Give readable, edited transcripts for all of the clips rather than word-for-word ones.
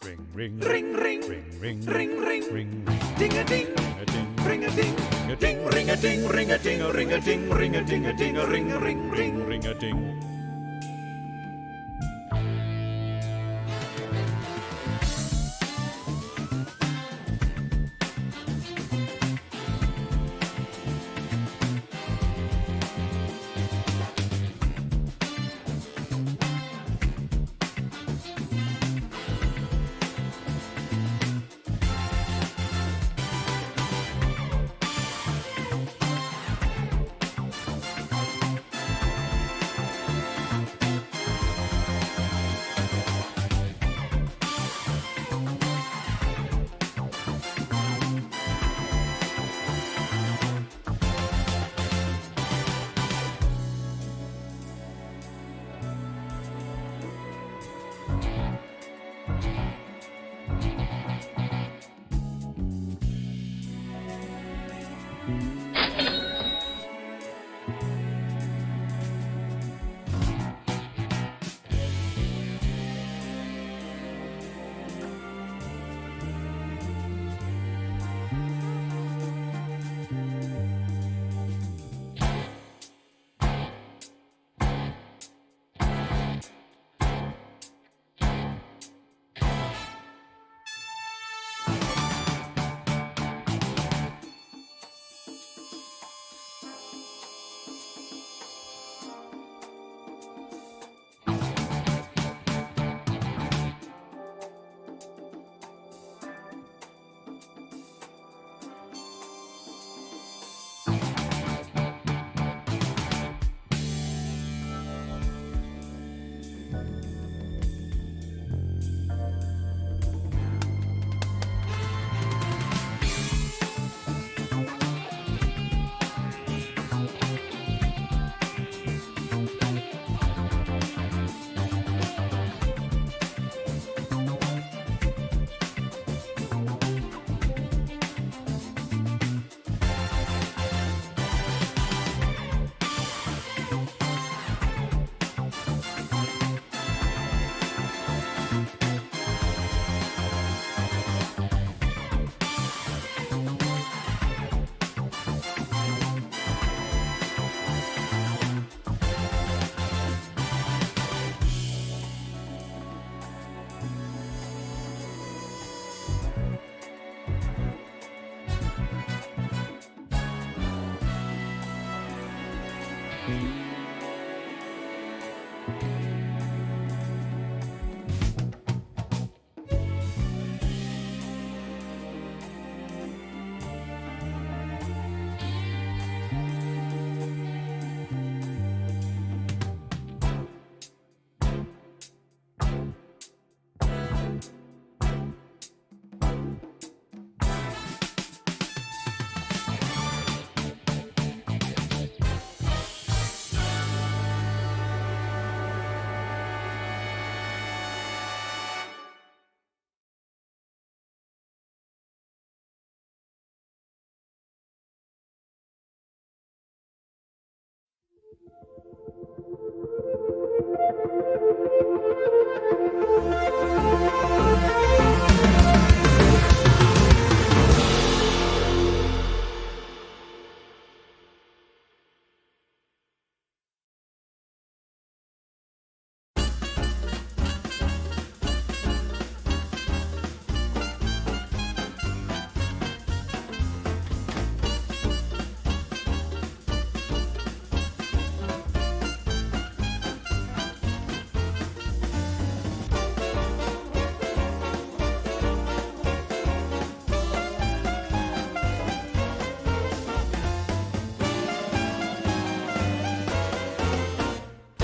Ring, ring, ring, ring, ring, ring, ding a ding, ring a ding, ding, ring a ding, ring a ding, ring a ding, ring a ding, a ding, a ring, ring, ring, ring a ding.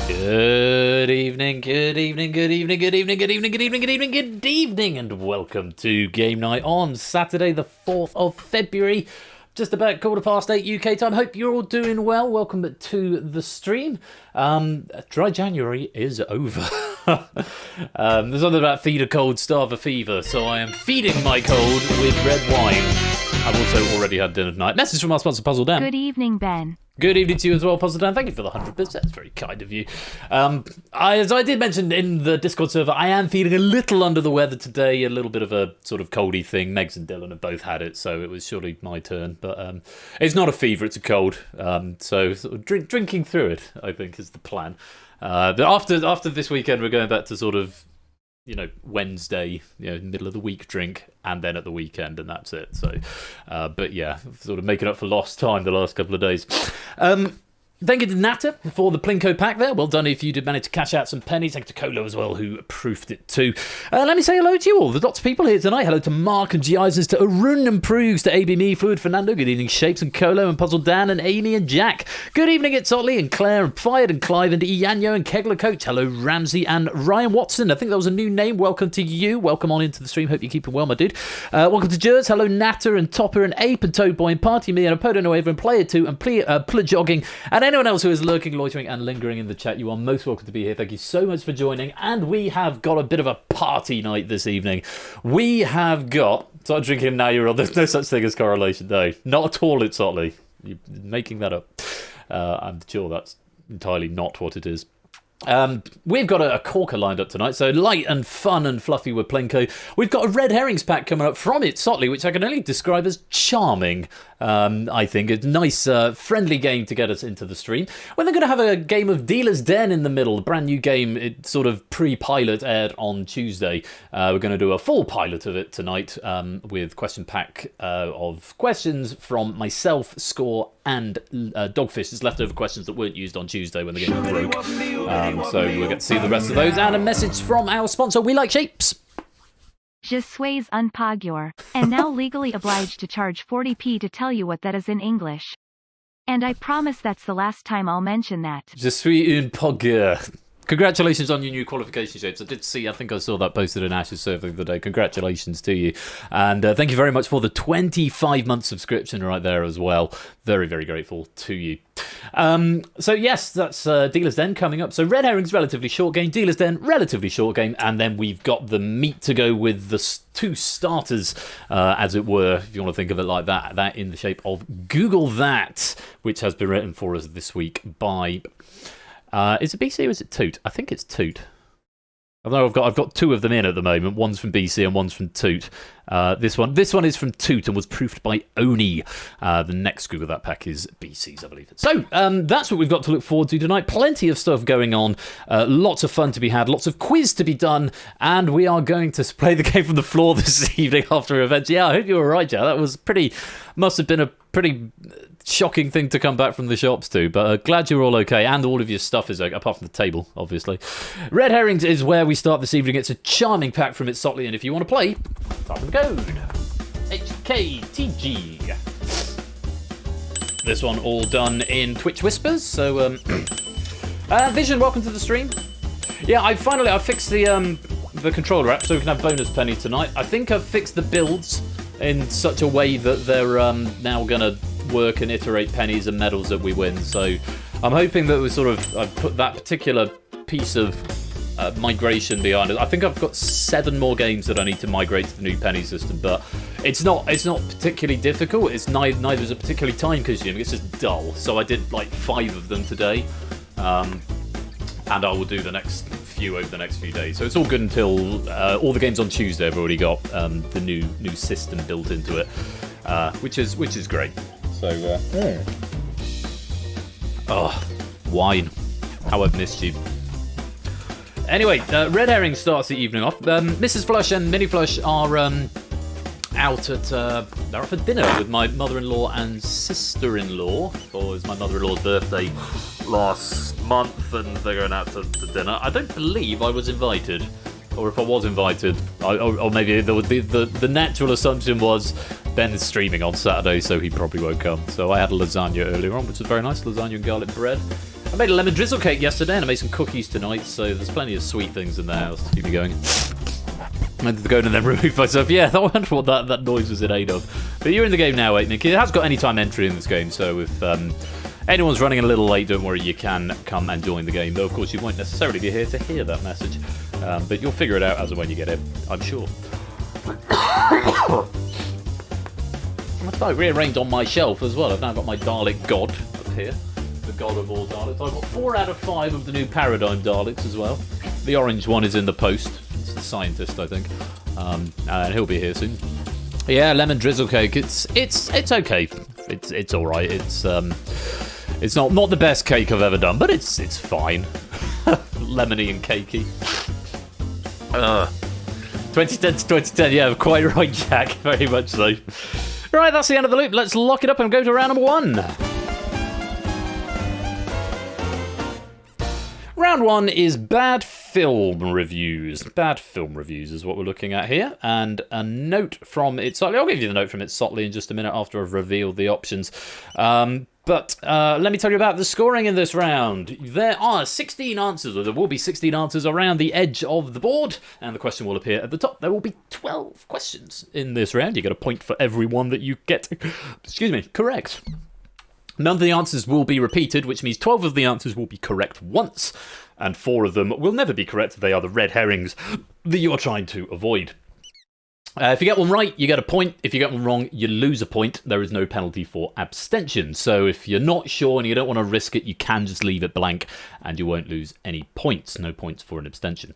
Good evening, good evening, good evening, good evening, good evening, good evening, good evening, good evening, and welcome to Game Night on Saturday, the 4th of February, just about 8:15 UK time. Hope you're all doing well. Welcome to the stream. Dry January is over. There's something about feed a cold, starve a fever, so I am feeding my cold with red wine. I've also already had dinner tonight. Message from our sponsor, Puzzle Dan. Good evening, Ben. Good evening to you as well, Puzzle Dan. Thank you for the 100 bits. That's very kind of you. As I did mention in the Discord server, I am feeling a little under the weather today, a little bit of a sort of coldy thing. Megs and Dylan have both had it, so it was surely my turn. But it's not a fever, it's a cold. So sort of drinking through it, I think, is the plan. After this weekend, we're going back to sort of, Wednesday, middle of the week drink, and then at the weekend, and that's it. So, but yeah, sort of making up for lost time the last couple of days. Thank you to Natter for the Plinko pack there. Well done if you did manage to cash out some pennies. Thank you to Colo as well, who proofed it too. Let me say hello to you all. There's lots of people here tonight. Hello to Mark and Giesers, to Arun and Proves, to ABME, Fluid Fernando. Good evening, Shapes and Colo and Puzzle Dan and Amy and Jack. Good evening, it's Otley and Claire and Fired and Clive and Ianyo and Kegler Coach. Hello, Ramsey and Ryan Watson. I think that was a new name. Welcome to you. Welcome on into the stream. Hope you're keeping well, my dude. Welcome to Jers. Hello, Natter and Topper and Ape and Toadboy and Party Me and a Podo Noeva and Player 2 and Pla Jogging and anyone else who is lurking, loitering and lingering in the chat. You are most welcome to be here. Thank you so much for joining. And we have got a bit of a party night this evening. We have got... Start drinking now, you're on. There's no such thing as correlation, no. Not at all, it's Otley. You're making that up. I'm sure that's entirely not what it is. We've got a corker lined up tonight, so light and fun and fluffy with Plinko. We've got a red herrings pack coming up from It's Sotley, which I can only describe as charming. I think a nice, friendly game to get us into the stream. We're then going to have a game of Dealer's Den in the middle, a brand new game. It sort of pre-pilot aired on Tuesday. We're going to do a full pilot of it tonight with question pack of questions from myself, Score, and Dogfish. It's leftover questions that weren't used on Tuesday when the game broke. So we'll get to see the rest of those. And a message from our sponsor, We Like Shapes. Je suis un pagure, and now legally obliged to charge 40p to tell you what that is in English. And I promise that's the last time I'll mention that. Je suis un pagure. Congratulations on your new qualification, Shapes. I think I saw that posted in Ash's server the other day. Congratulations to you. And thank you very much for the 25-month subscription right there as well. Very, very grateful to you. So yes, that's Dealer's Den coming up. So Red Herrings, relatively short game. Dealer's Den, relatively short game. And then we've got the meat to go with the two starters, as it were, if you want to think of it like that. That in the shape of Google That, which has been written for us this week by... is it BC or is it Toot? I think it's Toot. Although I've got two of them in at the moment. One's from BC and one's from Toot. This one is from Toot and was proofed by Oni. The next Google That pack is BC's, I believe. So that's what we've got to look forward to tonight. Plenty of stuff going on. Lots of fun to be had. Lots of quiz to be done. And we are going to play the game from the floor this evening after events. Yeah, I hope you were right, Jack. That was must have been a pretty shocking thing to come back from the shops to, but glad you're all okay, and all of your stuff is okay, apart from the table, obviously. Red Herrings is where we start this evening. It's a charming pack from It's Sotley, and if you want to play, type in code HKTG. This one all done in Twitch Whispers, so Vision, welcome to the stream. Yeah, I fixed the controller app so we can have bonus penny tonight. I think I've fixed the builds in such a way that they're now going to work and iterate pennies and medals that we win. So I'm hoping that I've put that particular piece of migration behind it. I think I've got 7 more games that I need to migrate to the new penny system, but it's not particularly difficult. It's neither is it particularly time consuming. It's just dull. So I did like 5 of them today, and I will do the next few over the next few days. So it's all good until all the games on Tuesday have already got the new system built into it, which is great. So wine, how I've missed you. Anyway, Red Herring starts the evening off. Mrs. Flush and Minnie Flush are out at they're off at dinner with my mother-in-law and sister-in-law. It was my mother-in-law's birthday last month, and they're going out to dinner. I don't believe I was invited, or if I was invited, or maybe the natural assumption was Ben is streaming on Saturday, so he probably won't come. So I had a lasagna earlier on, which was very nice, lasagna and garlic bread. I made a lemon drizzle cake yesterday, and I made some cookies tonight, so there's plenty of sweet things in the house to keep me going. I had to go and then remove myself. Yeah, I wonder what that noise was in aid of. But you're in the game now, 8Nick. It has got anytime entry in this game, so if anyone's running a little late, don't worry, you can come and join the game. Though, of course, you won't necessarily be here to hear that message. But you'll figure it out as and when you get it, I'm sure. I've rearranged on my shelf as well. I've now got my Dalek God up here. The God of all Daleks. I've got 4 out of 5 of the new Paradigm Daleks as well. The orange one is in the post. It's the scientist, I think. And he'll be here soon. Yeah, lemon drizzle cake. It's okay. It's all right. It's not the best cake I've ever done, but it's fine. Lemony and cakey. 2010 to 2010. Yeah, quite right, Jack. Very much so. Right, that's the end of the loop. Let's lock it up and go to round number 1. Round 1 is bad film reviews. Bad film reviews is what we're looking at here. And a note from Itzotli. I'll give you the note from Itzotli in just a minute after I've revealed the options. But let me tell you about the scoring in this round. There are 16 answers, or there will be 16 answers around the edge of the board, and the question will appear at the top. There will be 12 questions in this round. You get a point for every one that you get, correct. None of the answers will be repeated, which means 12 of the answers will be correct once, and 4 of them will never be correct. They are the red herrings that you're trying to avoid. If you get one right, you get a point. If you get one wrong, you lose a point. There is no penalty for abstention. So if you're not sure and you don't want to risk it, you can just leave it blank and you won't lose any points. No points for an abstention.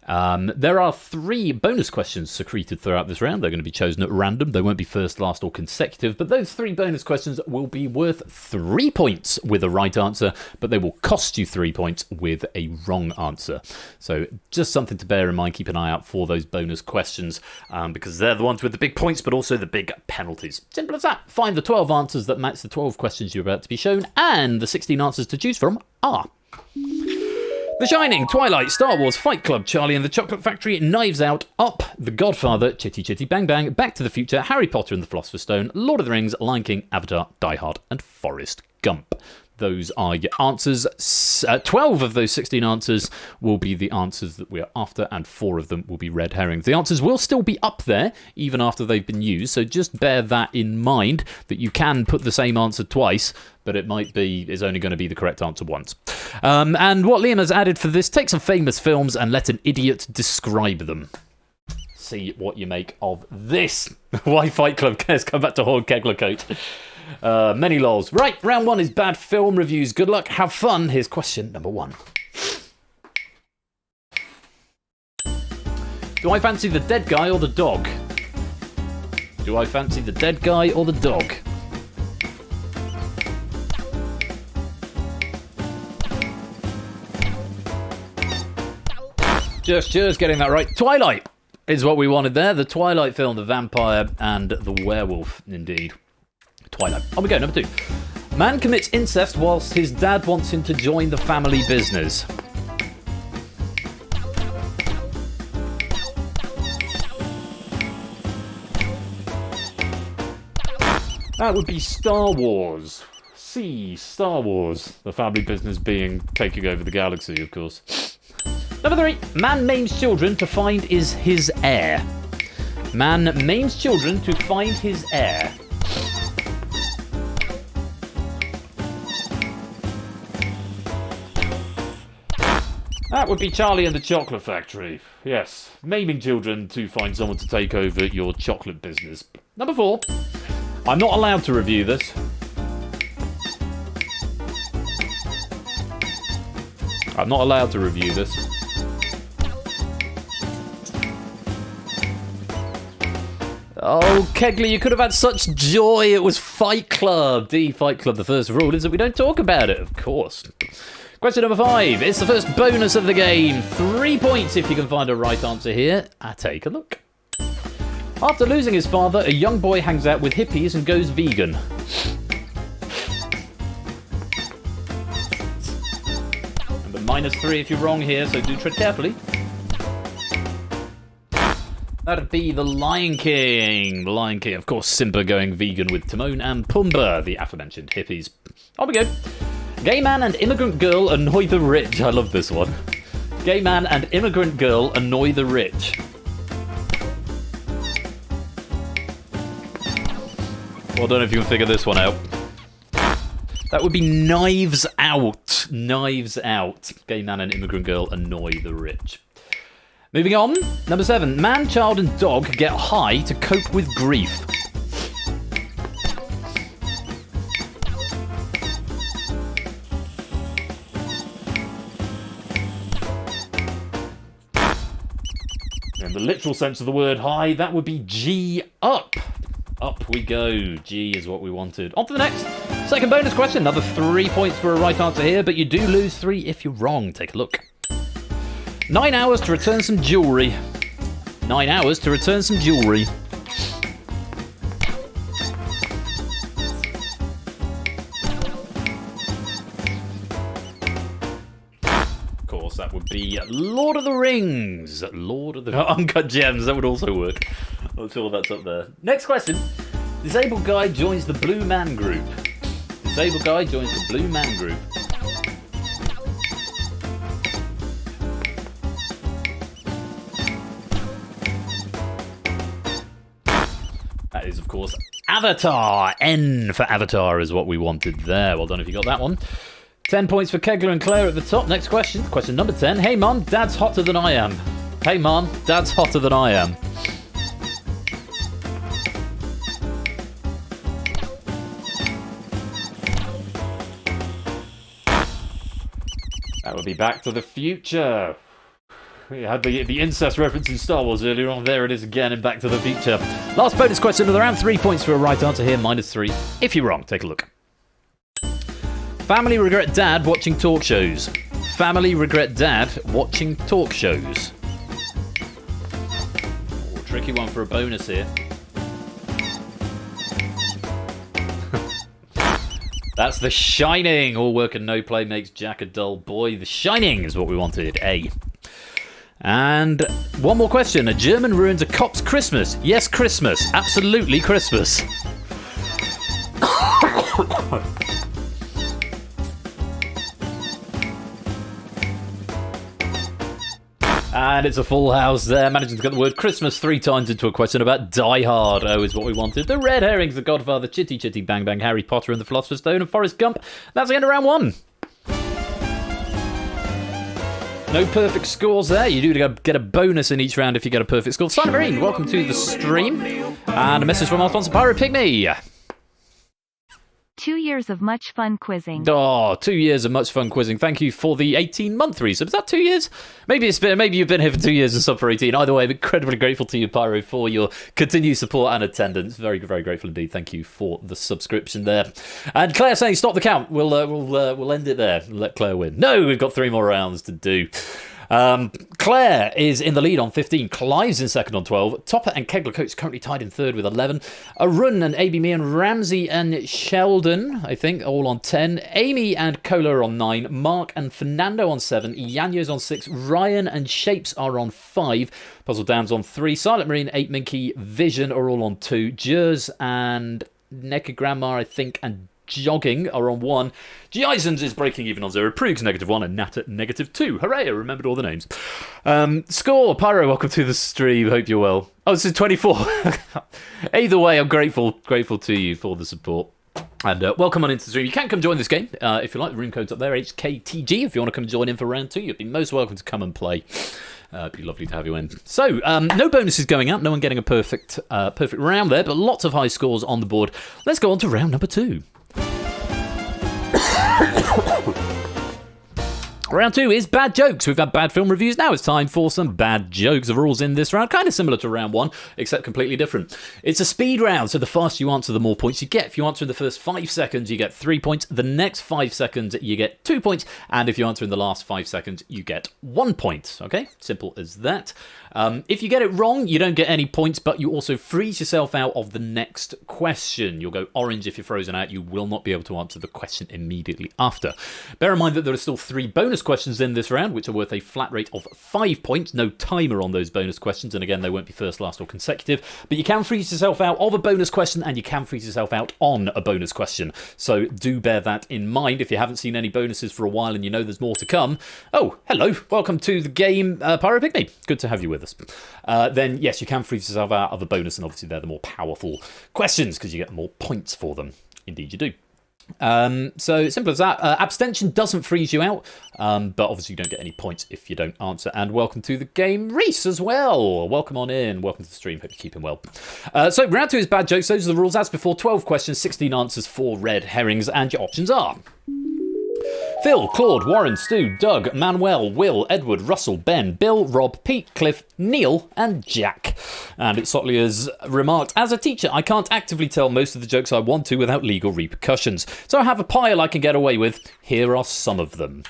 There are 3 bonus questions secreted throughout this round. They're going to be chosen at random. They won't be first, last, or consecutive, but those 3 bonus questions will be worth 3 points with a right answer, but they will cost you 3 points with a wrong answer. So just something to bear in mind. Keep an eye out for those bonus questions because they're the ones with the big points, but also the big penalties. Simple as that. Find the 12 answers that match the 12 questions you're about to be shown, and the 16 answers to choose from are... The Shining, Twilight, Star Wars, Fight Club, Charlie and the Chocolate Factory, Knives Out, Up, The Godfather, Chitty Chitty Bang Bang, Back to the Future, Harry Potter and the Philosopher's Stone, Lord of the Rings, Lion King, Avatar, Die Hard and Forrest Gump. Those are your answers. 12 of those 16 answers will be the answers that we're after, and 4 of them will be red herrings. The answers will still be up there, even after they've been used, so just bear that in mind, that you can put the same answer twice, but it might be is only going to be the correct answer once. And what Liam has added for this, take some famous films and let an idiot describe them. See what you make of this. Why Fight Club? Let's come back to Horn Kegler Coat. Many lols. Right, round 1 is bad film reviews. Good luck, have fun. Here's question number 1. Do I fancy the dead guy or the dog? Do I fancy the dead guy or the dog? Just getting that right. Twilight is what we wanted there. The Twilight film, the vampire and the werewolf, indeed. Twilight. On we go, number 2. Man commits incest whilst his dad wants him to join the family business. That would be Star Wars. Star Wars. The family business being taking over the galaxy, of course. Number 3. Man names children to find his heir. Man names children to find his heir. That would be Charlie and the Chocolate Factory. Yes, maiming children to find someone to take over your chocolate business. Number 4. I'm not allowed to review this. I'm not allowed to review this. Oh, Kegley, you could have had such joy. It was Fight Club. Fight Club. The first rule is that we don't talk about it, of course. Question number 5. It's the first bonus of the game. 3 points if you can find a right answer here. Take a look. After losing his father, a young boy hangs out with hippies and goes vegan. And the -3 if you're wrong here, so do tread carefully. That'd be The Lion King. The Lion King, of course, Simba going vegan with Timon and Pumbaa, the aforementioned hippies. On we go. Gay man and immigrant girl annoy the rich. I love this one. Gay man and immigrant girl annoy the rich. Well, I don't know if you can figure this one out. That would be Knives Out. Knives Out. Gay man and immigrant girl annoy the rich. Moving on. Number 7. Man, child and dog get high to cope with grief. In the literal sense of the word high, that would be G up. Up we go. G is what we wanted. On to the next. Second bonus question. Another 3 points for a right answer here, but you do lose 3 if you're wrong. Take a look. 9 hours to return some jewellery. 9 hours to return some jewellery. Of course, that would be Lord of the Rings. Lord of the Uncut Gems. That would also work. I'm sure that's up there. Next question. Disabled guy joins the Blue Man Group. Disabled guy joins the Blue Man Group. That is, of course, Avatar. N for Avatar is what we wanted there. Well done if you got that one. 10 points for Kegler and Claire at the top. Next question. Question number 10. Hey, Mum, Dad's hotter than I am. Hey, Mum, Dad's hotter than I am. That would be Back to the Future. We had the incest reference in Star Wars earlier on. There it is again in Back to the Future. Last bonus question of around 3 points for a right answer here. -3 if you're wrong. Take a look. Family regret dad watching talk shows. Family regret dad watching talk shows. Oh, tricky one for a bonus here. That's The Shining. All work and no play makes Jack a dull boy. The Shining is what we wanted. A. And one more question. A German ruins a cop's Christmas. Yes, Christmas. Absolutely Christmas. And it's a full house there, managing to get the word Christmas 3 times into a question about Die Hard. Oh, is what we wanted. The Red Herrings, The Godfather, Chitty Chitty Bang Bang, Harry Potter and the Philosopher's Stone, and Forrest Gump. That's the end of round 1. No perfect scores there. You do get a bonus in each round if you get a perfect score. Simon Marine, welcome to the stream. And a message from our sponsor, Pirate Pygmy. 2 years of much fun quizzing. Oh, 2 years of much fun quizzing. Thank you for the 18-month resub. Is that 2 years? Maybe you've been here for 2 years and sub for 18. Either way, I'm incredibly grateful to you, Pyro, for your continued support and attendance. Very, very grateful indeed. Thank you for the subscription there. And Claire saying, stop the count. We'll end it there. Let Claire win. No, we've got 3 more rounds to do. Claire is in the lead on 15. Clive's in second on 12. Topper and Kegler Coach currently tied in third with 11. Arun and AB Me and Ramsey and Sheldon, I think, all on 10. Amy and Cola are on 9. Mark and Fernando on 7. Yanyo's on 6. Ryan and Shapes are on 5. Puzzle Dam's on 3. Silent Marine, 8. Minky, Vision are all on 2. Jers and Necker Grandma, I think, and Jogging are on 1. G. Eisens is breaking even on 0. Proogs -1 and Nat at -2. Hooray, I remembered all the names. Score, Pyro, welcome to the stream. Hope you're well. Oh, this is 24. Either way, I'm grateful to you for the support. And welcome on into the stream. You can come join this game if you like. The room code's up there, HKTG. If you want to come join in for round 2, you'd be most welcome to come and play. It'd be lovely to have you in. So, no bonuses going out. No one getting a perfect round there, but lots of high scores on the board. Let's go on to round number 2. Round 2 is bad jokes. We've had bad film reviews. Now it's time for some bad jokes. The rules in this round kind of similar to round 1, except completely different. It's a speed round, so the faster you answer, the more points you get. If you answer in the first 5 seconds, you get 3 points. The next 5 seconds, you get 2 points. And if you answer in the last 5 seconds, you get 1 point. Okay? Simple as that. If you get it wrong, you don't get any points, but you also freeze yourself out of the next question. You'll go orange if you're frozen out. You will not be able to answer the question immediately after. Bear in mind that there are still 3 bonus questions in this round, which are worth a flat rate of 5 points. No timer on those bonus questions, and again, they won't be first, last, or consecutive. But you can freeze yourself out of a bonus question, and you can freeze yourself out on a bonus question. So do bear that in mind. If you haven't seen any bonuses for a while and you know there's more to come, oh, hello, welcome to the game, Pyro Pygmy. Good to have you with us. Then, yes, you can freeze yourself out of a bonus, and obviously they're the more powerful questions because you get more points for them. Indeed, you do. So simple as that. Abstention doesn't freeze you out, but obviously you don't get any points if you don't answer. And welcome to the game, Reese, as well. Welcome on in. Welcome to the stream. Hope you're keeping well. So round 2 is bad jokes. Those are the rules as before. 12 questions, 16 answers, 4 red herrings, and your options are: Phil, Claude, Warren, Stu, Doug, Manuel, Will, Edward, Russell, Ben, Bill, Rob, Pete, Cliff, Neil, and Jack. And Sotley has remarked, as a teacher, I can't actively tell most of the jokes I want to without legal repercussions. So I have a pile I can get away with. Here are some of them.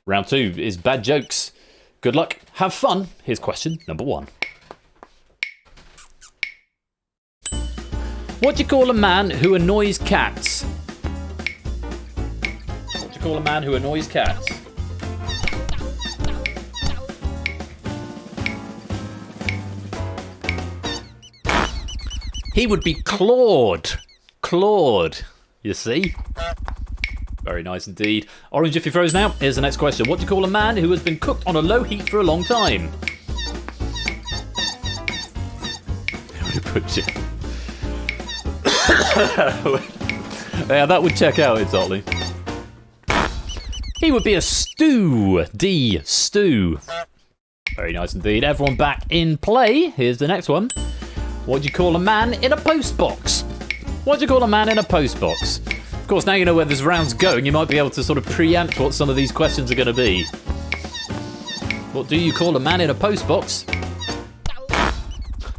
Round 2 is bad jokes. Good luck. Have fun. Here's question number 1. What do you call a man who annoys cats? What do you call a man who annoys cats? He would be Claude. Claude, you see? Very nice indeed. Orange if you're frozen out. Here's the next question. What do you call a man who has been cooked on a low heat for a long time? How do you put you? Yeah, that would check out, Sotley. He would be a stew. D. Stew. Very nice indeed. Everyone back in play. Here's the next one. What do you call a man in a post box? What do you call a man in a post box? Of course, now you know where this round's going, you might be able to sort of preempt what some of these questions are going to be. What do you call a man in a post box?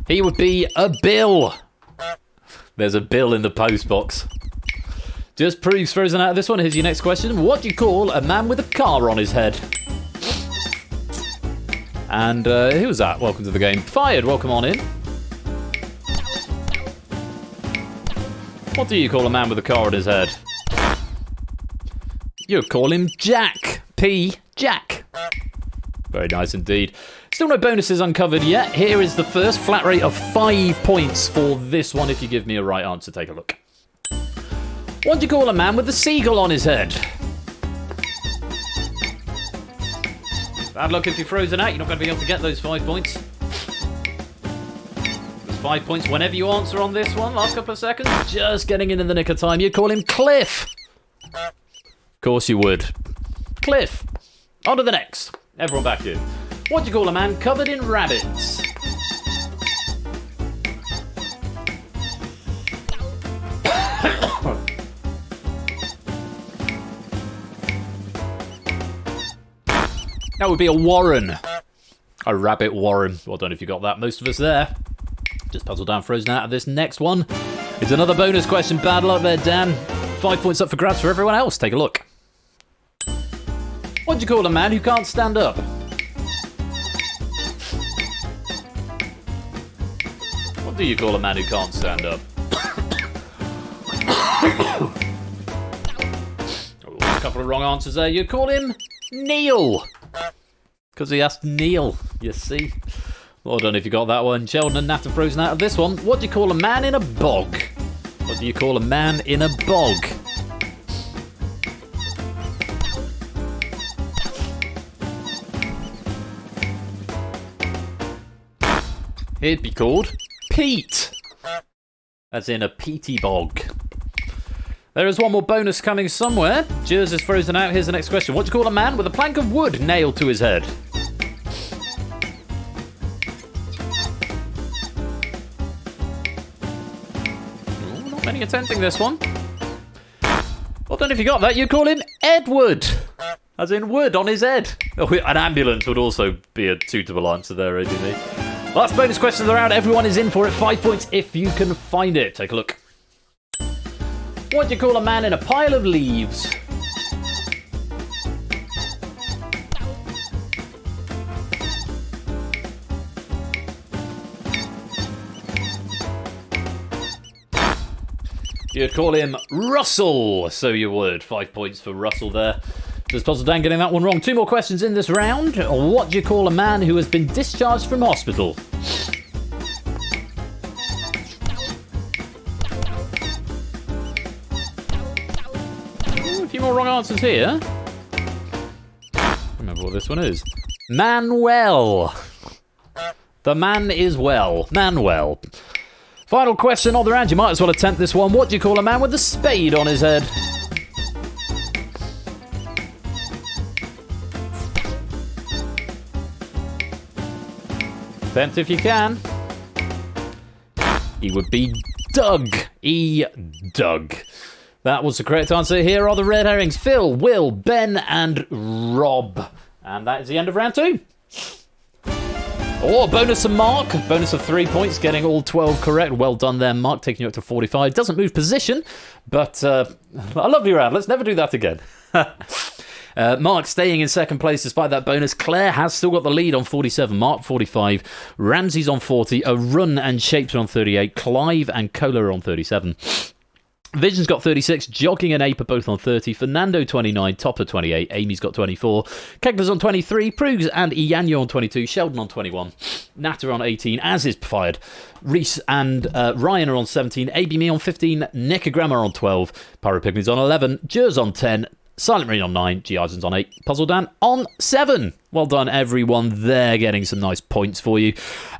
He would be a bill. There's a bill in the post box. Just proves frozen out of this one. Here's your next question. What do you call a man with a car on his head? And who was that? Welcome to the game. Fired, welcome on in. What do you call a man with a car on his head? You call him Jack. P. Jack. Very nice indeed. Still no bonuses uncovered yet. Here is the first flat rate of 5 points for this one. If you give me a right answer, take a look. What do you call a man with a seagull on his head? Bad luck if you're frozen out. You're not going to be able to get those 5 points. 5 points whenever you answer on this one. Last couple of seconds. Just getting in the nick of time. You'd call him Cliff. Of course you would. Cliff. On to the next. Everyone back in. What do you call a man covered in rabbits? That would be a warren. A rabbit warren. Well done if you got that. Most of us there. Just puzzled down, frozen out of this next one. It's another bonus question. Bad luck there, Dan. 5 points up for grabs for everyone else. Take a look. What do you call a man who can't stand up? What do you call a man who can't stand up? A couple of wrong answers there. You call him Neil. Because he asked Neil, you see. Well done if you got that one. Sheldon and Nat are frozen out of this one. What do you call a man in a bog? What do you call a man in a bog? He'd be called Pete. As in a peaty bog. There is one more bonus coming somewhere. Jers is frozen out. Here's the next question. What do you call a man with a plank of wood nailed to his head? Ooh, not many attempting this one. Well done if you got that. You call him Edward. As in wood on his head. Oh, an ambulance would also be a suitable answer there, ADV. Last bonus question of the round. Everyone is in for it. 5 points if you can find it. Take a look. What do you call a man in a pile of leaves? You'd call him Russell, so you would. 5 points for Russell there. Just puzzled Dan getting that one wrong. 2 more questions in this round. What do you call a man who has been discharged from hospital? A few more wrong answers here. Remember what this one is. Manuel. The man is well. Manuel. Final question on the round. You might as well attempt this one. What do you call a man with a spade on his head? Attempt if you can. He would be Doug. Doug. That was the correct answer. Here are the red herrings. Phil, Will, Ben, and Rob. And that is the end of round 2. Oh, bonus to Mark. Bonus of 3 points, getting all 12 correct. Well done there, Mark, taking you up to 45. Doesn't move position, but a lovely round. Let's never do that again. Mark staying in second place despite that bonus. Claire has still got the lead on 47. Mark 45. Ramsey's on 40. Arun and Shapes are on 38. Clive and Cola are on 37. Vision's got 36, Jogging and Ape are both on 30, Fernando 29, Topper 28, Amy's got 24, Kegler's on 23, Prugs and Iyanyo on 22, Sheldon on 21, Natter on 18, as is fired, Reese and Ryan are on 17, ABMe on 15, Necogramma on 12, Pyropygmies on 11, Jers on 10, Silent Marine on 9, G. Isons on 8, Puzzle Dan on 7. Well done, everyone there, getting some nice points for you.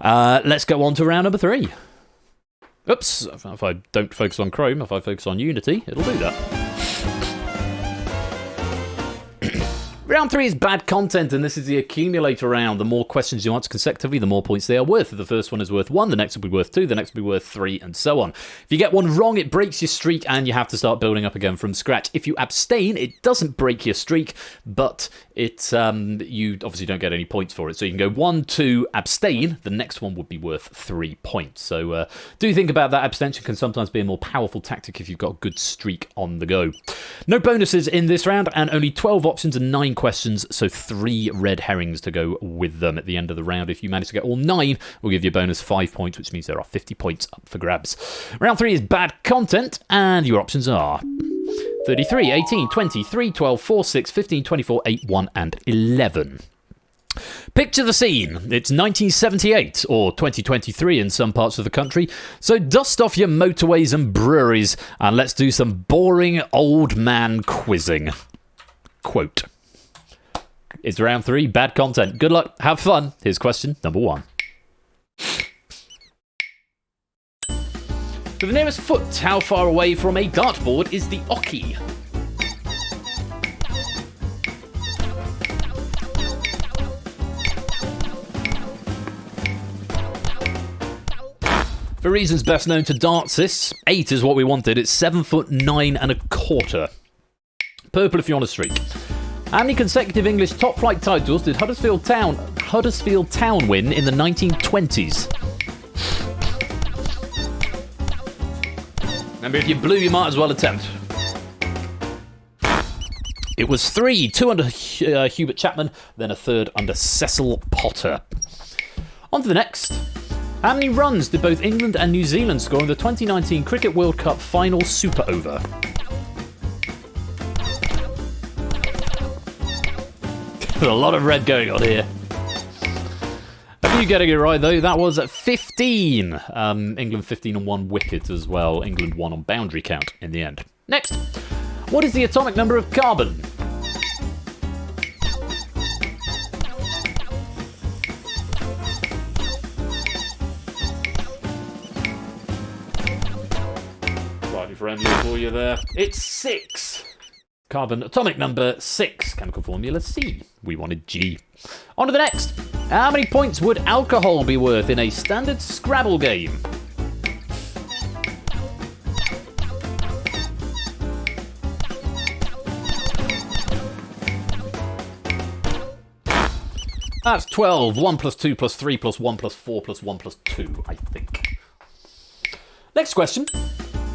Let's go on to round number 3. Oops, if I don't focus on Chrome, if I focus on Unity, it'll do that. Round 3 is bad content, and this is the accumulator round. The more questions you answer consecutively, the more points they are worth. The first one is worth 1, the next will be worth 2, the next will be worth 3, and so on. If you get one wrong, it breaks your streak, and you have to start building up again from scratch. If you abstain, it doesn't break your streak, but it you obviously don't get any points for it. So you can go 1, 2, abstain. The next one would be worth 3 points. So do think about that. Abstention can sometimes be a more powerful tactic if you've got a good streak on the go. No bonuses in this round, and only 12 options and 9 questions, so 3 red herrings to go with them at the end of the round. If you manage to get all 9, we'll give you a bonus 5 points, which means there are 50 points up for grabs. Round 3 is bad content, and your options are 33, 18, 20, 3, 12, 4, 6, 15, 24, 8, 1, and 11. Picture the scene. It's 1978, or 2023 in some parts of the country, so dust off your motorways and breweries, and let's do some boring old man quizzing. Quote. It's round 3, bad content. Good luck, have fun. Here's question number 1. To the nearest foot, how far away from a dartboard is the oki? For reasons best known to dartsists, 8 is what we wanted. It's 7 foot 9 1/4. Purple if you're on a streak. How many consecutive English top flight titles did Huddersfield Town win in the 1920s? Remember, if you blew, you might as well attempt. It was 3, 2 under Hubert Chapman, then a 3rd under Cecil Potter. On to the next. How many runs did both England and New Zealand score in the 2019 Cricket World Cup final super over? There's a lot of red going on here. A few getting it right, though. That was at 15. England 15 on 1 wicket as well. England won on boundary count in the end. Next. What is the atomic number of carbon? Slightly friendly for you there. It's 6. Carbon atomic number 6. Chemical formula C. We wanted G. On to the next. How many points would alcohol be worth in a standard Scrabble game? That's 12. 1 plus 2 plus 3 plus 1 plus 4 plus 1 plus 2, I think. Next question.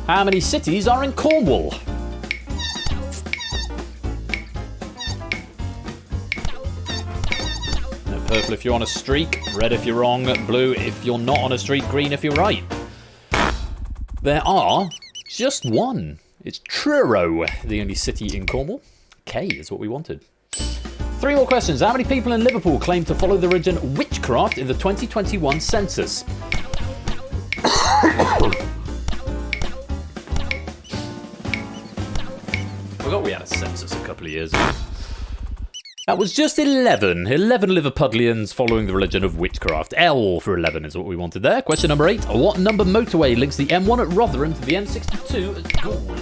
How many cities are in Cornwall? Purple if you're on a streak, red if you're wrong, blue if you're not on a streak, green if you're right. There are just one. It's Truro, the only city in Cornwall. K is what we wanted. 3 more questions. How many people in Liverpool claim to follow the religion witchcraft in the 2021 census? Forgot we had a census a couple of years ago. That was just 11. 11 Liverpudlians following the religion of witchcraft. L for 11 is what we wanted there. Question number 8. What number motorway links the M1 at Rotherham to the M62 at Goole?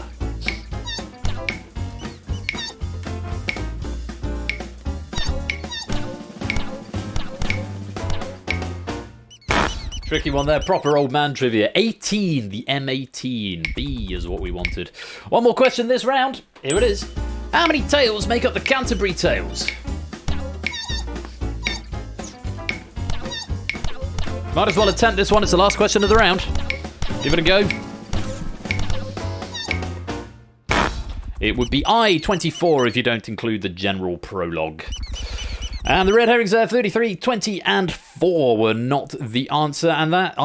Tricky one there. Proper old man trivia. 18, the M18. B is what we wanted. One more question this round. Here it is. How many tails make up the Canterbury Tales? Might as well attempt this one. It's the last question of the round. Give it a go. It would be I-24 if you don't include the general prologue. And the red herrings there, 33, 20, and 4 were not the answer, and that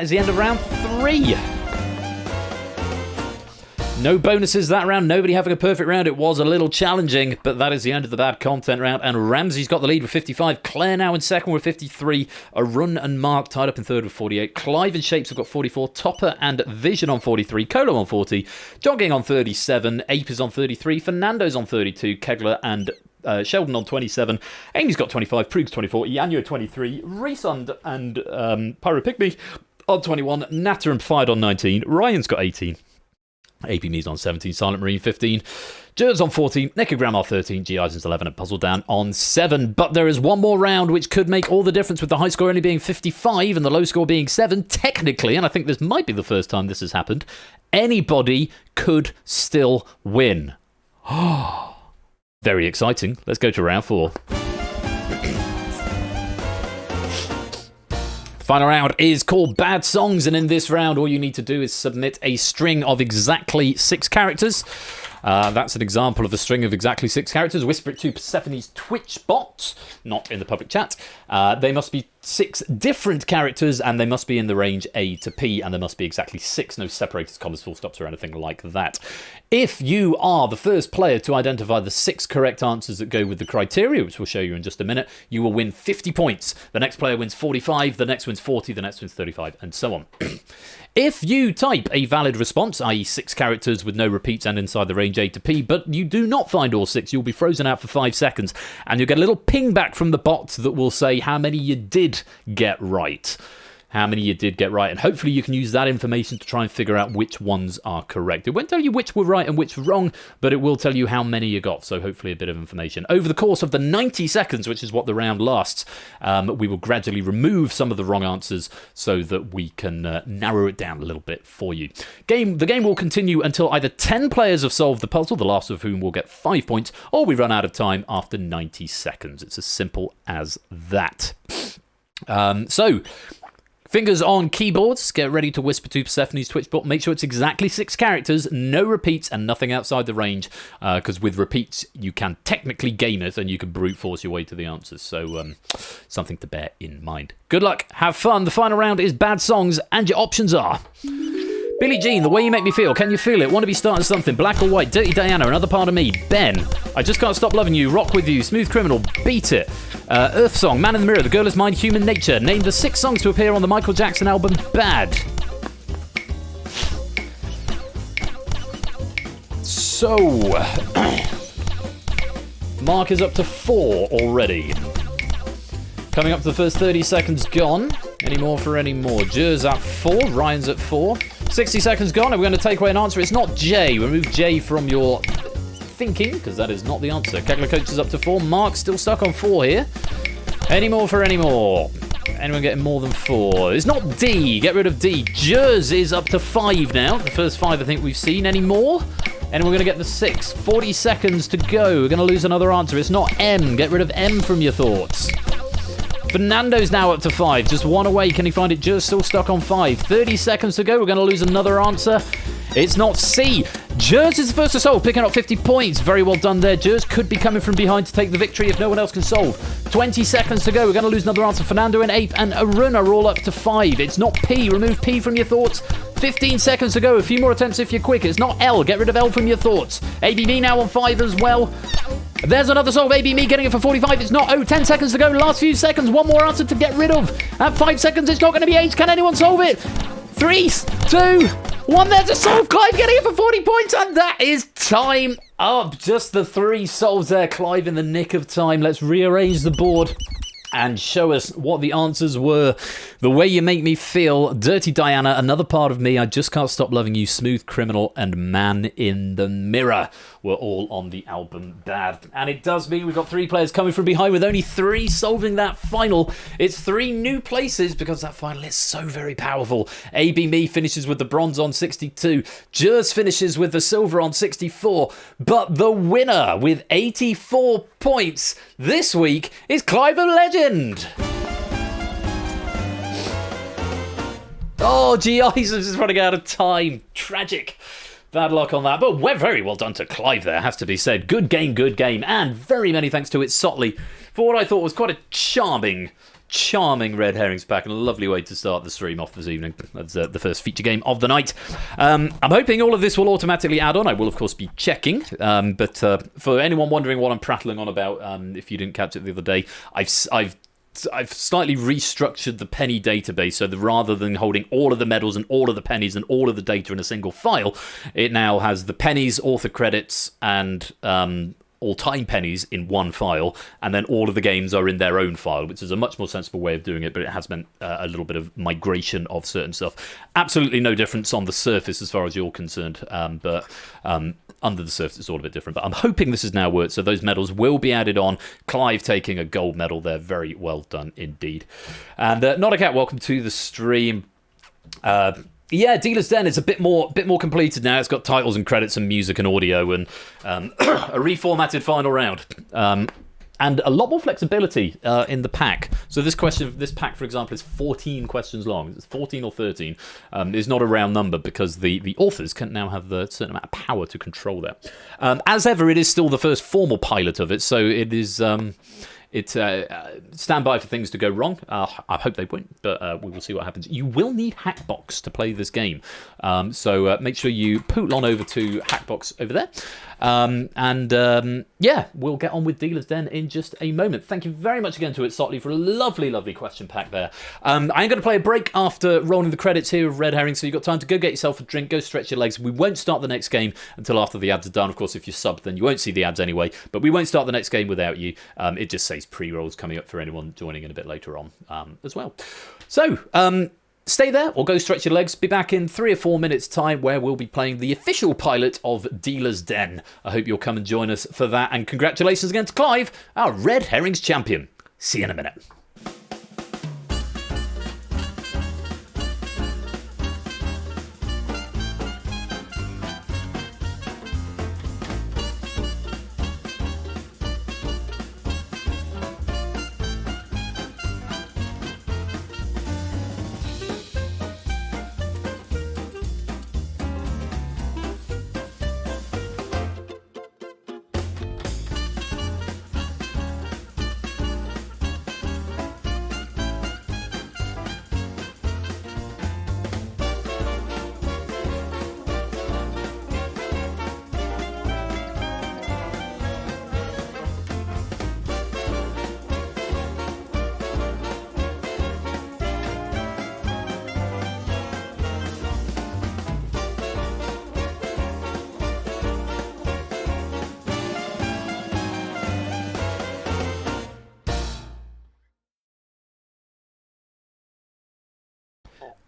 is the end of round 3. No bonuses that round, nobody having a perfect round. It was a little challenging, but that is the end of the bad content round. And Ramsey's got the lead with 55. Claire now in second with 53. Arun and Mark tied up in third with 48. Clive and Shapes have got 44. Topper and Vision on 43. Colo on 40. Jogging on 37. Ape is on 33. Fernando's on 32. Kegler and Sheldon on 27. Amy's got 25. Prug's 24. Yanyo 23. Resund and Pyro Pygmy on 21. Natter and Fired on 19. Ryan's got 18. AP Me's on 17, Silent Marine 15, Jers on 14, Nekogram 13, G Isons 11, and Puzzle Dan on 7. But there is one more round which could make all the difference, with the high score only being 55 and the low score being 7. Technically, and I think this might be the first time this has happened, anybody could still win. Very exciting. Let's go to round 4. Final round is called Bad Songs, and in this round all you need to do is submit a string of exactly 6 characters. That's an example of a string of exactly 6 characters. Whisper it to Persephone's Twitch bot, not in the public chat. They must be 6 different characters, and they must be in the range A to P, and there must be exactly 6, no separators, commas, full stops, or anything like that. If you are the first player to identify the 6 correct answers that go with the criteria, which we'll show you in just a minute, you will win 50 points. The next player wins 45, the next wins 40, the next wins 35, and so on. If you type a valid response, i.e. 6 characters with no repeats and inside the range A to P, but you do not find all 6, you'll be frozen out for 5 seconds, and you'll get a little ping back from the bot that will say how many you did get right. How many you did get right, and hopefully you can use that information to try and figure out which ones are correct. It won't tell you which were right and which were wrong, but it will tell you how many you got, so hopefully a bit of information. Over the course of the 90 seconds, which is what the round lasts, we will gradually remove some of the wrong answers so that we can narrow it down a little bit for you. The game will continue until either 10 players have solved the puzzle, the last of whom will get 5 points, or we run out of time after 90 seconds. It's as simple as that. So, fingers on keyboards, get ready to whisper to Persephone's Twitch bot. Make sure it's exactly 6 characters, no repeats, and nothing outside the range, because with repeats, you can technically game it, and you can brute force your way to the answers. So, something to bear in mind. Good luck, have fun. The final round is Bad Songs, and your options are Billie Jean, The Way You Make Me Feel, Can You Feel It, Want to Be Starting Something, Black or White, Dirty Diana, Another Part of Me, Ben, I Just Can't Stop Loving You, Rock With You, Smooth Criminal, Beat It, Earth Song, Man in the Mirror, The Girl Is Mine, Human Nature. Name the 6 songs to appear on the Michael Jackson album Bad. So, Mark is up to 4 already. Coming up to the first 30 seconds gone. Any more for any more? Jers at 4, Ryan's at 4. 60 seconds gone, and we're going to take away an answer. It's not J. Remove J from your thinking, because that is not the answer. Kegler Coach is up to 4. Mark's still stuck on 4 here. Any more for any more? Anyone getting more than 4? It's not D. Get rid of D. Jers is up to 5 now. The first 5 I think we've seen. Any more? And we're going to get the 6. 40 seconds to go. We're going to lose another answer. It's not M. Get rid of M from your thoughts. Fernando's now up to 5. Just 1 away. Can he find it? Just still stuck on 5. 30 seconds to go. We're going to lose another answer. It's not C. Jers is the first to solve, picking up 50 points. Very well done there. Jers could be coming from behind to take the victory if no one else can solve. 20 seconds to go. We're going to lose another answer. Fernando and Ape and Arun are all up to 5. It's not P. Remove P from your thoughts. 15 seconds to go. A few more attempts if you're quick. It's not L. Get rid of L from your thoughts. ABB now on 5 as well. There's another solve. ABB getting it for 45. It's not O. 10 seconds to go. Last few seconds. One more answer to get rid of. At 5 seconds, it's not going to be H. Can anyone solve it? 3, 2, 1. There's a solve. Clive getting it for 40 points. And that is time up. Just the 3 solves there. Clive in the nick of time. Let's rearrange the board. and show us what the answers were. The Way You Make Me Feel, Dirty Diana, Another Part of Me, I Just Can't Stop Loving You, Smooth Criminal, and Man in the Mirror were all on the album Bad. And it does mean we've got 3 players coming from behind with only 3 solving that final. It's 3 new places because that final is so very powerful. AB Me finishes with the bronze on 62. Jers finishes with the silver on 64. But the winner with 84 points this week is Clive of Legend. Oh, gee, Isaacs is running out of time. Tragic. Bad luck on that. But we're very well done to Clive there, has to be said. Good game, good game. And very many thanks to It's Sotley for what I thought was quite a charming Red Herrings pack and a lovely way to start the stream off this evening. That's the first feature game of the night. I'm hoping all of this will automatically add on. I will, of course, be checking. But for anyone wondering what I'm prattling on about, if you didn't catch it the other day, I've slightly restructured the penny database so that rather than holding all of the medals and all of the pennies and all of the data in a single file, it now has the pennies, author credits, and all-time pennies in one file, and then all of the games are in their own file, which is a much more sensible way of doing it, but it has meant a little bit of migration of certain stuff. Absolutely no difference on the surface as far as you're concerned, but under the surface it's all a bit different. But I'm hoping this has now worked, so those medals will be added on. Clive taking a gold medal there. Very well done indeed. And Not a Cat, welcome to the stream. Yeah, Dealer's Den is a bit more completed now. It's got titles and credits and music and audio and a reformatted final round. And a lot more flexibility in the pack. So this pack, for example, is 14 questions long. It's 14 or 13. It's not a round number because the authors can now have a certain amount of power to control that. As ever, it is still the first formal pilot of it, so it is... stand by for things to go wrong. I hope they won't, but we will see what happens. You will need Hackbox to play this game, so make sure you poodle on over to Hackbox over there. Yeah, we'll get on with Dealer's Den in just a moment. Thank you very much again to It's Sotley for a lovely, lovely question pack there. I'm going to play a break after rolling the credits here of Red Herring, so you've got time to go get yourself a drink, go stretch your legs. We won't start the next game until after the ads are done. Of course, if you're subbed, then you won't see the ads anyway, but we won't start the next game without you. It just says pre-rolls coming up for anyone joining in a bit later on as well. So, stay there or go stretch your legs. Be back in 3 or 4 minutes' time where we'll be playing the official pilot of Dealer's Den. I hope you'll come and join us for that. And congratulations again to Clive, our Red Herrings champion. See you in a minute.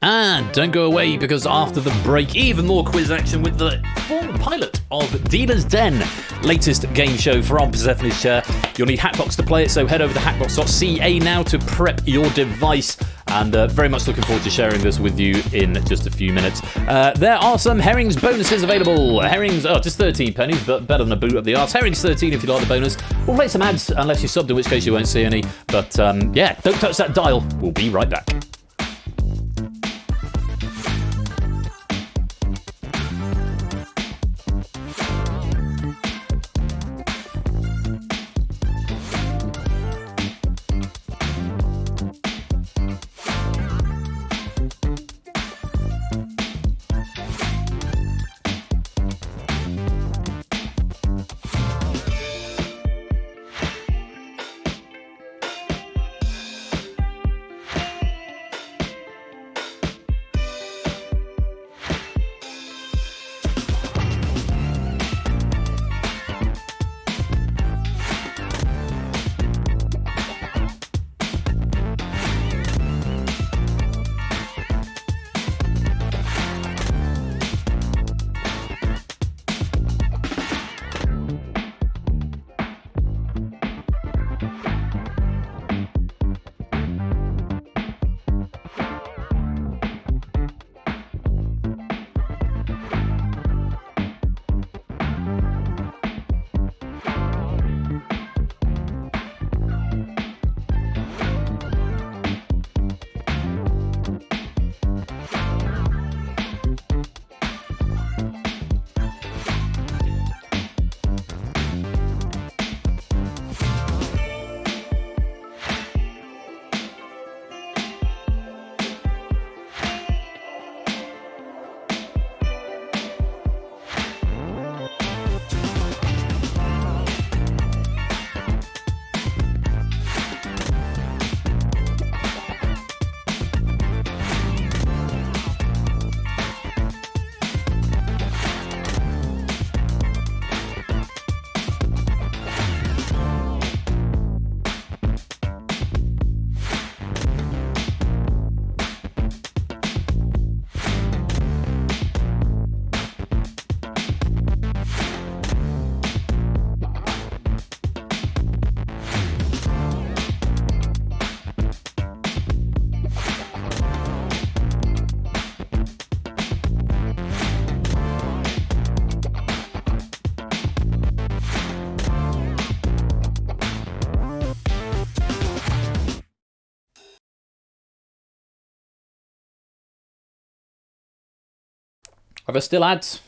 And don't go away, because after the break, even more quiz action with the full pilot of Dealer's Den, latest game show from Persephone's Chair. You'll need Hackbox to play it, so head over to hackbox.ca now to prep your device. And very much looking forward to sharing this with you in just a few minutes. There are some Herrings bonuses available. Herrings, just 13 pennies, but better than a boot up the arse. Herrings 13 if you like the bonus. We'll play some ads, unless you're subbed, in which case you won't see any. But yeah, don't touch that dial. We'll be right back. Are there still ads?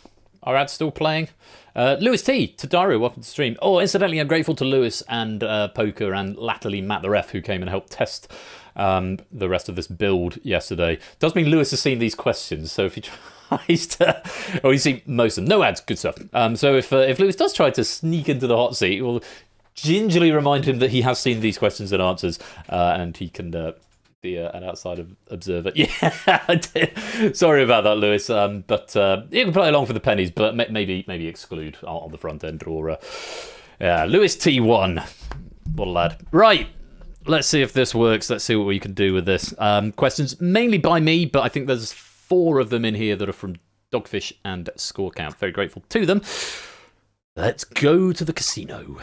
Are ads still playing? Lewis T, Tadaru, welcome to the stream. Oh, incidentally, I'm grateful to Lewis and Poker and latterly Matt the Ref, who came and helped test the rest of this build yesterday. Does mean Lewis has seen these questions, so if he tries to... Oh, he's seen most of them. No ads, good stuff. So if Lewis does try to sneak into the hot seat, we'll gingerly remind him that he has seen these questions and answers, and he can... be an outside observer. Yeah, sorry about that, Lewis. But you can play along for the pennies, but maybe exclude on the front end. Or Lewis T1, what a lad. Right, let's see if this works. Let's see what we can do with this. Questions mainly by me, but I think there's 4 of them in here that are from Dogfish and Score Count. Very grateful to them. Let's go to the casino.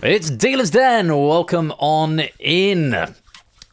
It's Dealer's Den. Welcome on in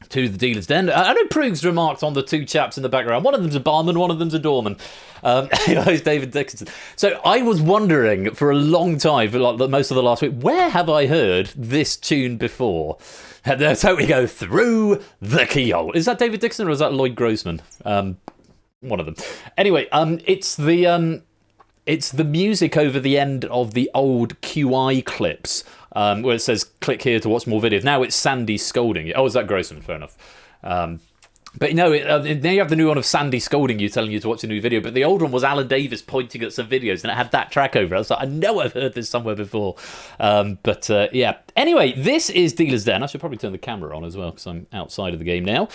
to the Dealer's Den. I know Prug's remarked on the 2 chaps in the background. One of them's a barman, one of them's a doorman. It's David Dickinson. So I was wondering for a long time, for like most of the last week, where have I heard this tune before? And so we go through the keyhole. Is that David Dixon or is that Lloyd Grossman? One of them. Anyway, it's the music over the end of the old QI clips. Where it says click here to watch more videos. Now it's Sandy scolding you. Oh, is that Grossman? Fair enough. But now you have the new one of Sandy scolding you, telling you to watch a new video. But the old one was Alan Davis pointing at some videos, and it had that track over it. I was like, I know I've heard this somewhere before. Yeah. Anyway, this is Dealer's Den. I should probably turn the camera on as well because I'm outside of the game now.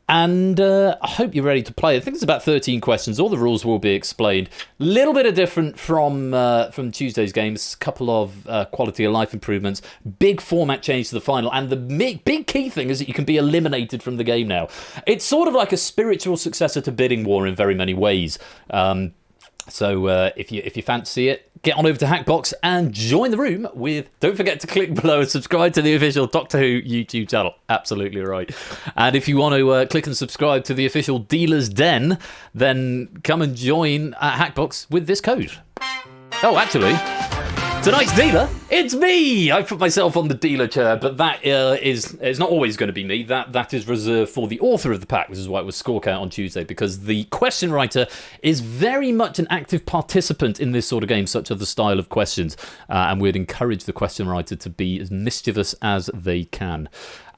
And I hope you're ready to play. I think it's about 13 questions. All the rules will be explained. A little bit of different from Tuesday's games. A couple of quality of life improvements. Big format change to the final. And the big key thing is that you can be eliminated from the game now. It's sort of like a spiritual successor to Bidding War in very many ways. So if you fancy it, get on over to Hackbox and join the room with... Don't forget to click below and subscribe to the official Doctor Who YouTube channel. Absolutely right. And if you want to click and subscribe to the official Dealer's Den, then come and join at Hackbox with this code. Oh, actually... Tonight's dealer, it's me! I put myself on the dealer chair, but that is not always going to be me. That is reserved for the author of the pack, which is why it was Score Count on Tuesday, because the question writer is very much an active participant in this sort of game, such as the style of questions, and we'd encourage the question writer to be as mischievous as they can.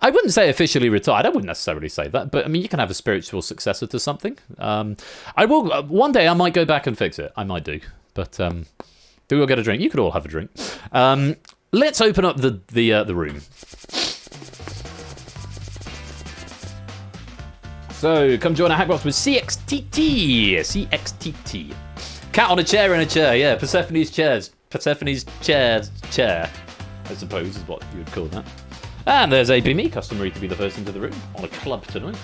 I wouldn't say officially retired. I wouldn't necessarily say that, but I mean, you can have a spiritual successor to something. I will one day. I might go back and fix it. I might do, but. Do we get a drink? You could all have a drink. Let's open up the room. So, come join our Hackbox with CXTT. CXTT. Cat on a chair in a chair, yeah. Persephone's chairs. Persephone's chair, I suppose is what you would call that. And there's ABME, customary to be the first into the room on a club tonight.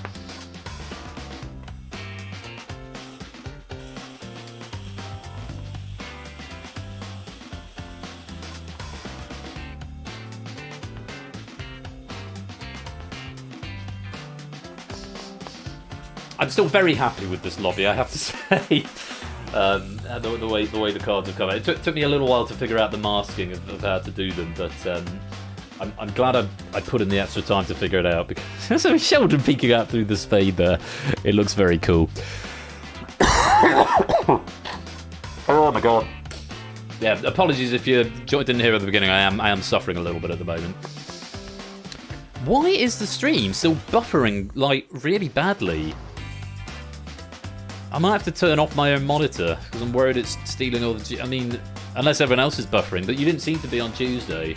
I'm still very happy with this lobby, I have to say. The way the cards have come out. It took me a little while to figure out the masking of how to do them, but I'm glad I put in the extra time to figure it out, because there's a shoulder peeking out through the spade there. It looks very cool. Oh my god. Yeah, apologies if you didn't hear at the beginning. I am suffering a little bit at the moment. Why is the stream still buffering, like, really badly? I might have to turn off my own monitor, because I'm worried it's stealing all the... I mean, unless everyone else is buffering, but you didn't seem to be on Tuesday.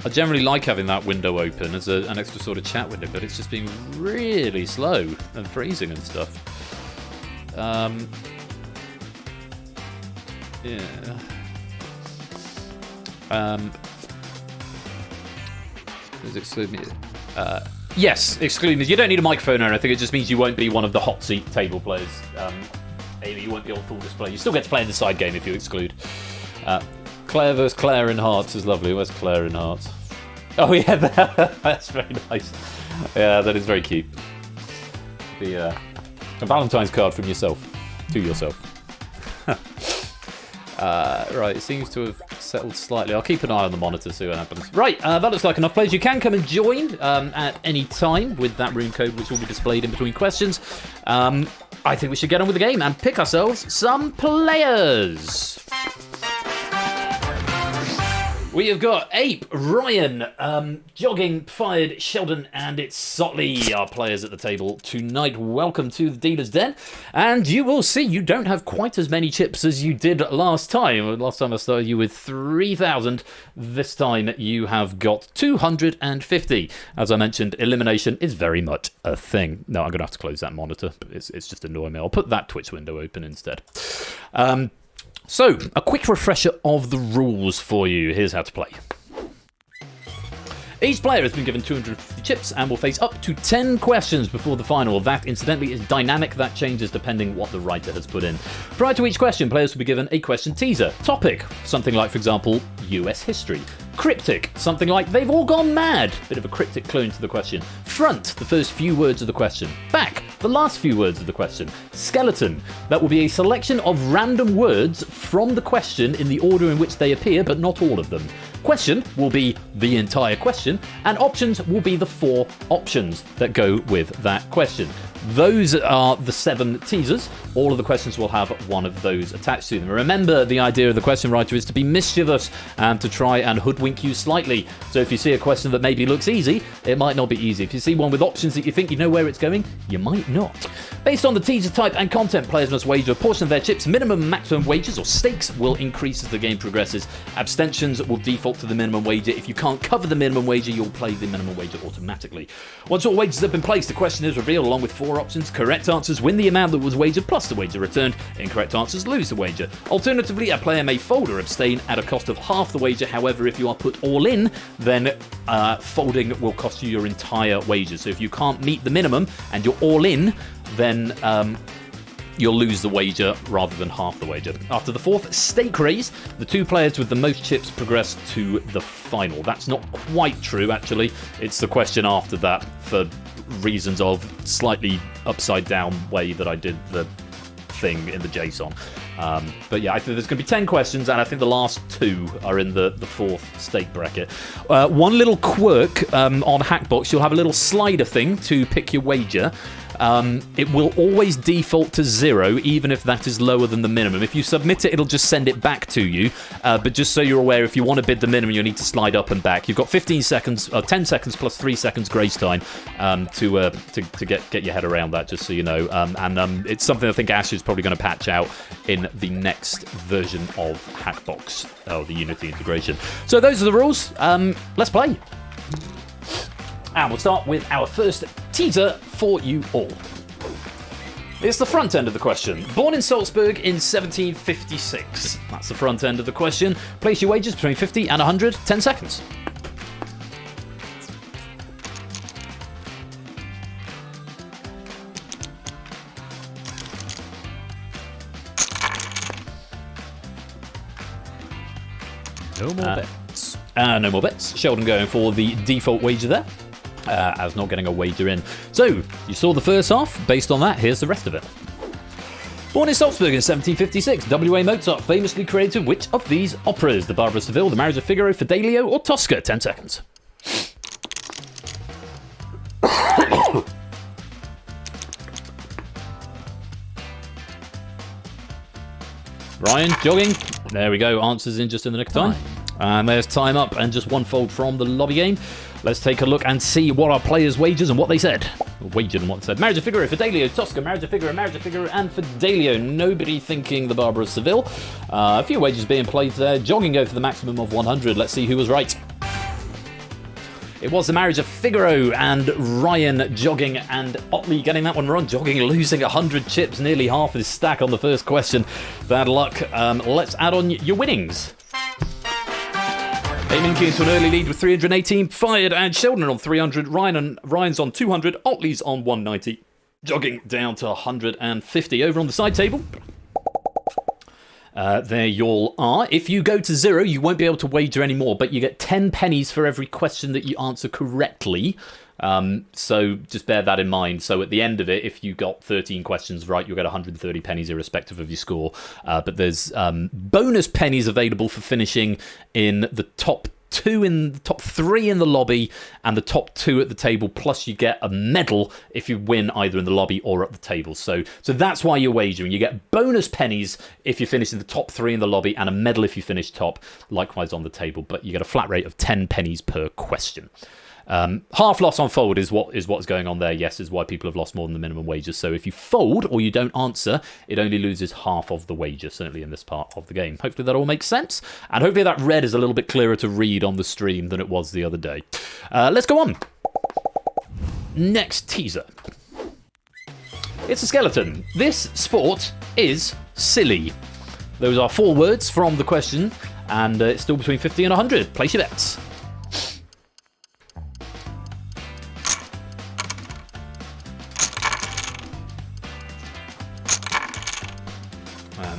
I generally like having that window open as an extra sort of chat window, but it's just been really slow and freezing and stuff. Yeah. Does it exclude me? Yes, excluding this. You don't need a microphone or anything. It just means you won't be one of the hot seat table players. Amy, you won't be on full display. You still get to play in the side game if you exclude. Claire versus Claire in Hearts is lovely. Where's Claire in Hearts? Oh, yeah, that's very nice. Yeah, that is very cute. A Valentine's card from yourself. To yourself. Right, it seems to have settled slightly. I'll keep an eye on the monitor, see what happens. Right, that looks like enough players. You can come and join at any time with that room code, which will be displayed in between questions. I think we should get on with the game and pick ourselves some players. We have got Ape, Ryan, Jogging, Fired, Sheldon, and it's Sotley, our players at the table tonight. Welcome to the Dealer's Den. And you will see you don't have quite as many chips as you did last time. Last time I started you with 3,000. This time you have got 250. As I mentioned, elimination is very much a thing. No, I'm going to have to close that monitor. It's just annoying me. I'll put that Twitch window open instead. So, a quick refresher of the rules for you. Here's how to play. Each player has been given 250 chips and will face up to 10 questions before the final. That, incidentally, is dynamic. That changes depending what the writer has put in. Prior to each question, players will be given a question teaser. Topic, something like, for example, US history. Cryptic, something like, they've all gone mad. Bit of a cryptic clone to the question. Front, the first few words of the question. Back, the last few words of the question. Skeleton, that will be a selection of random words from the question in the order in which they appear, but not all of them. Question will be the entire question, and options will be the 4 options that go with that question. Those are the 7 teasers. All of the questions will have one of those attached to them. Remember, the idea of the question writer is to be mischievous and to try and hoodwink you slightly. So if you see a question that maybe looks easy, it might not be easy. If you see one with options that you think you know where it's going, you might not. Based on the teaser type and content, players must wager a portion of their chips. Minimum and maximum wagers or stakes will increase as the game progresses. Abstentions will default to the minimum wager. If you can't cover the minimum wager, you'll play the minimum wager automatically. Once all wagers have been placed, the question is revealed along with 4 options. Correct answers win the amount that was wagered plus the wager returned. Incorrect answers lose the wager. Alternatively, a player may fold or abstain at a cost of half the wager. However, if you are put all in, then folding will cost you your entire wager. So if you can't meet the minimum and you're all in, then you'll lose the wager rather than half the wager. After the 4th stake raise, the 2 players with the most chips progress to the final. That's not quite true, actually. It's the question after that for reasons of slightly upside down way that I did the thing in the JSON. But yeah, I think there's going to be 10 questions, and I think the last 2 are in the 4th stake bracket. One little quirk on Hackbox, you'll have a little slider thing to pick your wager. It will always default to 0, even if that is lower than the minimum. If you submit it, it'll just send it back to you. But just so you're aware, if you want to bid the minimum, you'll need to slide up and back. You've got 15 seconds, 10 seconds plus 3 seconds grace time to get your head around that, just so you know. And it's something I think Ash is probably going to patch out in the next version of Hackbox, the Unity integration. So those are the rules. Let's play. And we'll start with our first teaser for you all. It's the front end of the question. Born in Salzburg in 1756. That's the front end of the question. Place your wagers between 50 and 100. 10 seconds. No more bets. No more bets. Sheldon going for the default wager there. As not getting a wager in. So, you saw the first half. Based on that, here's the rest of it. Born in Salzburg in 1756, W.A. Mozart famously created which of these operas? The Barber of Seville, The Marriage of Figaro, Fidelio, or Tosca? 10 seconds. Ryan, jogging. There we go. Answers in just in the nick of time. And there's time up and just one fold from the lobby game. Let's take a look and see what our players' wagers and what they said. Wagered and what they said. Marriage of Figaro, Fidelio, Tosca, Marriage of Figaro, and Fidelio. Nobody thinking the Barber of Seville. A few wagers being played there. Jogging go for the maximum of 100. Let's see who was right. It was the Marriage of Figaro, and Ryan, Jogging, and Otley getting that one wrong. Jogging losing 100 chips, nearly half his stack on the first question. Bad luck. Let's add on your winnings. Minky into an early lead with 318 fired, and Sheldon on 300, Ryan's on 200, Otley's on 190, jogging down to 150. Over on the side table, there you all are. If you go to 0, you won't be able to wager anymore, but you get 10 pennies for every question that you answer correctly. So just bear that in mind. So at the end of it, if you got 13 questions right, you'll get 130 pennies irrespective of your score. But there's bonus pennies available for finishing in the top 3 in the lobby and the top 2 at the table, plus you get a medal if you win either in the lobby or at the table. So that's why you're wagering. You get bonus pennies if you finish in the top 3 in the lobby and a medal if you finish top, likewise on the table, but you get a flat rate of 10 pennies per question. Half loss on fold is what's going on there. Yes, is why people have lost more than the minimum wager. So if you fold or you don't answer, it only loses half of the wager, certainly in this part of the game. Hopefully that all makes sense, and hopefully that red is a little bit clearer to read on the stream than it was the other day. Let's go on. Next teaser. It's a skeleton. This sport is silly. Those are 4 words from the question, and it's still between 50 and 100. Place your bets.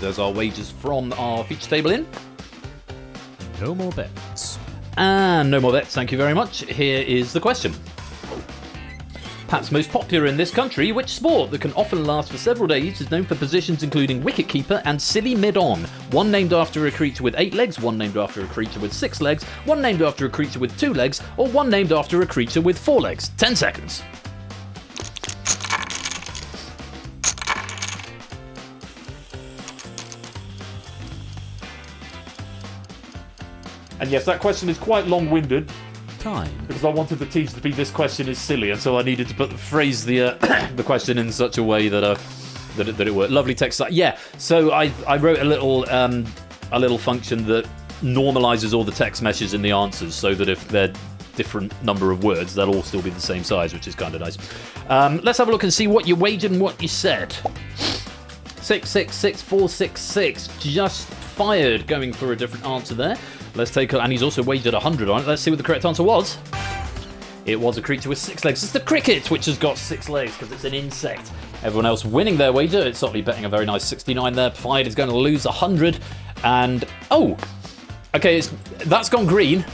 There's our wagers from our feature table in. No more bets. And no more bets, thank you very much. Here is the question. Perhaps most popular in this country, which sport that can often last for several days is known for positions including wicketkeeper and silly mid-on? One named after a creature with 8 legs, one named after a creature with 6 legs, one named after a creature with 2 legs, or one named after a creature with 4 legs. 10 seconds. And yes, that question is quite long-winded. Time. Because I wanted the teaser to be "this question is silly," and so I needed to phrase the the question in such a way that it worked. Lovely text. Yeah. So I wrote a little function that normalizes all the text meshes in the answers, so that if they're different number of words, they'll all still be the same size, which is kind of nice. Let's have a look and see what you wagered and what you said. 666466 just fired, going for a different answer there. Let's take a, and he's also wagered 100 on it. Let's see what the correct answer was. It was a creature with 6 legs. It's the cricket, which has got 6 legs because it's an insect. Everyone else winning their wager. It's certainly betting a very nice 69 there. Fired is going to lose 100. And, oh, okay, that's gone green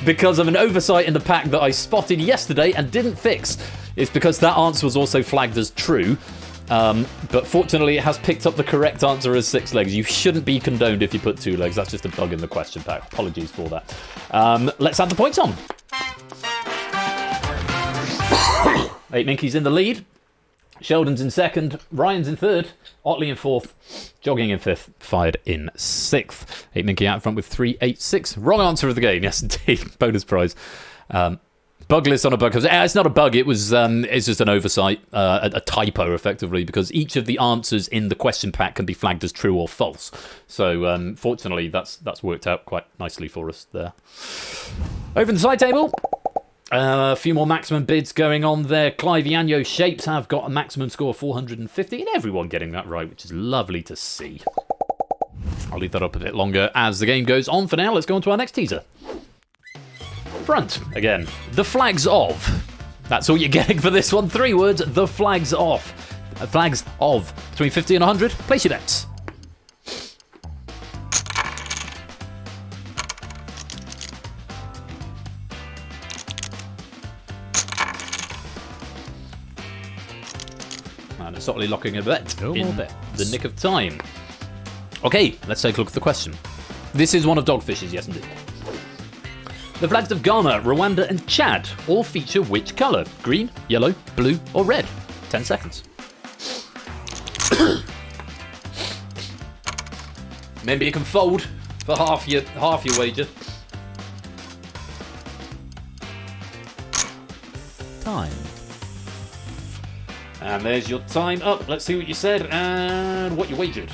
because of an oversight in the pack that I spotted yesterday and didn't fix. It's because that answer was also flagged as true. But fortunately, it has picked up the correct answer as 6 legs. You shouldn't be condoned if you put 2 legs. That's just a bug in the question pack. Apologies for that. Let's add the points on. 8 Minky's in the lead. Sheldon's in second. Ryan's in third. Otley in fourth. Jogging in fifth. Fired in sixth. 8 Minky out front with 386. Wrong answer of the game. Yes, indeed. Bonus prize. Bug list on a bug. It's not a bug. It was. It's just an oversight, a typo, effectively, because each of the answers in the question pack can be flagged as true or false. So, fortunately, that's worked out quite nicely for us there. Over in the side table, a few more maximum bids going on there. Clive Yanyo Shapes have got a maximum score of 450, and everyone getting that right, which is lovely to see. I'll leave that up a bit longer as the game goes on. For now, let's go on to our next teaser. Front again. The flags of. That's all you're getting for this one. 3 words. The flags of. Flags of. Between 50 and 100. Place your bets. And it's certainly locking a bet. No more bets. The nick of time. Okay, let's take a look at the question. This is one of Dogfish's, yes indeed. The flags of Ghana, Rwanda and Chad all feature which colour? Green, yellow, blue or red? 10 seconds. Maybe you can fold for half your wager. Time. And there's your time up. Let's see what you said and what you wagered.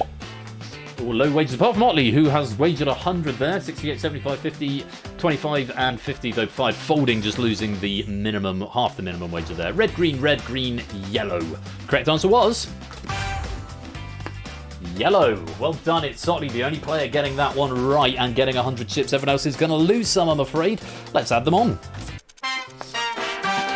All low wages, apart from Otley, who has wagered 100 there. 68, 75, 50, 25 and 50, though 5 folding, just losing the minimum, half the minimum wager there. Red, green, yellow. Correct answer was Yellow. Well done. It's Sotley, the only player getting that one right and getting 100 chips. Everyone else is going to lose some, I'm afraid. Let's add them on.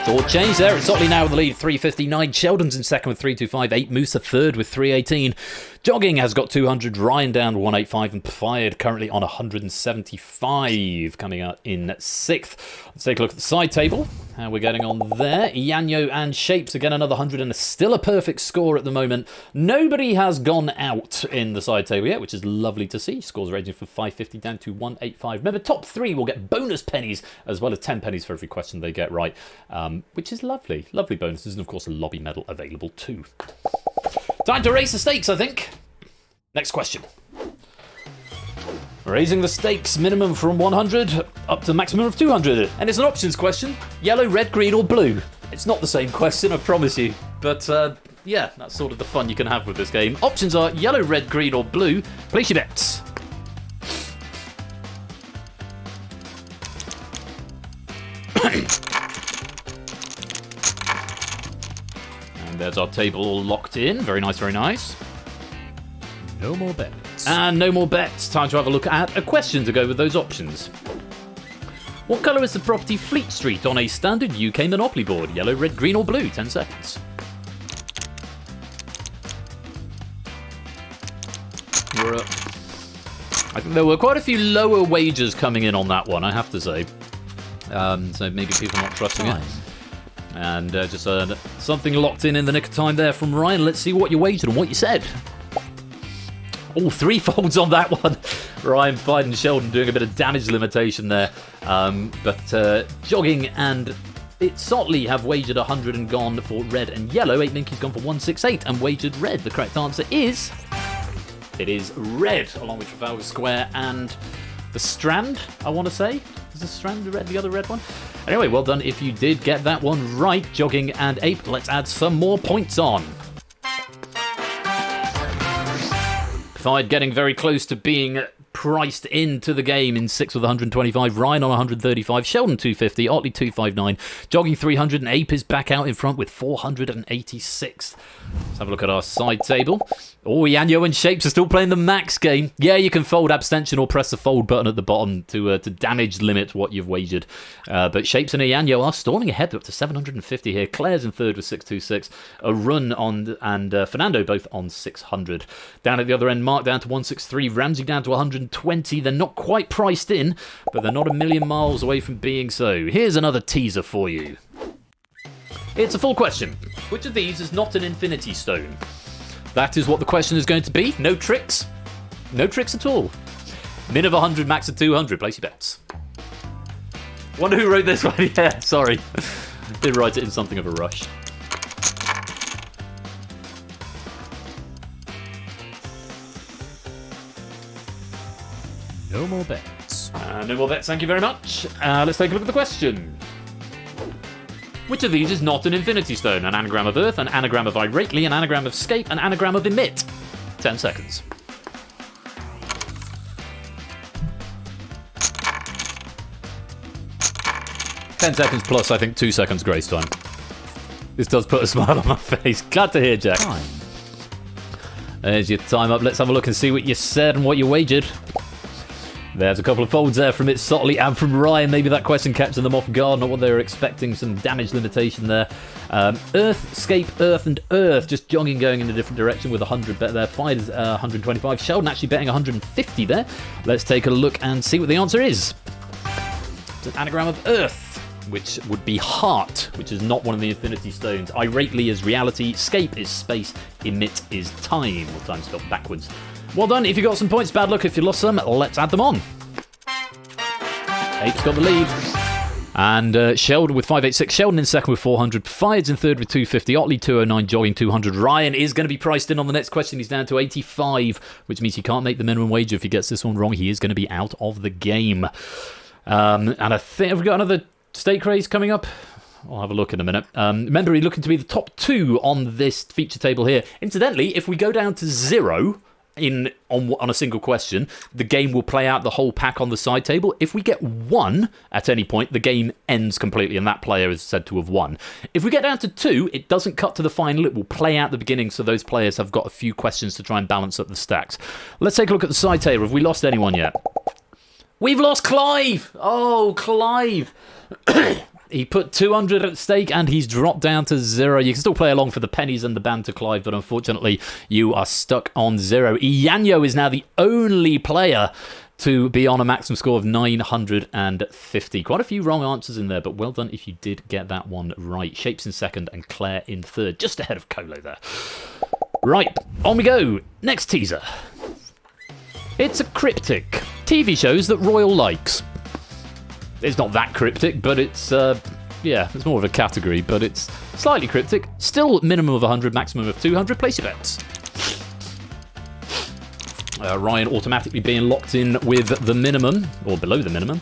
Short change there. It's Sotley now in the lead, 359. Sheldon's in second with 325. Musa third with 318. Jogging has got 200. Ryan down to 185. And Fired currently on 175. Coming out in sixth. Let's take a look at the side table. How we're getting on there. Yanyo and Shapes again another 100 and still a perfect score at the moment. Nobody has gone out in the side table yet, which is lovely to see. Scores ranging from 550 down to 185. Remember, top three will get bonus pennies as well as 10 pennies for every question they get right, which is lovely. Lovely bonuses, and of course a lobby medal available too. Time to raise the stakes, I think. Next question. Raising the stakes minimum from 100 up to maximum of 200. And it's an options question. Yellow, red, green or blue? It's not the same question, I promise you. But yeah, that's sort of the fun you can have with this game. Options are yellow, red, green or blue. Place your bets. And there's our table all locked in. Very nice, very nice. No more bets. And no more bets. Time to have a look at a question to go with those options. What colour is the property Fleet Street on a standard UK Monopoly board? Yellow, red, green or blue? 10 seconds. I think there were quite a few lower wagers coming in on that one, I have to say. So maybe people are not trusting it. And just something locked in the nick of time there from Ryan. Let's see what you wagered and what you said. Oh, three folds on that one. Ryan, Fide and Sheldon doing a bit of damage limitation there. But Jogging and Sotley have wagered 100 and gone for red and yellow. 8 Minky's gone for 168 and wagered red. The correct answer is... It is red, along with Trafalgar Square and the Strand, I want to say. Is the Strand the other red one? Anyway, well done if you did get that one right. Jogging and Ape, let's add some more points on. Fide getting very close to being priced into the game in 6th with 125. Ryan on 135. Sheldon 250. Otley 259. Jogging 300. And Ape is back out in front with 486. Let's have a look at our side table. Oh, Yanyo and Shapes are still playing the max game. Yeah, you can fold abstention or press the fold button at the bottom to damage limit what you've wagered. But Shapes and Yanyo are storming ahead up to 750 here. Claire's in third with 626. Arun and Fernando both on 600. Down at the other end, Mark down to 163. Ramsey down to 120. They're not quite priced in, but they're not a million miles away from being so. Here's another teaser for you. It's a full question. Which of these is not an infinity stone? That is what the question is going to be. No tricks. No tricks at all. Min of 100, max of 200. Place your bets. Wonder who wrote this one. Yeah, sorry. Did write it in something of a rush. No more bets. No more bets, thank you very much. Let's take a look at the question. Which of these is not an infinity stone? An anagram of Earth, an anagram of Irately, an anagram of Scape, an anagram of Emit. 10 seconds. Ten seconds plus, I think, 2 seconds grace time. This does put a smile on my face. Glad to hear, Jack. Time. There's your time up. Let's have a look and see what you said and what you wagered. There's a couple of folds there from Sotley and from Ryan. Maybe that question catching them off guard, not what they were expecting. Some damage limitation there. Earth, Scape, Earth and Earth. Just jogging going in a different direction with 100 bet there. Fide is 125. Sheldon actually betting 150 there. Let's take a look and see what the answer is. It's an anagram of Earth, which would be heart, which is not one of the infinity stones. Irately is reality. Scape is space. Emit is time, or time spelled backwards. Well done. If you got some points, bad luck if you lost some. Let's add them on. Ape's got the lead. And Sheldon with 586. Sheldon in second with 400. Fired's in third with 250. Otley 209. Jogging 200. Ryan is going to be priced in on the next question. He's down to 85, which means he can't make the minimum wager. If he gets this one wrong, he is going to be out of the game. And I think, have we got another stake raise coming up? I'll have a look in a minute. Remember, he's looking to be the top two on this feature table here. Incidentally, if we go down to 0 on a single question, the game will play out the whole pack on the side table. If we get 1 at any point, the game ends completely and that player is said to have won. If we get down to 2, it doesn't cut to the final. It will play out the beginning, so those players have got a few questions to try and balance up the stacks. Let's take a look at the side table. Have we lost anyone yet? We've lost Clive! Oh, Clive! He put 200 at stake and he's dropped down to 0. You can still play along for the pennies and the banter, Clive, but unfortunately you are stuck on 0. Ianyo is now the only player to be on a maximum score of 950. Quite a few wrong answers in there, but well done if you did get that one right. Shapes in second and Claire in third, just ahead of Colo there. Right, on we go. Next teaser. It's a cryptic. TV shows that Royal likes. It's not that cryptic, but it's, it's more of a category, but it's slightly cryptic. Still minimum of 100, maximum of 200. Place your bets. Ryan automatically being locked in with the minimum, or below the minimum.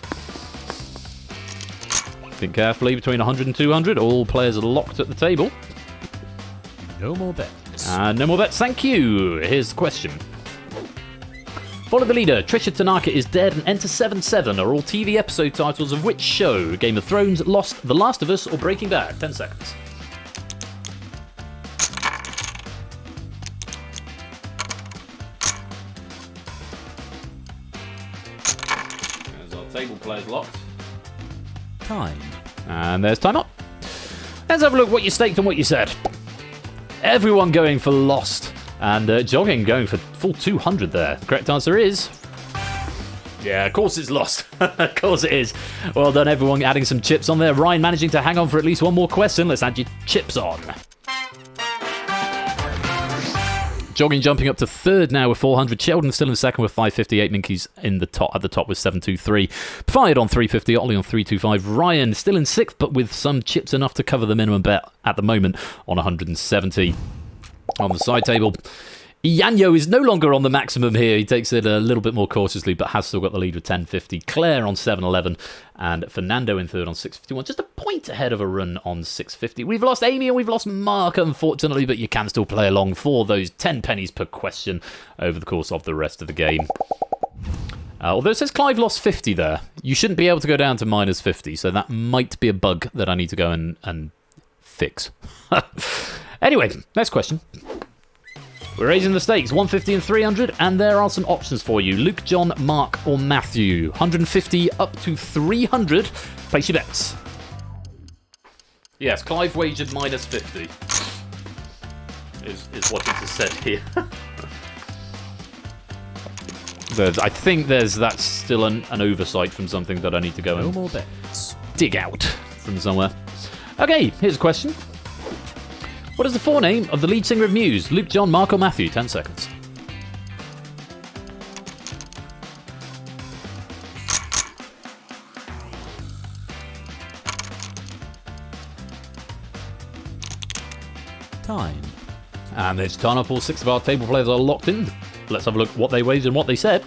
Think carefully between 100 and 200. All players are locked at the table. No more bets. No more bets, thank you. Here's the question. Follow the leader. Trisha Tanaka is dead and Enter 7-7 are all TV episode titles of which show? Game of Thrones, Lost, The Last of Us, or Breaking Bad? 10 seconds. There's our table players locked. Time. And there's time up. Let's have a look what you staked and what you said. Everyone going for Lost. And Jogging going for full 200 there. The correct answer is... Yeah, of course it's Lost. Of course it is. Well done, everyone, adding some chips on there. Ryan managing to hang on for at least one more question. Let's add your chips on. Jogging jumping up to third now with 400. Sheldon still in second with 558. Minky's at the top with 723. Fired on 350. Ollie on 325. Ryan still in sixth, but with some chips enough to cover the minimum bet at the moment on 170. On the side table, Ianyo is no longer on the maximum here. He takes it a little bit more cautiously, but has still got the lead with 1050. Claire on 711 and Fernando in third on 651. Just a point ahead of a run on 650. We've lost Amy and we've lost Mark, unfortunately, but you can still play along for those 10 pennies per question over the course of the rest of the game. Although it says Clive lost 50 there, you shouldn't be able to go down to minus 50, so that might be a bug that I need to go and fix. Anyway, next question. We're raising the stakes, 150 and 300, and there are some options for you. Luke, John, Mark, or Matthew. 150 up to 300. Place your bets. Yes, Clive wagered minus 50. Is what it is said here. I think that's still an oversight from something that I need to go and No more bets. dig out from somewhere. Okay, here's a question. What is the forename of the lead singer of Muse? Luke, John, Mark, or Matthew? 10 seconds. Time. And it's time up. All 6 of our table players are locked in. Let's have a look at what they wagered and what they said.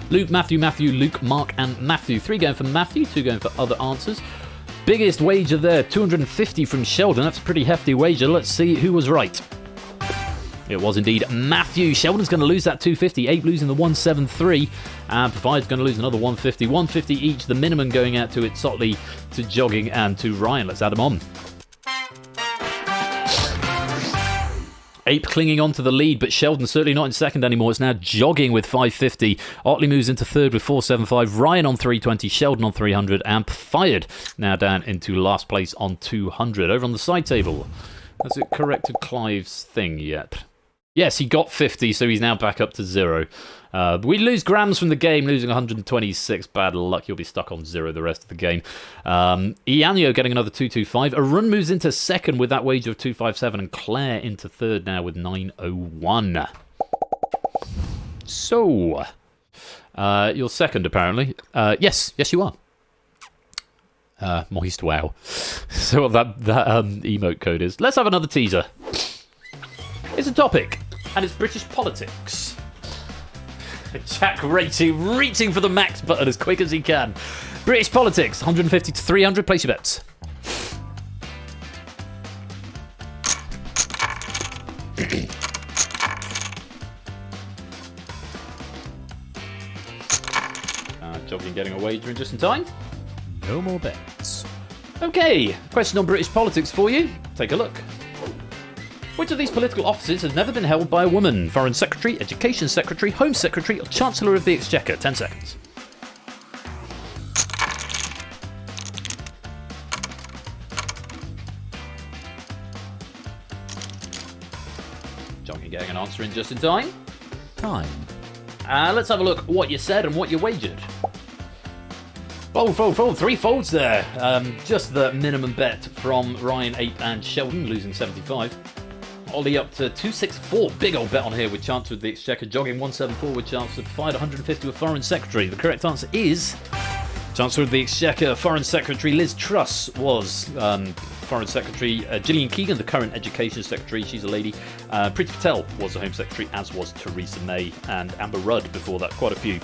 Luke, Matthew, Luke, Mark, and Matthew. 3 going for Matthew, 2 going for other answers. Biggest wager there, 250 from Sheldon. That's a pretty hefty wager. Let's see who was right. It was indeed Matthew. Sheldon's going to lose that 250. Abe losing the 173. And Provide's going to lose another 150. 150 each. The minimum going out to Sotley, to Jogging, and to Ryan. Let's add them on. Ape clinging on to the lead, but Sheldon certainly not in second anymore. It's now Jogging with 550. Otley moves into third with 475. Ryan on 320. Sheldon on 300. And Fired now down into last place on 200. Over on the side table. Has it corrected Clive's thing yet? Yes, he got 50, so he's now back up to 0. We lose grams from the game, losing 126. Bad luck, you'll be stuck on 0 the rest of the game. Ianyo getting another 225. Arun moves into second with that wager of 257, and Claire into third now with 901. So, you're second apparently. Yes, you are. Moist wow. So what that emote code is. Let's have another teaser. It's a topic, and it's British politics. Jack reaching for the max button as quick as he can. British politics, 150 to 300. Place your bets. Jogging getting a wager in just in time. No more bets. Okay, question on British politics for you. Take a look. Which of these political offices has never been held by a woman? Foreign Secretary, Education Secretary, Home Secretary, or Chancellor of the Exchequer? 10 seconds. Jogging getting an answer in just in time. Time. Let's have a look what you said and what you wagered. Fold. 3 folds there. Just the minimum bet from Ryan, 8 and Sheldon, losing 75. Ollie up to 264. Big old bet on here with Chancellor of the Exchequer. Jogging 174 with Chancellor. Fired 150 with Foreign Secretary. The correct answer is Chancellor of the Exchequer. Foreign Secretary Liz Truss was Foreign Secretary. Gillian Keegan, the current Education Secretary, she's a lady. Priti Patel was the Home Secretary, as was Theresa May and Amber Rudd before that. Quite a few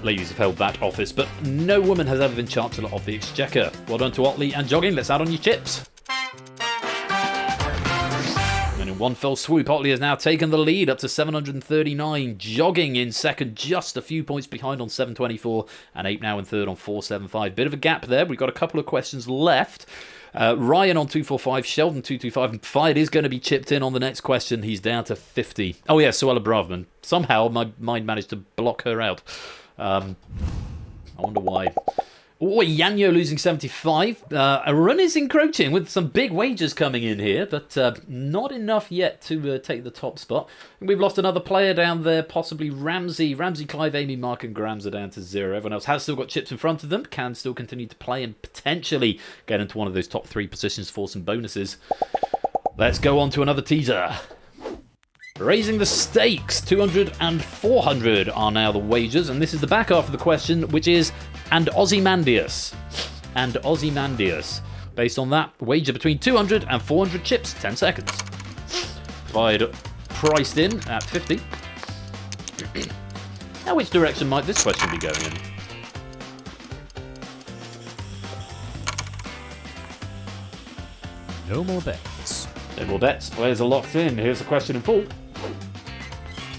ladies have held that office, but no woman has ever been Chancellor of the Exchequer. Well done to Otley and Jogging. Let's add on your chips. And in one fell swoop, Otley has now taken the lead up to 739. Jogging in second, just a few points behind on 724, and 8 now in third on 475. Bit of a gap there. We've got a couple of questions left. Ryan on 245, Sheldon 225, and Fired is going to be chipped in on the next question. He's down to 50. Oh yeah, Suella Braverman. Somehow my mind managed to block her out. I wonder why. Oh, Yanyo losing 75. Arun is encroaching with some big wagers coming in here, but not enough yet to take the top spot. We've lost another player down there, possibly Ramsey. Ramsey, Clive, Amy, Mark and Grams are down to 0. Everyone else has still got chips in front of them, can still continue to play and potentially get into one of those top 3 positions for some bonuses. Let's go on to another teaser. Raising the stakes, 200 and 400 are now the wagers, and this is the back half of the question, which is, and Ozymandias. And Ozymandias. Based on that, wager between 200 and 400 chips, 10 seconds. Fired priced in at 50. Now, which direction might this question be going in? No more bets. No more bets. Players are locked in. Here's the question in full.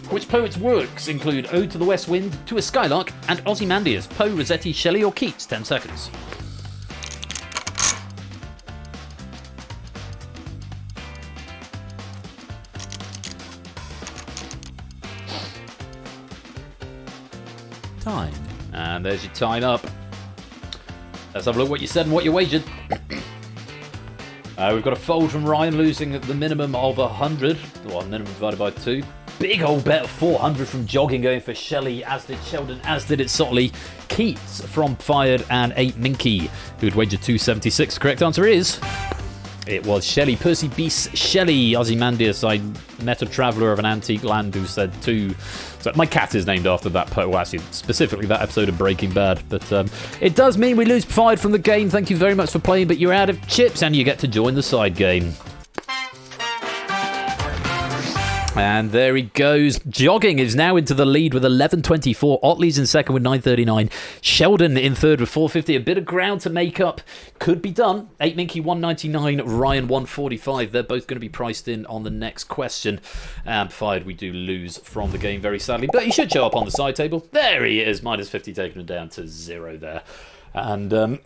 Which poet's works include Ode to the West Wind, To a Skylark, and Ozymandias? Poe, Rossetti, Shelley, or Keats? 10 seconds. Time. And there's your time up. Let's have a look what you said and what you wagered. We've got a fold from Ryan, losing at the minimum of 100. Well, minimum divided by 2. Big old bet of 400 from Jogging, going for Shelley, as did Sheldon, as did it Sotley. Keats from Fired, and 8 Minky, who'd wagered 276. Correct answer is... it was Shelley. Percy Beast Shelley. Ozymandias. I met a traveller of an antique land who said 2. So my cat is named after that poet. Well, actually, specifically that episode of Breaking Bad. But it does mean we lose Fired from the game. Thank you very much for playing, but you're out of chips and you get to join the side game. And there he goes. Jogging is now into the lead with 11.24. Otley's in second with 9.39. Sheldon in third with 4.50. A bit of ground to make up. Could be done. 8 Minky 1.99. Ryan 1.45. They're both going to be priced in on the next question. And Fired, we do lose from the game very sadly. But he should show up on the side table. There he is. Minus 50, taking him down to 0 there. And...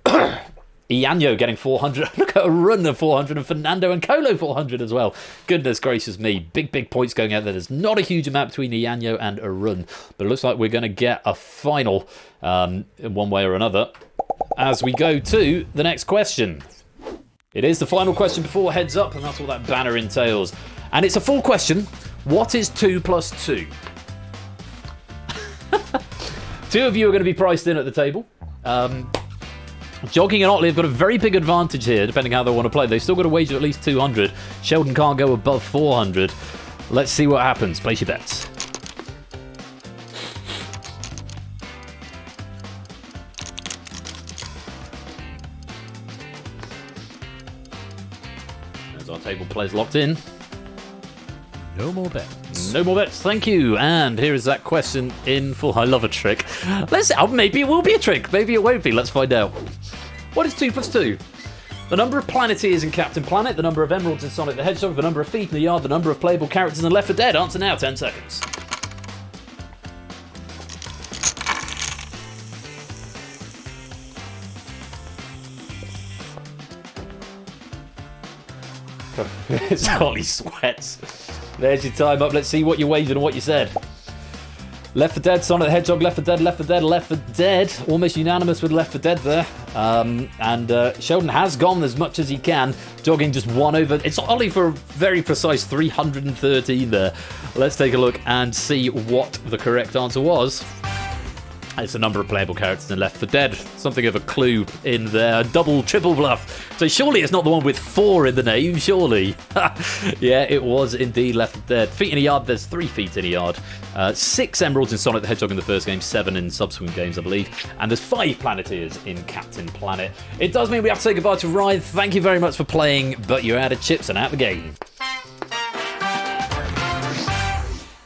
Ianyo getting 400. Look at a run of 400, and Fernando and Colo 400 as well. Goodness gracious me. Big points going out there. There's not a huge amount between Ianyo and Arun, but it looks like we're going to get a final in one way or another as we go to the next question. It is the final question before Heads Up, and that's what that banner entails. And it's a full question. What is 2 plus 2? 2 of you are going to be priced in at the table. Jogging and Otley have got a very big advantage here, depending how they want to play. They've still got to wager at least 200. Sheldon can't go above 400. Let's see what happens. Place your bets. There's our table players locked in. No more bets. No more bets, thank you. And here is that question in full. I love a trick. Maybe it will be a trick. Maybe it won't be. Let's find out. What is 2 plus 2? The number of Planeteers in Captain Planet, the number of Emeralds in Sonic the Hedgehog, the number of feet in the yard, the number of playable characters in Left 4 Dead. Answer now, 10 seconds. It's Ollie Sweats. There's your time up. Let's see what you wagered and what you said. Left 4 Dead, Sonic the Hedgehog, Left 4 Dead, Left 4 Dead, Left 4 Dead. Almost unanimous with Left 4 Dead there. And Sheldon has gone as much as he can. Jogging just one over. It's Ollie for a very precise 313 there. Let's take a look and see what the correct answer was. It's a number of playable characters in Left 4 Dead. Something of a clue in there. Double, triple bluff. So surely it's not the one with 4 in the name, surely. Yeah, it was indeed Left 4 Dead. Feet in a yard, there's 3 feet in a yard. 6 emeralds in Sonic the Hedgehog in the first game, 7 in subsequent games, I believe. And there's 5 Planeteers in Captain Planet. It does mean we have to say goodbye to Ryan. Thank you very much for playing, but you're out of chips and out of the game.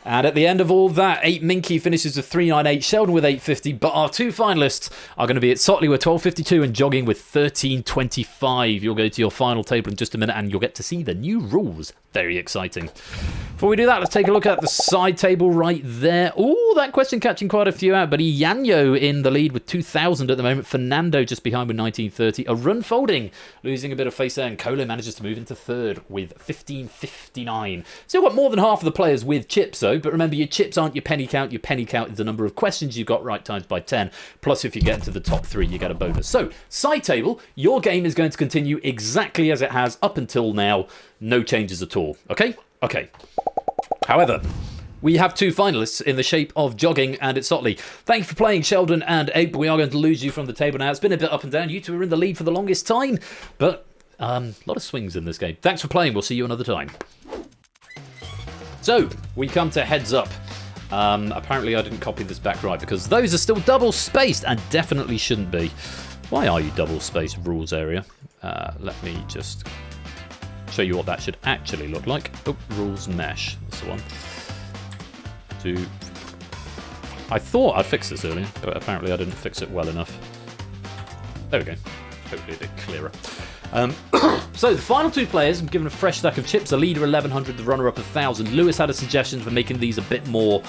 And at the end of all that, 8 Minky finishes with 398, Sheldon with 850, but our 2 finalists are going to be at Sotley with 1252 and Jogging with 1325. You'll go to your final table in just a minute and you'll get to see the new rules. Very exciting. Before we do that, let's take a look at the side table right there. Oh, that question catching quite a few out, but Yanyo in the lead with 2,000 at the moment. Fernando just behind with 1930. A run folding, losing a bit of face there, and Colo manages to move into third with 1559. Still got more than half of the players with chips though, but remember your chips aren't your penny count. Your penny count is the number of questions you got right times by 10. Plus if you get into the top 3, you get a bonus. So, side table, your game is going to continue exactly as it has up until now. No changes at all. Okay? Okay. However, we have 2 finalists in the shape of Jogging and it's Sotley. Thank you for playing, Sheldon and Abe. We are going to lose you from the table now. It's been a bit up and down. You 2 are in the lead for the longest time, but a lot of swings in this game. Thanks for playing. We'll see you another time. So, we come to heads up. Apparently I didn't copy this back right because those are still double spaced and definitely shouldn't be. Why are you double spaced, rules area? Let me just show you what that should actually look like. Oh, rules mesh. That's the one. I thought I'd fix this earlier, but apparently I didn't fix it well enough. There we go. Hopefully a bit clearer. So the final 2 players, I'm given a fresh stack of chips. The leader 1100, the runner-up 1000. Lewis had a suggestion for making these a bit more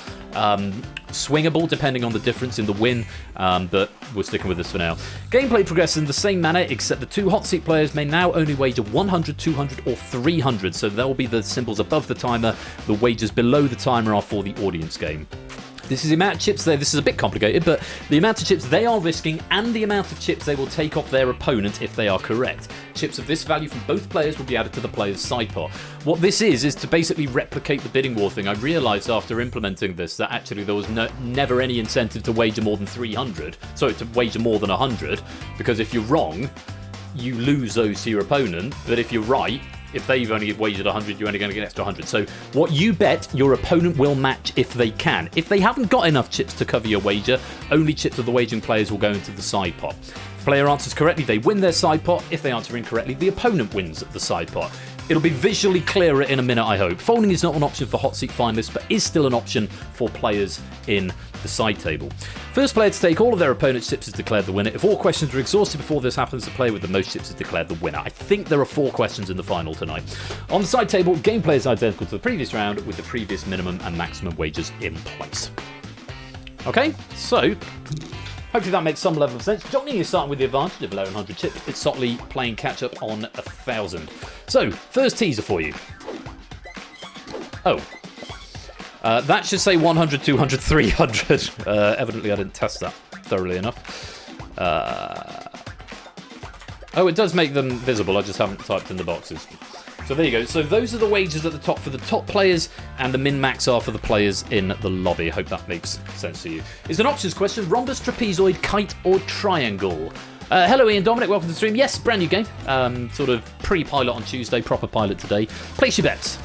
swingable, depending on the difference in the win, but we're sticking with this for now. Gameplay progresses in the same manner, except the 2 hot seat players may now only wager 100, 200, or 300. So there will be the symbols above the timer. The wagers below the timer are for the audience game. This is the amount of chips there. This is a bit complicated, but the amount of chips they are risking and the amount of chips they will take off their opponent if they are correct. Chips of this value from both players will be added to the player's side pot. What this is to basically replicate the bidding war thing. I realised after implementing this that actually there was never any incentive to wager more than 300. Sorry, to wager more than 100, because if you're wrong, you lose those to your opponent, but if you're right, if they've only wagered 100, you're only going to get an extra 100. So what you bet, your opponent will match if they can. If they haven't got enough chips to cover your wager, only chips of the wagering players will go into the side pot. If the player answers correctly, they win their side pot. If they answer incorrectly, the opponent wins the side pot. It'll be visually clearer in a minute, I hope. Folding is not an option for hot seat finalists, but is still an option for players in the side table. First player to take all of their opponent's chips is declared the winner. If all questions are exhausted before this happens, the player with the most chips is declared the winner. I think there are 4 questions in the final tonight. On the side table, gameplay is identical to the previous round with the previous minimum and maximum wagers in place. Okay, so hopefully that makes some level of sense. Johnny is starting with the advantage of 1100 chips. It's Sotley playing catch up on 1000. So, first teaser for you. Oh. That should say 100, 200, 300. Evidently I didn't test that thoroughly enough. Oh, it does make them visible. I just haven't typed in the boxes. So there you go. So those are the wagers at the top for the top players, and the min-max are for the players in the lobby. I hope that makes sense to you. It's an options question. Rhombus, trapezoid, kite, or triangle? Hello, Ian Dominic. Welcome to the stream. Yes, brand new game. Sort of pre-pilot on Tuesday, proper pilot today. Place your bets.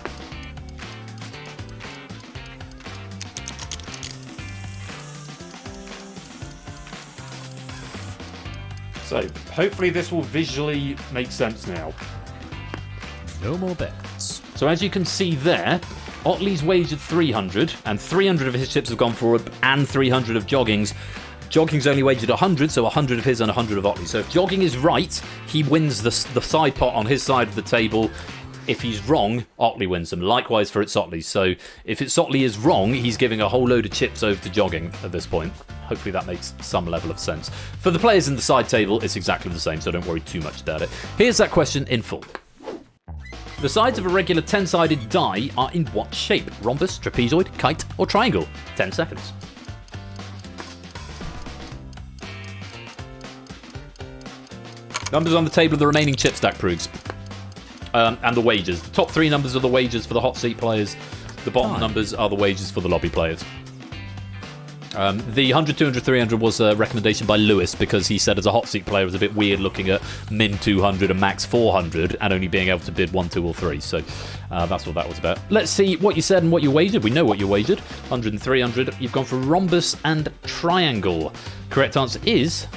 So, hopefully this will visually make sense now. No more bets. So as you can see there, Otley's wagered 300, and 300 of his chips have gone forward, and 300 of Jogging's. Jogging's only wagered 100, so 100 of his and 100 of Otley. So if Jogging is right, he wins the side pot on his side of the table. If he's wrong, Otley wins them. Likewise for it's Otley. So if it's Otley is wrong, he's giving a whole load of chips over to Jogging at this point. Hopefully that makes some level of sense. For the players in the side table, it's exactly the same, so don't worry too much about it. Here's that question in full. The sides of a regular 10-sided die are in what shape? Rhombus, trapezoid, kite, or triangle? 10 seconds. Numbers on the table of the remaining chip stack, Proogs. And the wages. The top 3 numbers are the wages for the hot seat players. The bottom numbers are the wages for the lobby players. The 100, 200, 300 was a recommendation by Lewis because he said as a hot seat player it was a bit weird looking at min 200 and max 400 and only being able to bid 1, 2 or 3. So that's what that was about. Let's see what you said and what you wagered. We know what you wagered. 100 and 300. You've gone for rhombus and triangle. Correct answer is...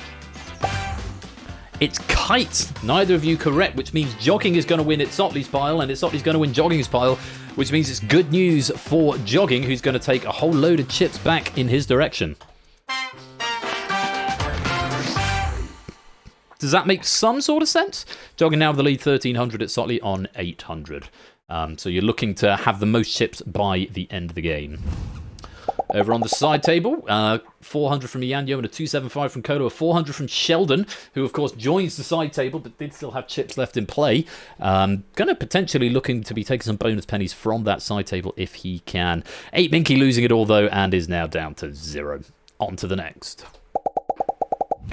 it's kite. Neither of you correct, which means jogging is going to win It's Otley's pile, and It's Otley's going to win jogging's pile, which means it's good news for jogging, who's going to take a whole load of chips back in his direction. Does that make some sort of sense? Jogging now with the lead 1,300 at Sotley on 800. So you're looking to have the most chips by the end of the game. Over on the side table, 400 from Yanyo and a 275 from Kolo, a 400 from Sheldon, who of course joins the side table but did still have chips left in play. Going to potentially looking to be taking some bonus pennies from that side table if he can. 8 Minky losing it all though and is now down to 0. On to the next.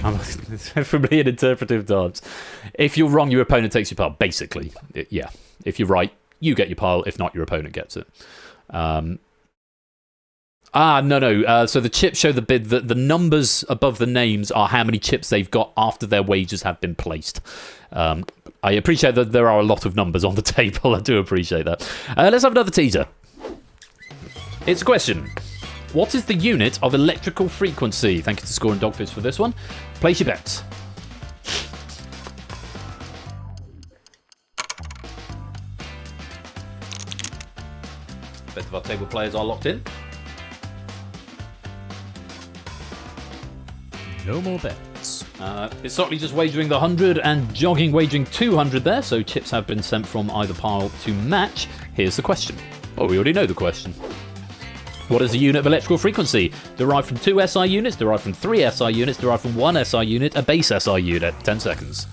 It's definitely an interpretive dance. If you're wrong, your opponent takes your pile. Basically, yeah. If you're right, you get your pile. If not, your opponent gets it. No. So the chips show the bid that the numbers above the names are how many chips they've got after their wagers have been placed. I appreciate that there are a lot of numbers on the table. I do appreciate that. Let's have another teaser. It's a question. What is the unit of electrical frequency? Thank you to Score and Dogfish for this one. Place your bets. Both of our table players are locked in. No more bets. It's Sotley just wagering the 100 and jogging wagering 200 there, so chips have been sent from either pile to match. Here's the question. Oh, we already know the question. What is the unit of electrical frequency? Derived from 2 SI units, derived from 3 SI units, derived from 1 SI unit, a base SI unit. 10 seconds.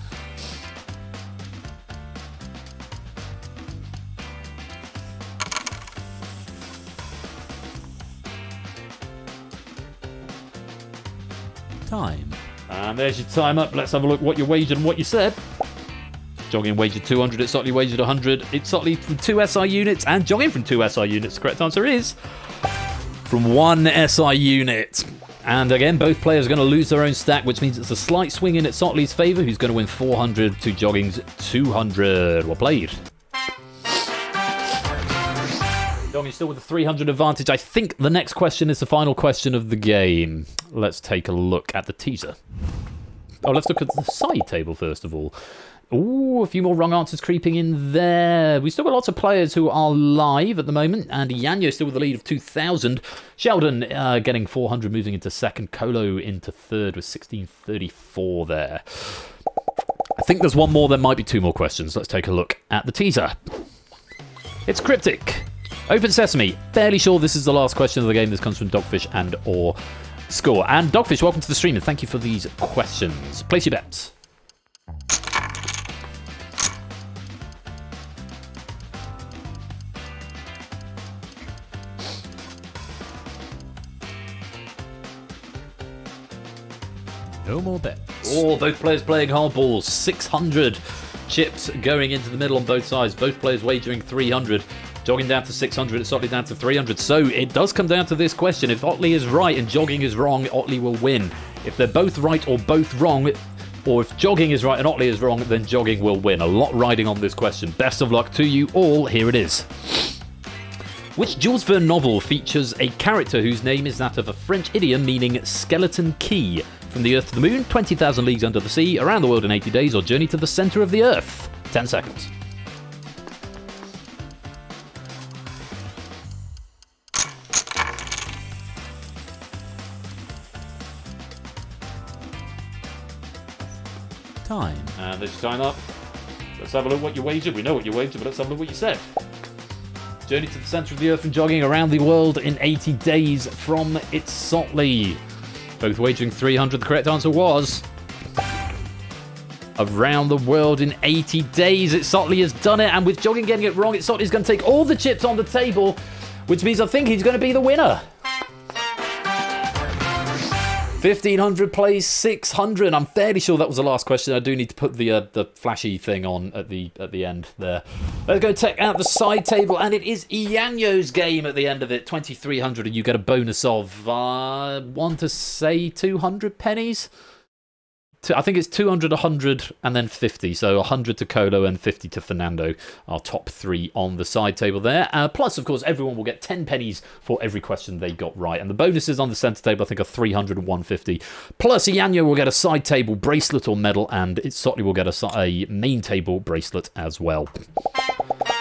Time. And there's your time up. Let's have a look what you wagered and what you said. Jogging wagered 200, It's Sotley wagered 100. It's Sotley from 2 SI units and jogging from 2 SI units. The correct answer is from 1 SI unit. And again, both players are going to lose their own stack, which means it's a slight swing in It's Sotley's favour, who's going to win 400 to jogging's 200. Well played. Jogging still with a 300 advantage. I think the next question is the final question of the game. Let's take a look at the teaser. Oh, let's look at the side table first of all. Ooh, a few more wrong answers creeping in there. We've still got lots of players who are live at the moment, and Yanyo still with the lead of 2,000. Sheldon getting 400, moving into second. Kolo into third with 1634 there. I think there's one more. There might be 2 more questions. Let's take a look at the teaser. It's cryptic. Open sesame. Fairly sure this is the last question of the game. This comes from Dogfish and or Score. And Dogfish, welcome to the stream, and thank you for these questions. Place your bets. No more bets. Oh, both players playing hardballs. 600 chips going into the middle on both sides. Both players wagering 300. Jogging down to 600, it's Otley down to 300. So it does come down to this question. If Otley is right and jogging is wrong, Otley will win. If they're both right or both wrong, or if jogging is right and Otley is wrong, then jogging will win. A lot riding on this question. Best of luck to you all. Here it is. Which Jules Verne novel features a character whose name is that of a French idiom meaning skeleton key? From the Earth to the Moon, 20,000 Leagues Under the Sea, Around the World in 80 Days, or Journey to the Centre of the Earth? 10 seconds. Time. And there's your time up. Let's have a look what you wagered. We know what you wagered, but let's have a look what you said. Journey to the centre of the earth and jogging around the world in 80 days from It's Sotley. Both wagering 300. The correct answer was Around the world in 80 days. Itzotli has done it, and with Jogging getting it wrong, Itzotli's going to take all the chips on the table, which means I think he's going to be the winner. 1500 plays 600. I'm fairly sure that was the last question. I do need to put the flashy thing on at the end there. Let's go check out the side table, and it is Ianyo's game at the end of it. 2300, and you get a bonus of, want to say 200 pennies? I think it's 200, 100, and then 50. So 100 to Colo and 50 to Fernando, our top three on the side table there. Plus, of course, everyone will get 10 pennies for every question they got right. And the bonuses on the centre table, I think, are 300 and 150. Plus, Ianyo will get a side table bracelet or medal, and Itzotli will get a main table bracelet as well.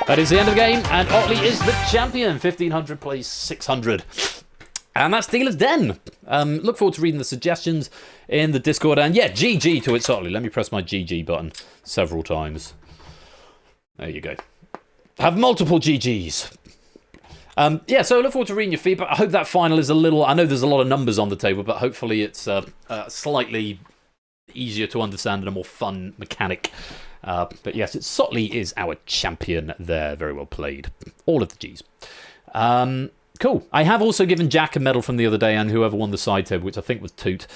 That is the end of the game, and Otley is the champion. 1500 plays 600. And that's Dealer's Den. Look forward to reading the suggestions in the Discord. And yeah, GG to Itzotli. Let me press my GG button several times. There you go. Have multiple GGs. Yeah, so look forward to reading your feedback. I hope that final is a little... I know there's a lot of numbers on the table, but hopefully it's slightly easier to understand and a more fun mechanic. But yes, Itzotli is our champion there. Very well played. All of the Gs. Cool. I have also given Jack a medal from the other day, and whoever won the side table, which I think was Toot,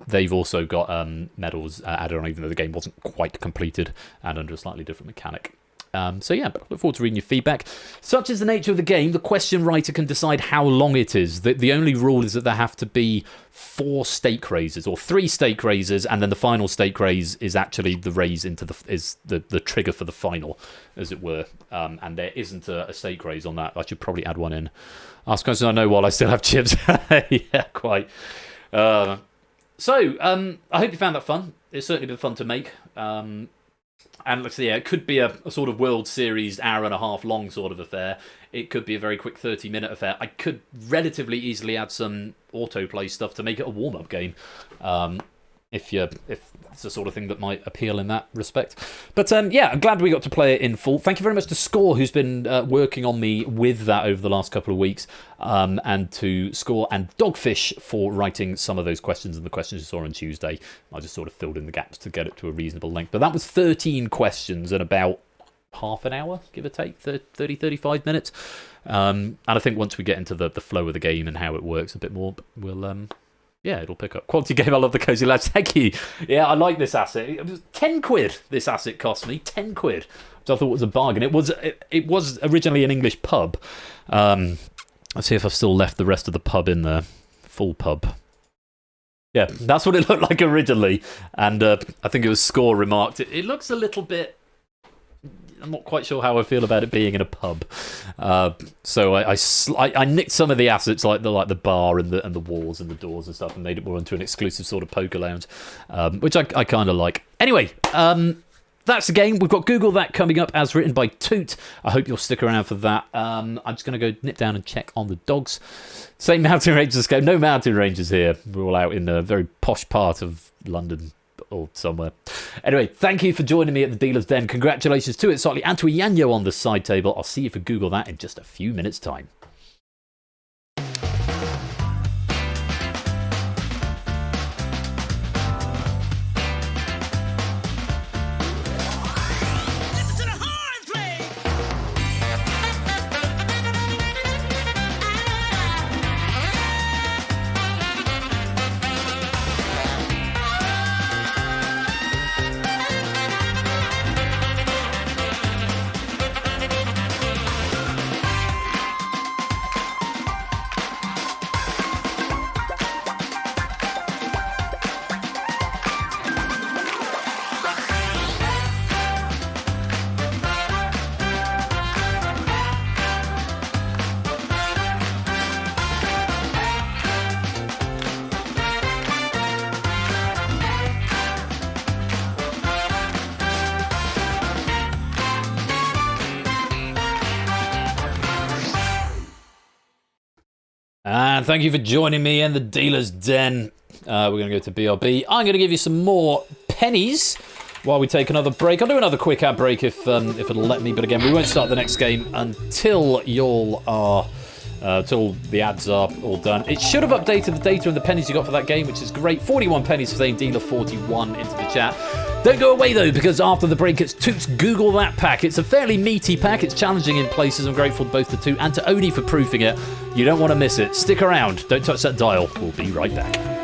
they've also got medals added on, even though the game wasn't quite completed and under a slightly different mechanic. So yeah, but look forward to reading your feedback. Such is the nature of the game, the question writer can decide how long it is. The only rule is that there have to be 4 stake raises, or 3 stake raises, and then the final stake raise is actually the raise into the trigger for the final, as it were. And there isn't a stake raise on that. I should probably add one in. Ask questions I know while I still have chips. Yeah, quite. I hope you found that fun. It's certainly been fun to make. And let's see, yeah, it could be a sort of World Series hour and a half long sort of affair. It could be a very quick 30-minute affair. I could relatively easily add some autoplay stuff to make it a warm-up game. If it's the sort of thing that might appeal in that respect. But yeah, I'm glad we got to play it in full. Thank you very much to Score, who's been working on me with that over the last couple of weeks, and to Score and Dogfish for writing some of those questions and the questions you saw on Tuesday. I just sort of filled in the gaps to get it to a reasonable length. But that was 13 questions in about half an hour, give or take, 30, 35 minutes. And I think once we get into the flow of the game and how it works a bit more, we'll... yeah, it'll pick up. Quality game, I love the Cozy Lads. Thank you. Yeah, I like this asset. It was 10 quid, this asset cost me. 10 quid, which I thought was a bargain. It was originally an English pub. Let's see if I've still left the rest of the pub in there. Full pub. Yeah, that's what it looked like originally. And I think it was Score remarked, it looks a little bit... I'm not quite sure how I feel about it being in a pub. So I nicked some of the assets, like the bar and the walls and the doors and stuff, and made it more into an exclusive sort of poker lounge, which I kind of like. Anyway, that's the game. We've got Google That coming up as written by Toot. I hope you'll stick around for that. I'm just going to go nip down and check on the dogs. Same mountain rangers go. No mountain rangers here. We're all out in a very posh part of London or somewhere. Anyway, thank you for joining me at the Dealer's Den. Congratulations to Itzotli and to Ianyo on the side table. I'll see you for Google That in just a few minutes' time. And thank you for joining me in the Dealer's Den. We're going to go to BRB. I'm going to give you some more pennies while we take another break. I'll do another quick ad break if it'll let me. But again, we won't start the next game until until the ads are all done. It should have updated the data and the pennies you got for that game, which is great. 41 pennies for saying Dealer 41 into the chat. Don't go away though, because after the break it's Toot's Google That pack. It's a fairly meaty pack, it's challenging in places. I'm grateful both to Toot and to Oni for proofing it. You don't want to miss it. Stick around, don't touch that dial. We'll be right back.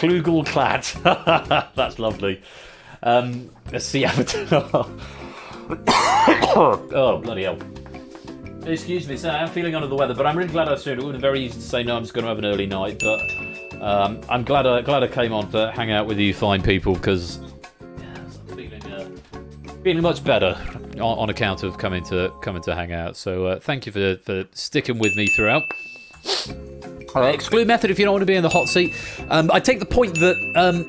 Klugel Clat. That's lovely. Let's see Avatar. Oh, bloody hell. Excuse me, sir, I'm feeling under the weather, but I'm really glad I was doing it. It would have been very easy to say no, I'm just going to have an early night, but I'm glad I came on to hang out with you fine people, because I'm feeling much better on account of coming to hang out. So thank you for sticking with me throughout. Exclude method if you don't want to be in the hot seat. I take the point that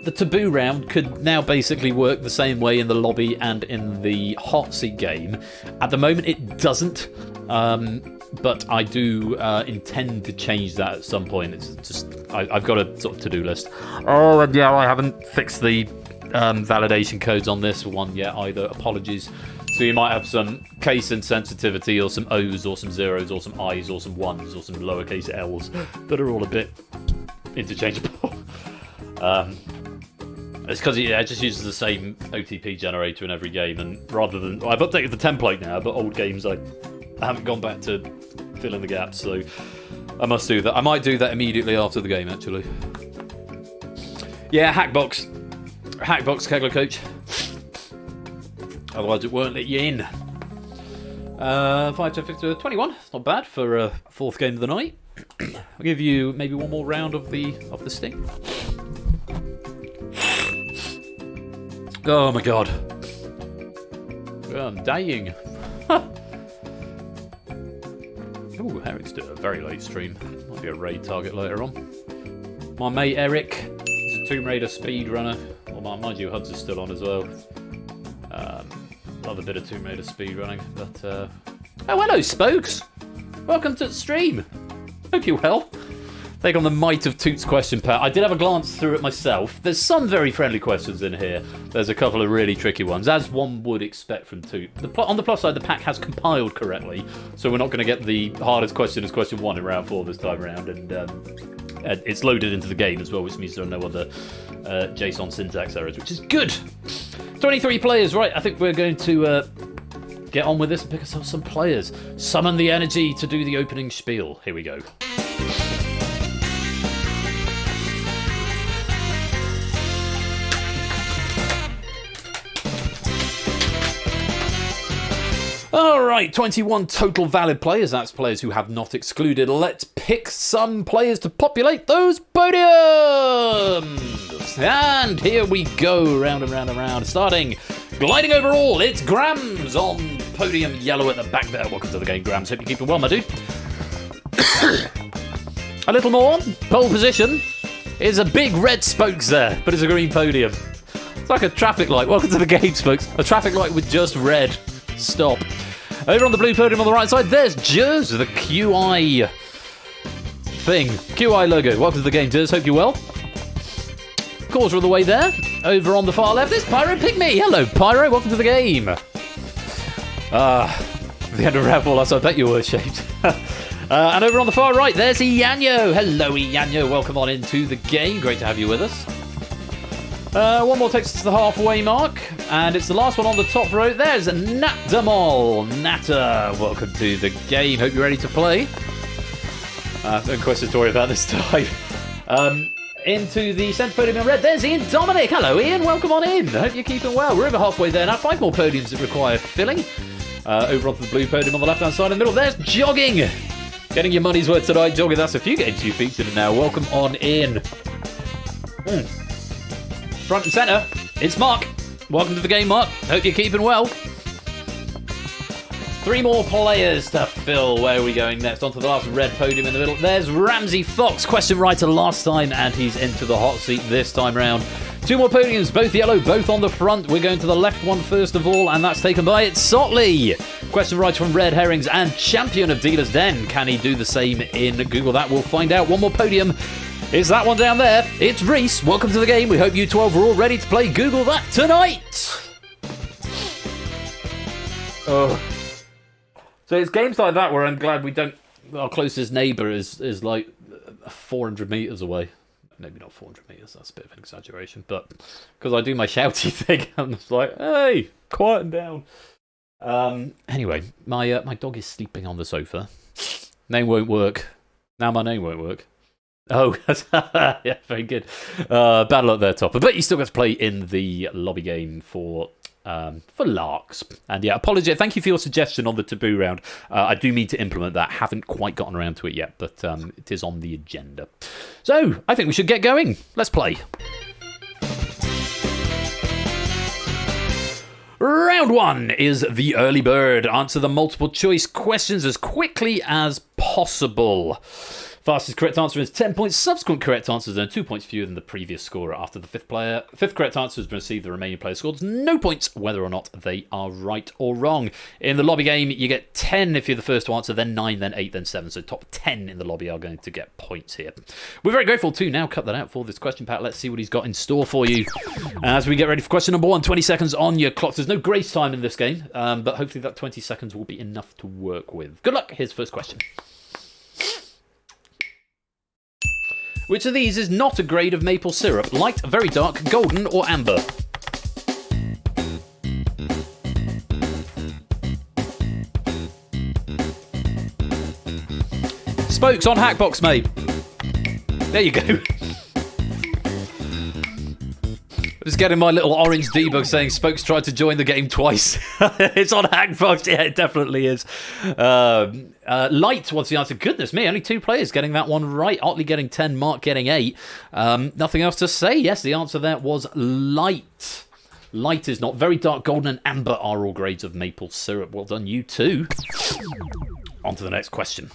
the taboo round could now basically work the same way in the lobby and in the hot seat game. At the moment it doesn't, but I do intend to change that at some point. It's just I've got a sort of to-do list. Oh, and yeah, I haven't fixed the validation codes on this one yet either. Apologies. So you might have some case insensitivity, or some O's, or some zeros, or some I's, or some ones, or some lowercase L's that are all a bit interchangeable. It's because it just uses the same OTP generator in every game, and rather than I've updated the template now, but old games I haven't gone back to fill in the gaps, so I must do that. I might do that immediately after the game, actually. Yeah, Hackbox, Kegler Coach. Otherwise it won't let you in. 5, 10, 15, 21. It's not bad for a fourth game of the night. I'll give you maybe one more round of the sting. Oh my god. I'm dying. Ooh, Herrings did a very late stream. Might be a raid target later on. My mate Eric is a Tomb Raider speedrunner. Well, mind you, Huds is still on as well. Love a bit of Tomb Raider speedrunning, but oh, hello, Spokes! Welcome to the stream. Hope you're well. Take on the might of Toot's question pack. I did have a glance through it myself. There's some very friendly questions in here. There's a couple of really tricky ones, as one would expect from Toot. On the plus side, the pack has compiled correctly, so we're not going to get the hardest question as question 1 in round 4 this time around, and it's loaded into the game as well, which means there are no other JSON syntax errors, which is good. 23 players, right? I think we're going to get on with this and pick ourselves some players. Summon the energy to do the opening spiel. Here we go. Alright, 21 total valid players. That's players who have not excluded. Let's pick some players to populate those podiums. And here we go, round and round and round. Starting, gliding over all, it's Grams on podium yellow at the back there. Welcome to the game, Grams. Hope you're keeping well, my dude. A little more, pole position is a big red spokes there, but it's a green podium. It's like a traffic light. Welcome to the game, Spokes. A traffic light with just red. Stop. Over on the blue podium on the right side, there's Jers, the QI thing. QI logo. Welcome to the game, Jers. Hope you're well. Quarter of the way there. Over on the far left, there's Pyro Pygmy. Hello, Pyro. Welcome to the game. The end of round 4 last, I bet you were shaped. And over on the far right, there's Ianyo. Hello, Ianyo. Welcome on into the game. Great to have you with us. One more takes us to the halfway mark, and it's the last one on the top row. There's Nat Damol. Natter, welcome to the game. Hope you're ready to play. No question to worry about this time. Into the centre podium in red, there's Ian Dominic. Hello, Ian. Welcome on in. Hope you're keeping well. We're over halfway there now. 5 more podiums that require filling. Over onto the blue podium on the left-hand side in the middle, there's Jogging. Getting your money's worth tonight, Jogging. That's a few games you featured in now. Welcome on in. Front and centre, it's Mark. Welcome to the game, Mark. Hope you're keeping well. 3 more players to fill. Where are we going next? Onto the last red podium in the middle. There's Ramsey Fox, question writer last time, and he's into the hot seat this time round. 2 more podiums, both yellow, both on the front. We're going to the left one first of all, and that's taken by it's Sotley. Question writer from Red Herrings and champion of Dealer's Den. Can he do the same in Google that? We'll find out. 1 more podium. Is that one down there? It's Reese. Welcome to the game. We hope you 12 are all ready to play Google that tonight. Oh. So it's games like that where I'm glad we don't... Our closest neighbour is like 400 metres away. Maybe not 400 metres, that's a bit of an exaggeration. But because I do my shouty thing, I'm just like, hey, quieten down. Anyway, my dog is sleeping on the sofa. Name won't work. Now my name won't work. Oh, yeah, very good. Bad luck there, Topper. But you still get to play in the lobby game for larks. And yeah, apologies. Thank you for your suggestion on the taboo round. I do mean to implement that. Haven't quite gotten around to it yet, but it is on the agenda. So I think we should get going. Let's play. Round 1 is the early bird. Answer the multiple choice questions as quickly as possible. Fastest correct answer is 10 points. Subsequent correct answers earn 2 points fewer than the previous scorer. After the fifth correct answer has been received, the remaining player scores no points, whether or not they are right or wrong. In the lobby game, you get 10 if you're the first to answer, then 9, then 8, then 7. So top 10 in the lobby are going to get points here. We're very grateful to now cut that out for this question pack. Let's see what he's got in store for you. As we get ready for question number 1, 20 seconds on your clock. There's no grace time in this game, but hopefully that 20 seconds will be enough to work with. Good luck. Here's the first question. Which of these is not a grade of maple syrup? Light, very dark, golden, or amber? Spokes on Hackbox, mate. There you go. Just getting my little orange debug saying Spokes tried to join the game twice. It's on Hackbox. Yeah, it definitely is. Light was the answer. Goodness me, only 2 players getting that one right. Otley getting 10, Mark getting 8. Nothing else to say. Yes, the answer there was light. Light is not. Very dark, golden, and amber are all grades of maple syrup. Well done, you too. On to the next question.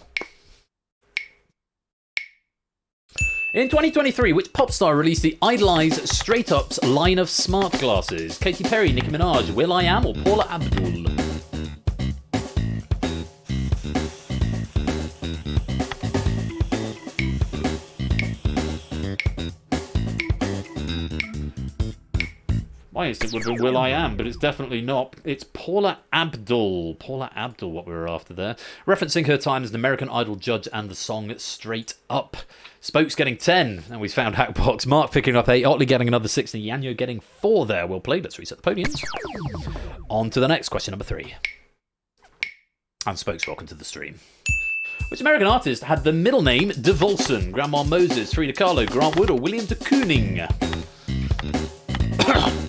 In 2023, which pop star released the Idolize Straight Up's line of smart glasses? Katy Perry, Nicki Minaj, will.i.am, or Paula Abdul? My instinct would have been will.i.am, but it's definitely not. It's Paula Abdul. Paula Abdul, what we were after there. Referencing her time as an American Idol judge and the song Straight Up. Spokes getting 10, and we found Hackbox. Mark picking up 8, Otley getting another 6, and Yanyo getting 4 there. Well played. Let's reset the podiums. On to the next question, number 3. And Spokes, welcome to the stream. Which American artist had the middle name DeVolson? Grandma Moses, Frida Kahlo, Grant Wood, or William de Kooning?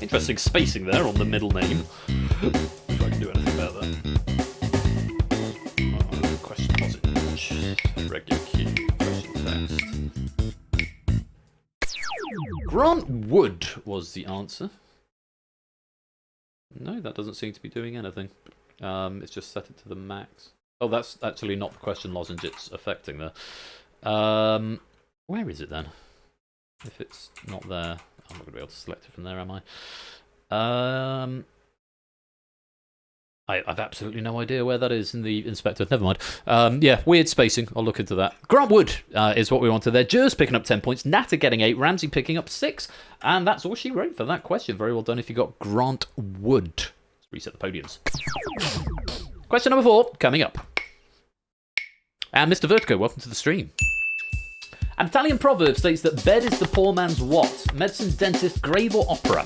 Interesting spacing there on the middle name. If I can do anything about that. Question was regular queue. Question text. Grant Wood was the answer. No, that doesn't seem to be doing anything. It's just set it to the max. Oh, that's actually not the question lozenge it's affecting there. Where is it then? If it's not there, I'm not going to be able to select it from there, am I? I've absolutely no idea where that is in the inspector. Never mind. Yeah, weird spacing. I'll look into that. Grant Wood is what we wanted there. Jers picking up 10 points. Nata getting 8. Ramsey picking up 6. And that's all she wrote for that question. Very well done if you got Grant Wood. Let's reset the podiums. Question number 4 coming up. And Mr. Vertigo, welcome to the stream. An Italian proverb states that bed is the poor man's what? Medicine, dentist, grave, or opera?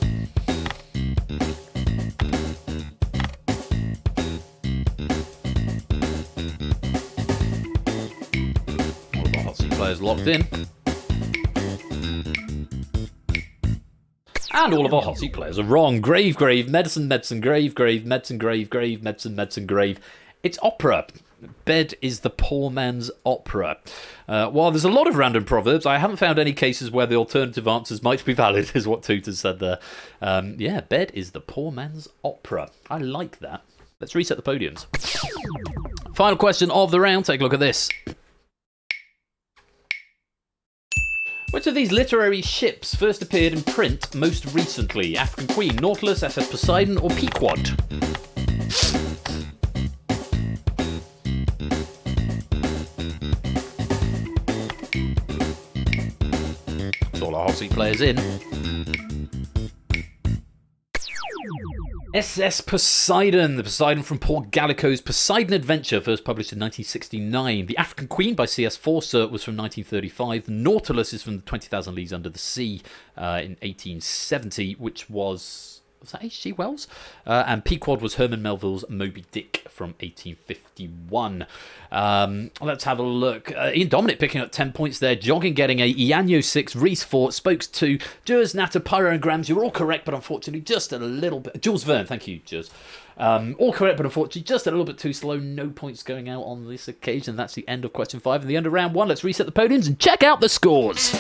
All of our hot seat players locked in. And all of our hot seat players are wrong. Grave, grave, medicine, medicine, grave, grave, medicine, grave, grave, medicine, medicine, grave. It's opera. Bed is the poor man's opera. While there's a lot of random proverbs, I haven't found any cases where the alternative answers might be valid, is what Tooter said there. Yeah, bed is the poor man's opera. I like that. Let's reset the podiums. Final question of the round. Take a look at this. Which of these literary ships first appeared in print most recently? African Queen, Nautilus, SS Poseidon, or Pequod? All our hot seat players in. SS Poseidon, the Poseidon from Port Gallico's Poseidon Adventure, first published in 1969. The African Queen by C.S. Forster was from 1935. The Nautilus is from 20,000 Leagues Under the Sea in 1870, which was was that H.G. Wells? And Pequod was Herman Melville's Moby Dick from 1851. Let's have a look. Ian Dominic picking up 10 points there. Jogging getting 8. Ianyo 6. Reese 4. Spokes 2. Jers, Natter, Pyro and Grams. You're all correct, but unfortunately just a little bit. Jules Verne, thank you, Jers. All correct, but unfortunately just a little bit too slow. No points going out on this occasion. That's the end of question 5 and the end of round 1. Let's reset the podiums and check out the scores.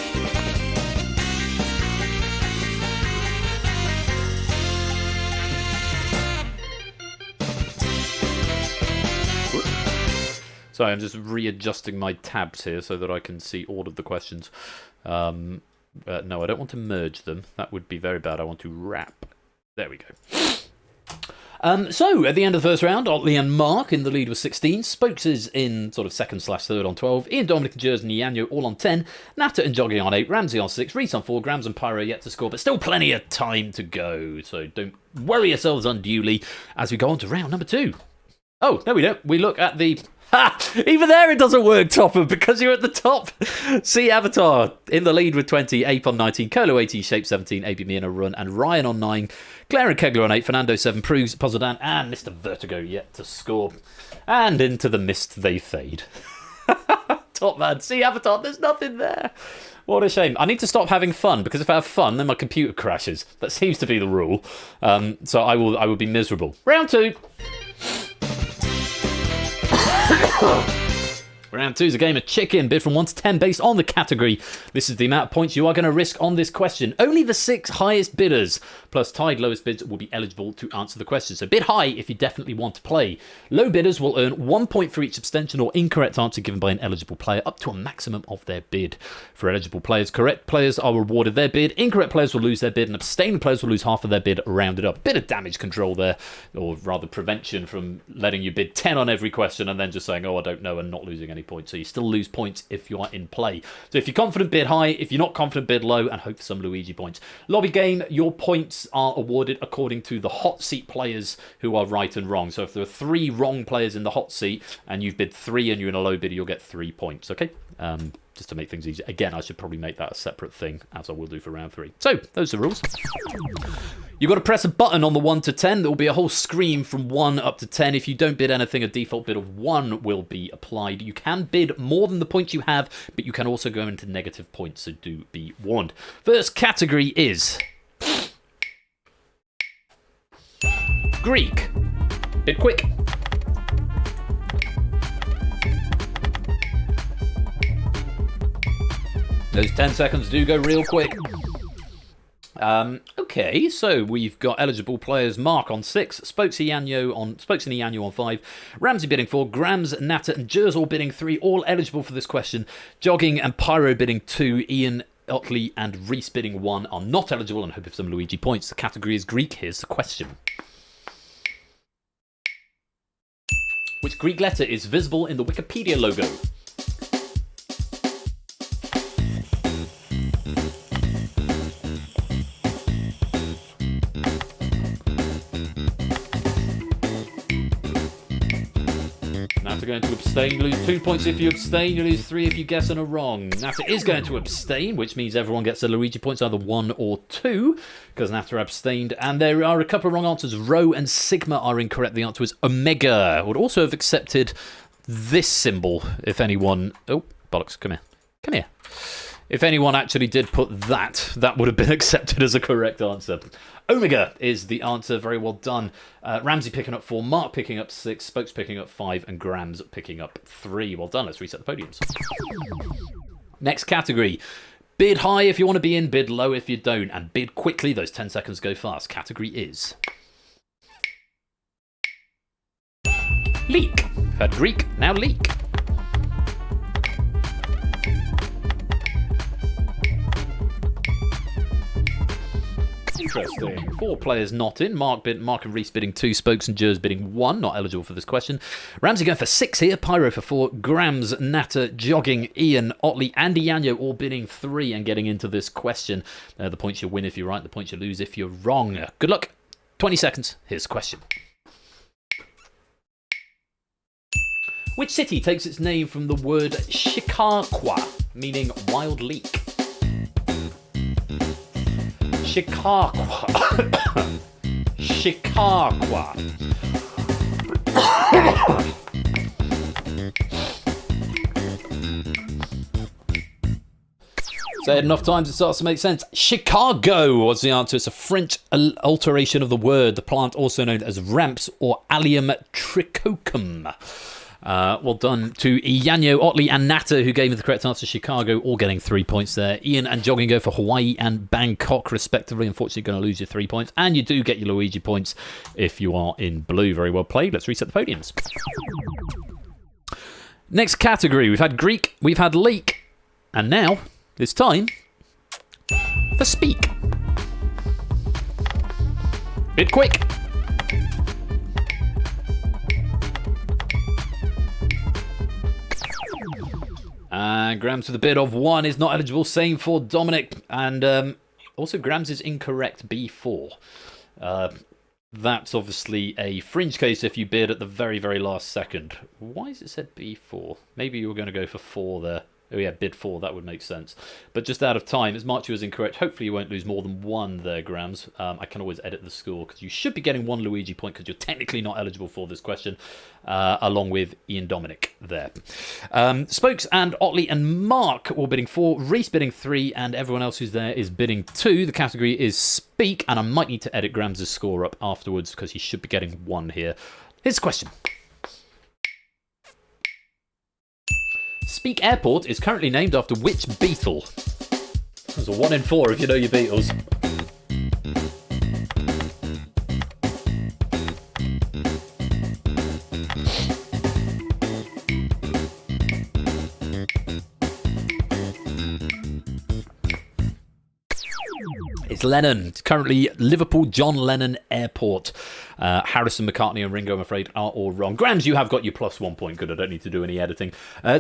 Sorry, I'm just readjusting my tabs here so that I can see all of the questions. No, I don't want to merge them. That would be very bad. I want to wrap. There we go. So, at the end of the first round, Otley and Mark in the lead with 16. Spokes is in sort of second/third on 12. Ian, Dominic, and Jers and Ianyo all on 10. Natter and Jogging on 8. Ramsey on 6. Reese on 4. Grams and Pyro yet to score, but still plenty of time to go. So don't worry yourselves unduly as we go on to round number 2. Oh, no we don't. We look at the... Ha! Even there it doesn't work, Topper, because you're at the top. See Avatar in the lead with 20, Ape on 19, Colo 18, Shape 17, AB Me in a run, and Ryan on 9, Claire and Kegler on 8, Fernando 7, Proves, Puzzledan, and Mr. Vertigo yet to score. And into the mist they fade. Top man, see Avatar, there's nothing there. What a shame. I need to stop having fun, because if I have fun, then my computer crashes. That seems to be the rule. So I will be miserable. Round 2. Round 2 is a game of chicken, bid from 1 to 10 based on the category. This is the amount of points you are going to risk on this question. Only the 6 highest bidders plus tied lowest bids will be eligible to answer the question. So bid high if you definitely want to play. Low bidders will earn 1 point for each abstention or incorrect answer given by an eligible player, up to a maximum of their bid. For eligible players, correct players are rewarded their bid, incorrect players will lose their bid, and abstaining players will lose half of their bid rounded up. Bit of damage control there, or rather prevention from letting you bid 10 on every question and then just saying, oh, I don't know, and not losing any points. So you still lose points if you are in play. So if you're confident, bid high. If you're not confident, bid low and hope for some Luigi points. Lobby game, your points are awarded according to the hot seat players who are right and wrong. So if there are 3 wrong players in the hot seat and you've bid 3 and you're in a low bid, you'll get 3 points, okay? Just to make things easier. Again, I should probably make that a separate thing, as I will do for round 3. So, those are the rules. You've got to press a button on the 1 to 10. There will be a whole screen from 1 up to 10. If you don't bid anything, a default bid of 1 will be applied. You can bid more than the points you have, but you can also go into negative points, so do be warned. First category is... Greek. Bid quick. Those 10 seconds do go real quick. Okay, so we've got eligible players: Mark on 6, Spokes and Ianyo on 5, Ramsey bidding 4, Grams, Natter and Jers all bidding 3, all eligible for this question. Jogging and Pyro bidding 2, Ian, Otley and Reese bidding 1 are not eligible and hope for some Luigi points. The category is Greek. Here's the question. Which Greek letter is visible in the Wikipedia logo? Natter going to abstain, you lose 2 points if you abstain, you lose 3 if you guess and are wrong. Natter is going to abstain, which means everyone gets a Luigi points, either 1 or 2, because Natter abstained. And there are a couple of wrong answers. Rho and Sigma are incorrect. The answer is Omega. I would also have accepted this symbol if anyone... Oh, bollocks, come here. Come here. If anyone actually did put that, that would have been accepted as a correct answer. Omega is the answer. Very well done. Ramsey picking up 4, Mark picking up 6, Spokes picking up 5, and Grams picking up 3. Well done. Let's reset the podiums. Next category. Bid high if you want to be in, bid low if you don't, and bid quickly. Those 10 seconds go fast. Category is... Leek. Heard Greek, now leek. Interesting. 4 players not in. Mark and Reese bidding 2, Spokes and Jers bidding 1, not eligible for this question. Ramsey going for 6 here, Pyro for 4, Grams, Natter, Jogging, Ian, Otley and Ianyo all bidding 3 and getting into this question. The points you win if you're right, the points you lose if you're wrong. Good luck. 20 seconds. Here's the question. Which city takes its name from the word Chicarqua, meaning wild leek? Chicarqua. Chicago. Say it enough times, it starts to make sense. Chicago was the answer. It's a French alteration of the word, the plant also known as ramps or Allium trichocum. Well done to Ianyo, Otley and Natter, who gave me the correct answer, Chicago, all getting 3 points there. Ian and Jogging go for Hawaii and Bangkok, respectively. Unfortunately, going to lose your 3 points. And you do get your Luigi points if you are in blue. Very well played. Let's reset the podiums. Next category. We've had Greek, we've had leak, and now it's time for speak. Bit quick. And Grams with a bid of 1 is not eligible. Same for Dominic. And also Grams is incorrect, B4. That's obviously a fringe case if you bid at the very, very last second. Why is it said B4? Maybe you were going to go for 4 there. Oh yeah, bid 4, that would make sense. But just out of time, as Marchie was incorrect, hopefully you won't lose more than 1 there, Grams. I can always edit the score, because you should be getting 1 Luigi point, because you're technically not eligible for this question, along with Ian Dominic there. Spokes and Otley and Mark were bidding 4, Reese bidding 3, and everyone else who's there is bidding 2. The category is speak, and I might need to edit Grams' score up afterwards, because he should be getting 1 here. Here's the question. Speak Airport is currently named after which Beatle? There's a 1 in 4 if you know your Beatles. It's Lennon. It's currently Liverpool John Lennon Airport. Harrison, McCartney and Ringo, I'm afraid, are all wrong. Grams, you have got your +1 point. Good, I don't need to do any editing.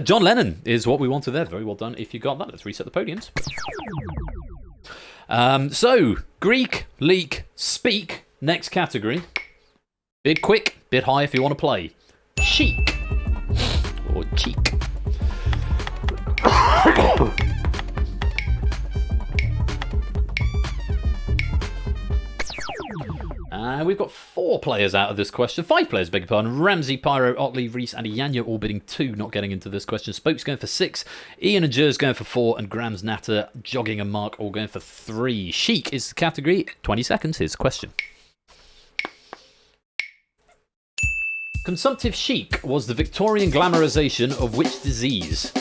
John Lennon is what we wanted there. Very well done if you got that. Let's reset the podiums. So, Greek, leak, speak. Next category. Bid quick, bid high if you want to play. Chic. Or cheek. We've got 4 players out of this question. 5 players, beg your pardon. Ramsey, Pyro, Otley, Reese, and Ianyo all bidding 2, not getting into this question. Spokes going for 6. Ian and Jers going for 4. And Grams, Natter, Jogging, and Mark all going for 3. Chic is the category. 20 seconds. Here's the question. Consumptive chic was the Victorian glamorization of which disease?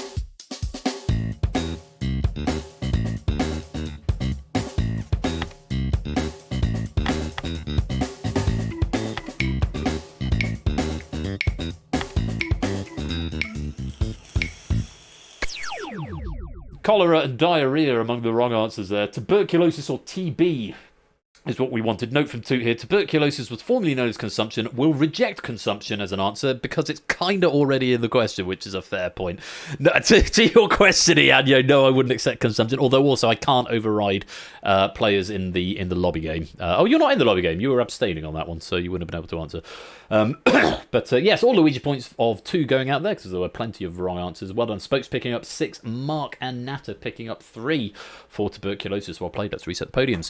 Cholera and diarrhea among the wrong answers there. Tuberculosis or TB is what we wanted. Note from Toot here. Tuberculosis was formerly known as consumption. We'll reject consumption as an answer because it's kind of already in the question, which is a fair point. No, to your question, Ian, no, I wouldn't accept consumption. Although also I can't override players in the lobby game. Oh, you're not in the lobby game. You were abstaining on that one, so you wouldn't have been able to answer. But yes, all Luigi points of 2 going out there because there were plenty of wrong answers. Well done. Spokes picking up 6. Mark and Natter picking up 3 for tuberculosis. Well played. Let's reset the podiums.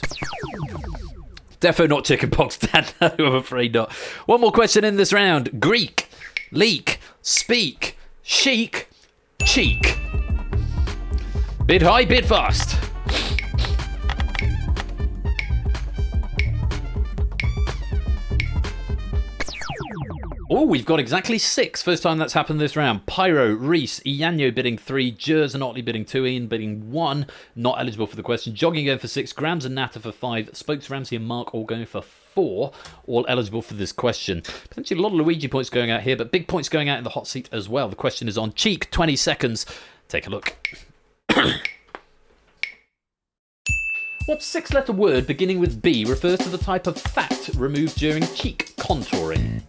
Defo not chickenpox, Dan. No, I'm afraid not. One more question in this round. Greek, leak, speak, chic, cheek. Bid high, bid fast. Oh, we've got exactly 6. First time that's happened this round. Pyro, Reese, Ianyo bidding 3, Jers and Otley bidding 2, Ian bidding 1. Not eligible for the question. Jogging going for 6, Grams and Natter for 5, Spokes, Ramsey and Mark all going for 4. All eligible for this question. Potentially a lot of Luigi points going out here, but big points going out in the hot seat as well. The question is on cheek. 20 seconds. Take a look. What 6-letter word beginning with B refers to the type of fat removed during cheek contouring?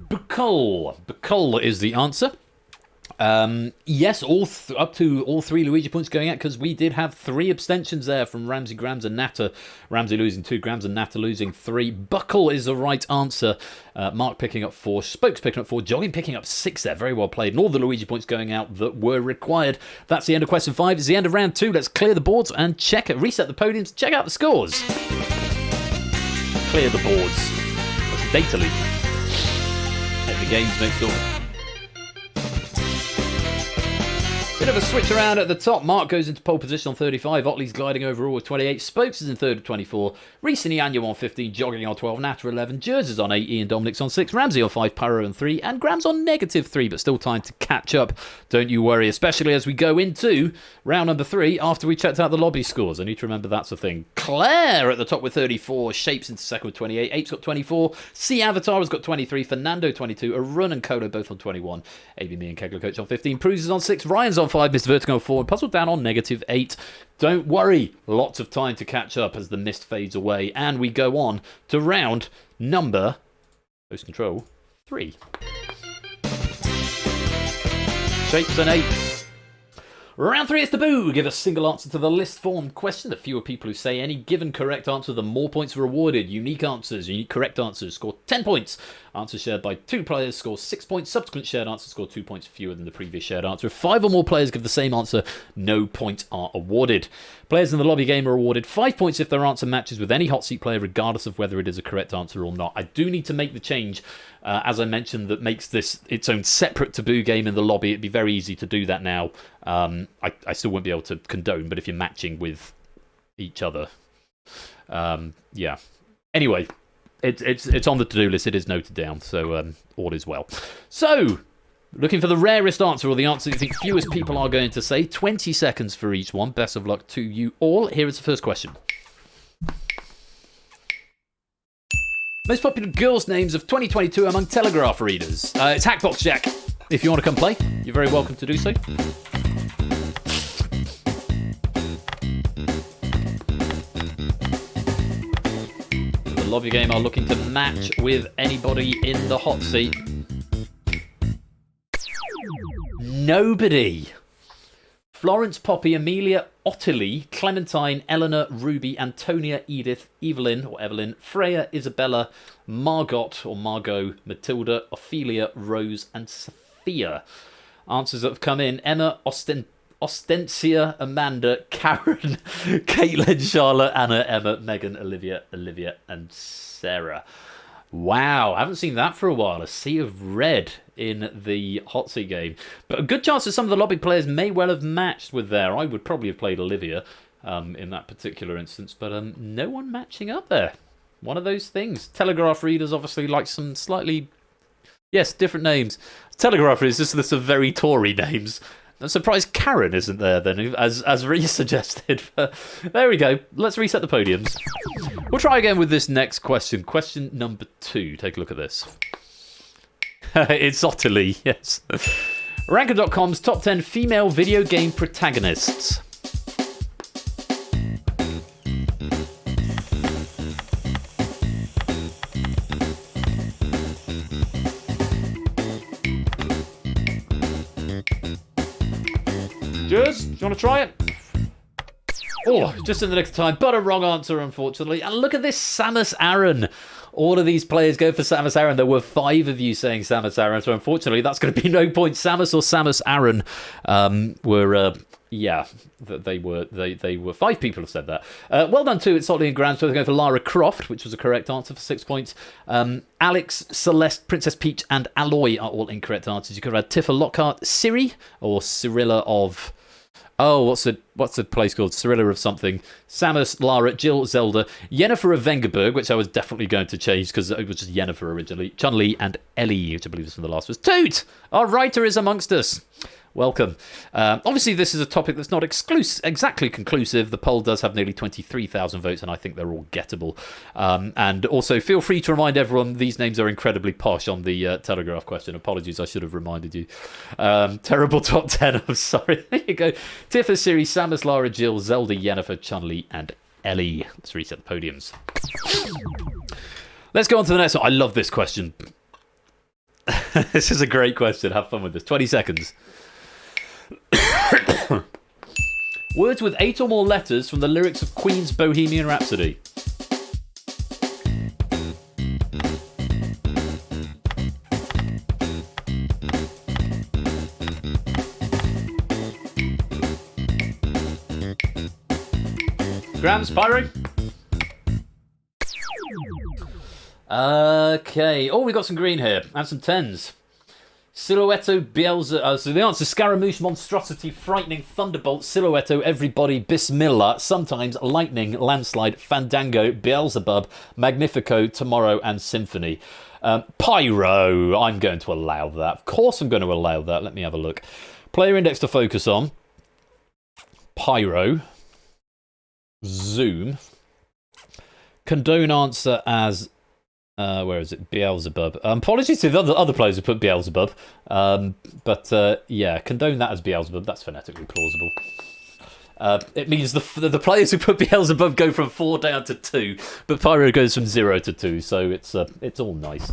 Buccal. Buccal is the answer. Yes, up to all 3 Luigi points going out, because we did have 3 abstentions there from Ramsey, Grams, and Natter. Ramsey losing 2, Grams and Natter losing 3. Buckle is the right answer. Mark picking up 4, Spokes picking up 4, Jogging picking up 6 there. Very well played. And all the Luigi points going out that were required. That's the end of question 5. It's the end of round 2. Let's clear the boards and reset the podiums, check out the scores. Clear the boards. That's data leak. At the games next door. Bit of a switch around at the top. Mark goes into pole position on 35. Otley's gliding overall with 28. Spokes is in third with 24. Reese and Ianya on 15. Jogging on 12. Natter 11. Jers is on 8. Ian Dominic's on 6. Ramsey on 5. Pyro on 3. And Graham's on -3, but still time to catch up. Don't you worry, especially as we go into round number 3 after we checked out the lobby scores. I need to remember that's a thing. Claire at the top with 34. Shapes into second with 28. Ape's got 24. C Avatar has got 23. Fernando 22. Arun and Kolo both on 21. AB, me and Kegler Coach on 15. Pruz is on 6. Ryan's on 5. Mr. Vertigo on 4. Puzzled down on -8. Don't worry, lots of time to catch up as the mist fades away. And we go on to round number, post control, 3. Shapes and apes. Round 3 is taboo. Give a single answer to the list form question. The fewer people who say any given correct answer, the more points are awarded. Unique correct answers score 10 points. Answers shared by 2 players score 6 points. Subsequent shared answers score 2 points fewer than the previous shared answer. If 5 or more players give the same answer, no points are awarded. Players in the lobby game are awarded 5 points if their answer matches with any hot seat player, regardless of whether it is a correct answer or not. I do need to make the change, as I mentioned, that makes this its own separate taboo game in the lobby. It'd be very easy to do that now. I still won't be able to condone, but if you're matching with each other, yeah. Anyway, it's on the to-do list. It is noted down, so all is well. So, looking for the rarest answer, or the answer you think fewest people are going to say. 20 seconds for each one. Best of luck to you all. Here is the first question. Most popular girls' names of 2022 among Telegraph readers. It's Hackbox Jack. If you want to come play, you're very welcome to do so. The lobby game are looking to match with anybody in the hot seat. Nobody. Florence, Poppy, Amelia, Ottilie, Clementine, Eleanor, Ruby, Antonia, Edith, Evelyn, Freya, Isabella, Margot, Matilda, Ophelia, Rose, and Sophia. Answers that have come in: Emma, Ostensia, Amanda, Karen, Caitlin, Charlotte, Anna, Emma, Megan, Olivia, and Sarah. Wow, I haven't seen that for a while. A sea of red in the hot seat game. But a good chance that some of the lobby players may well have matched with there. I would probably have played Olivia in that particular instance, but no one matching up there. One of those things. Telegraph readers obviously like some slightly, yes, different names. Telegraph readers, this is some very Tory names. I'm surprised Karen isn't there then, as Reese suggested. But there we go. Let's reset the podiums. We'll try again with this next question. Question number 2. Take a look at this. It's Ottilie, yes. Ranker.com's top 10 female video game protagonists. Jers, do you want to try it? Oh, just in the nick of time, but a wrong answer, unfortunately. And look at this, Samus Aran. All of these players go for Samus Aran. There were 5 of you saying Samus Aran, so unfortunately that's going to be no point. Samus or Samus Aran they were 5 people have said that. Well done too. It's Otley and Graham. So they're going for Lara Croft, which was a correct answer for 6 points. Alex, Celeste, Princess Peach, and Aloy are all incorrect answers. You could have had Tifa Lockhart, Ciri, or Cyrilla of. Oh, what's the place called? Cyrilla of something. Samus, Lara, Jill, Zelda, Yennefer of Vengerberg, which I was definitely going to change because it was just Yennefer originally. Chun-Li and Ellie, which I believe is from the last was. Toot! Our writer is amongst us. Welcome. Obviously, this is a topic that's not exactly conclusive. The poll does have nearly 23,000 votes, and I think they're all gettable. And also, feel free to remind everyone these names are incredibly posh on the Telegraph question. Apologies, I should have reminded you. Terrible top 10, I'm sorry. There you go. Tifa, Ciri, Samus, Lara, Jill, Zelda, Yennefer, Chun-Li, and Ellie. Let's reset the podiums. Let's go on to the next one. I love this question. This is a great question. Have fun with this. 20 seconds. Words with 8 or more letters from the lyrics of Queen's Bohemian Rhapsody. Grams, Pyro. Okay. Oh, we got some green here and some 10s. Silhouetto, Beelzebub. So the answer: Scaramouche, Monstrosity, Frightening, Thunderbolt, Silhouetto, Everybody, Bismillah, Sometimes, Lightning, Landslide, Fandango, Beelzebub, Magnifico, Tomorrow, and Symphony. Pyro. I'm going to allow that. Of course, I'm going to allow that. Let me have a look. Player index to focus on. Pyro. Zoom. Condone answer as where is it? Beelzebub. Apologies to the other players who put Beelzebub. But yeah, condone that as Beelzebub. That's phonetically plausible. It means the players who put Beelzebub go from 4 down to 2, but Pyro goes from 0 to 2, so it's all nice.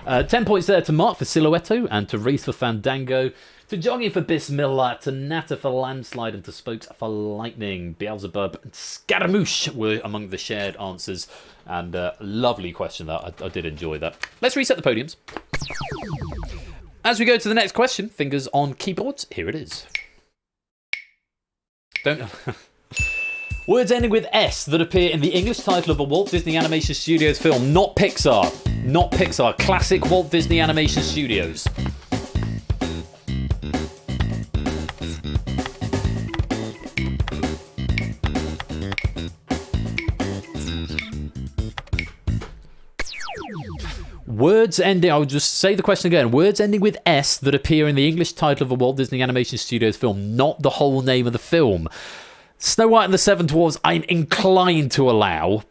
10 points there to Mark for Silhouetto, and to Reese for Fandango, to Johnny for Bismillah, to Natter for Landslide, and to Spokes for Lightning. Beelzebub and Scaramouche were among the shared answers, and lovely question that. I did enjoy that. Let's reset the podiums. As we go to the next question, fingers on keyboards, here it is. Words ending with S that appear in the English title of a Walt Disney Animation Studios film, not Pixar. Not Pixar. Classic Walt Disney Animation Studios. Words ending, I'll just say the question again. Words ending with S that appear in the English title of a Walt Disney Animation Studios film, not the whole name of the film. Snow White and the Seven Dwarfs, I'm inclined to allow.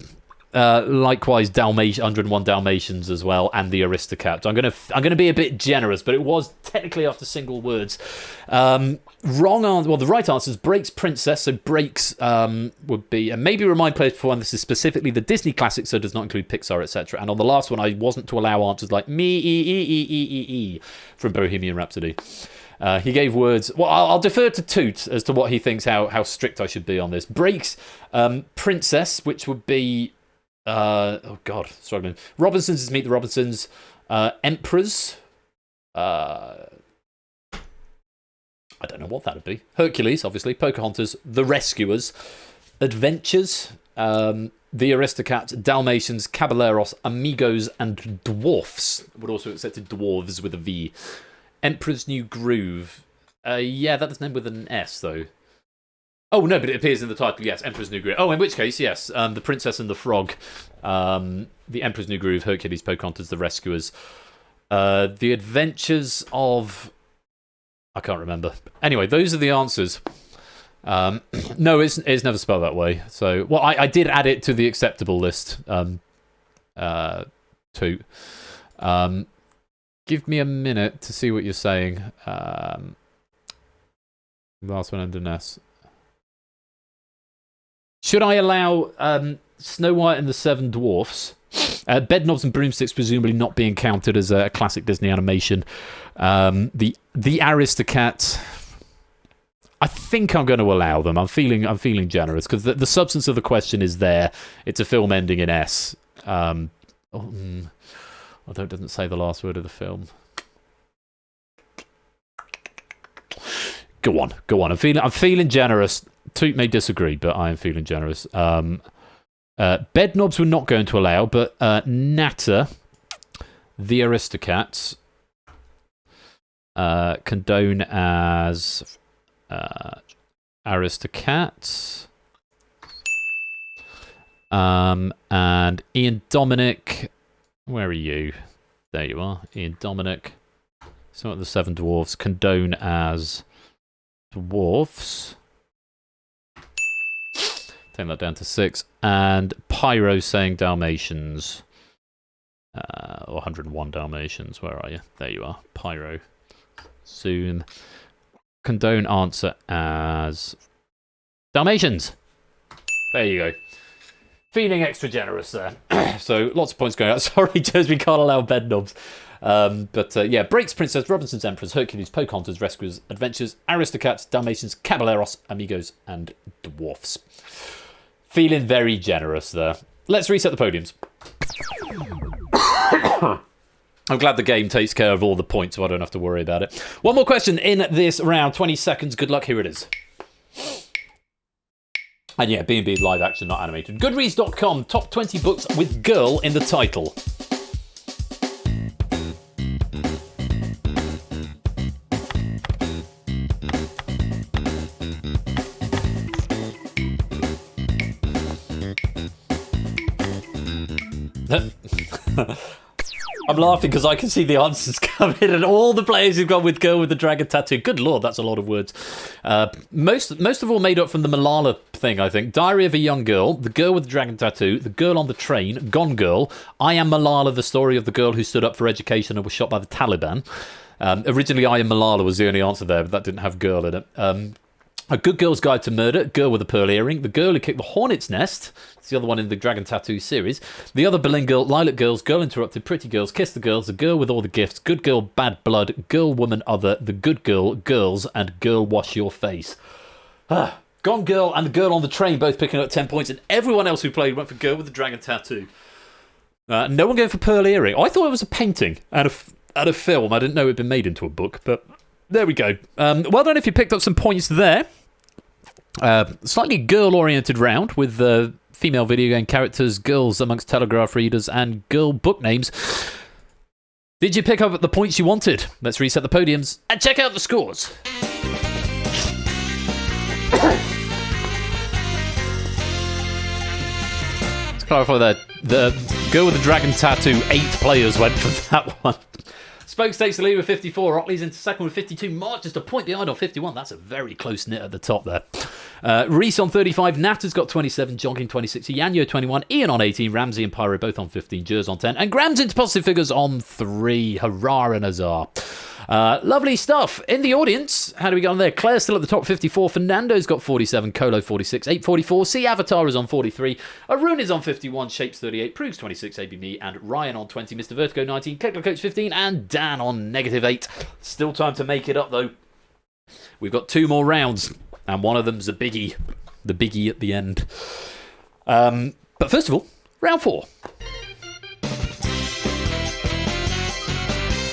Likewise, 101 Dalmatians as well, and the Aristocats. I'm gonna be a bit generous, but it was technically after single words. Wrong answer. Well, the right answer is Breaks Princess. So Breaks would be, and maybe remind players before, and this is specifically the Disney classic, so it does not include Pixar, etc. And on the last one, I wasn't to allow answers like me from Bohemian Rhapsody. He gave words. Well, I'll defer to Toot as to what he thinks how strict I should be on this. Breaks Princess, which would be oh god, struggling. Robinsons is Meet the Robinsons. Emperors. I don't know what that would be. Hercules, obviously. Pocahontas. The Rescuers. Adventures. The Aristocats. Dalmatians. Caballeros. Amigos. And Dwarfs. Would also accepted Dwarves with a V. Emperor's New Groove. Yeah, that doesn't end with an S, though. Oh, no, but it appears in the title, yes. Emperor's New Groove. Oh, in which case, yes. The Princess and the Frog. The Emperor's New Groove. Hercules. Pocahontas. The Rescuers. The Adventures of... I can't remember. Anyway, those are the answers. No, it's never spelled that way. So, well, I did add it to the acceptable list. Too. Give me a minute to see what you're saying. Last one under Ness. Should I allow Snow White and the Seven Dwarfs? Bedknobs and Broomsticks presumably not being counted as a classic Disney animation. The Aristocats, I think I'm going to allow them. I'm feeling generous because the substance of the question is there. It's a film ending in S. Although it doesn't say the last word of the film. Go on. I'm feeling generous. Toot may disagree, but I am feeling generous. Bedknobs we're not going to allow, but Natter, the Aristocats, condone as Aristocats, and Ian Dominic, where are you? There you are, Ian Dominic. So the Seven Dwarfs, condone as Dwarfs. Take that down to 6. And Pyro saying Dalmatians. Or 101 Dalmatians. Where are you? There you are. Pyro. Zoom. Condone answer as Dalmatians. There you go. Feeling extra generous there. So lots of points going out. Sorry, Jez, we can't allow Bedknobs. Yeah, Breaks, Princess, Robinson's Emperors, Hercules, Pocahontas, Rescuers, Adventures, Aristocats, Dalmatians, Caballeros, Amigos, and Dwarfs. Feeling very generous there. Let's reset the podiums. I'm glad the game takes care of all the points, so I don't have to worry about it. One more question in this round. 20 seconds. Good luck. Here it is. And yeah, B&B live action, not animated. Goodreads.com, top 20 books with girl in the title. I'm laughing because I can see the answers coming and all the players who've gone with girl with the dragon tattoo. Good lord, that's a lot of words. Most of all made up from the Malala thing, I think. Diary of a Young Girl, The Girl with the Dragon Tattoo, The Girl on the Train, Gone Girl, I Am Malala, the story of the girl who stood up for education and was shot by the Taliban. Originally, I Am Malala was the only answer there, but that didn't have girl in it. A Good Girl's Guide to Murder, Girl with a Pearl Earring, The Girl Who Kicked the Hornet's Nest, it's the other one in the Dragon Tattoo series, The Other Berlin Girl, Lilac Girls, Girl Interrupted, Pretty Girls, Kiss the Girls, The Girl with All the Gifts, Good Girl, Bad Blood, Girl, Woman, Other, The Good Girl, Girls, and Girl, Wash Your Face. Gone Girl and The Girl on the Train both picking up 10 points, and everyone else who played went for Girl with the Dragon Tattoo. No one going for Pearl Earring. I thought it was a painting and a film. I didn't know it had been made into a book, but there we go. Well done if you picked up some points there. Slightly girl-oriented round with female video game characters, girls amongst Telegraph readers, and girl book names. Did you pick up the points you wanted? Let's reset the podiums and check out the scores. Let's clarify that. The girl with the dragon tattoo, 8 players went for that one. Spokes takes the lead with 54. Otley's into second with 52. Mark just a point behind on 51. That's a very close knit at the top there. Reese on 35. Natter's got 27. Jogging 26. Yanyo 21. Ian on 18. Ramsey and Pyro both on 15. Jers on 10. And Graham's into positive figures on 3. Hurrah and huzzah. Lovely stuff. In the audience, how do we get on there? Claire's still at the top, 54. Fernando's got 47. Colo 46. 844. C Avatar is on 43. Arun is on 51. Shapes 38. Proves 26. ABME. And Ryan on 20. Mr. Vertigo 19. Kekler Coach 15. And Dan on -8. Still time to make it up, though. We've got 2 more rounds. And one of them's a biggie. The biggie at the end. But first of all, round 4.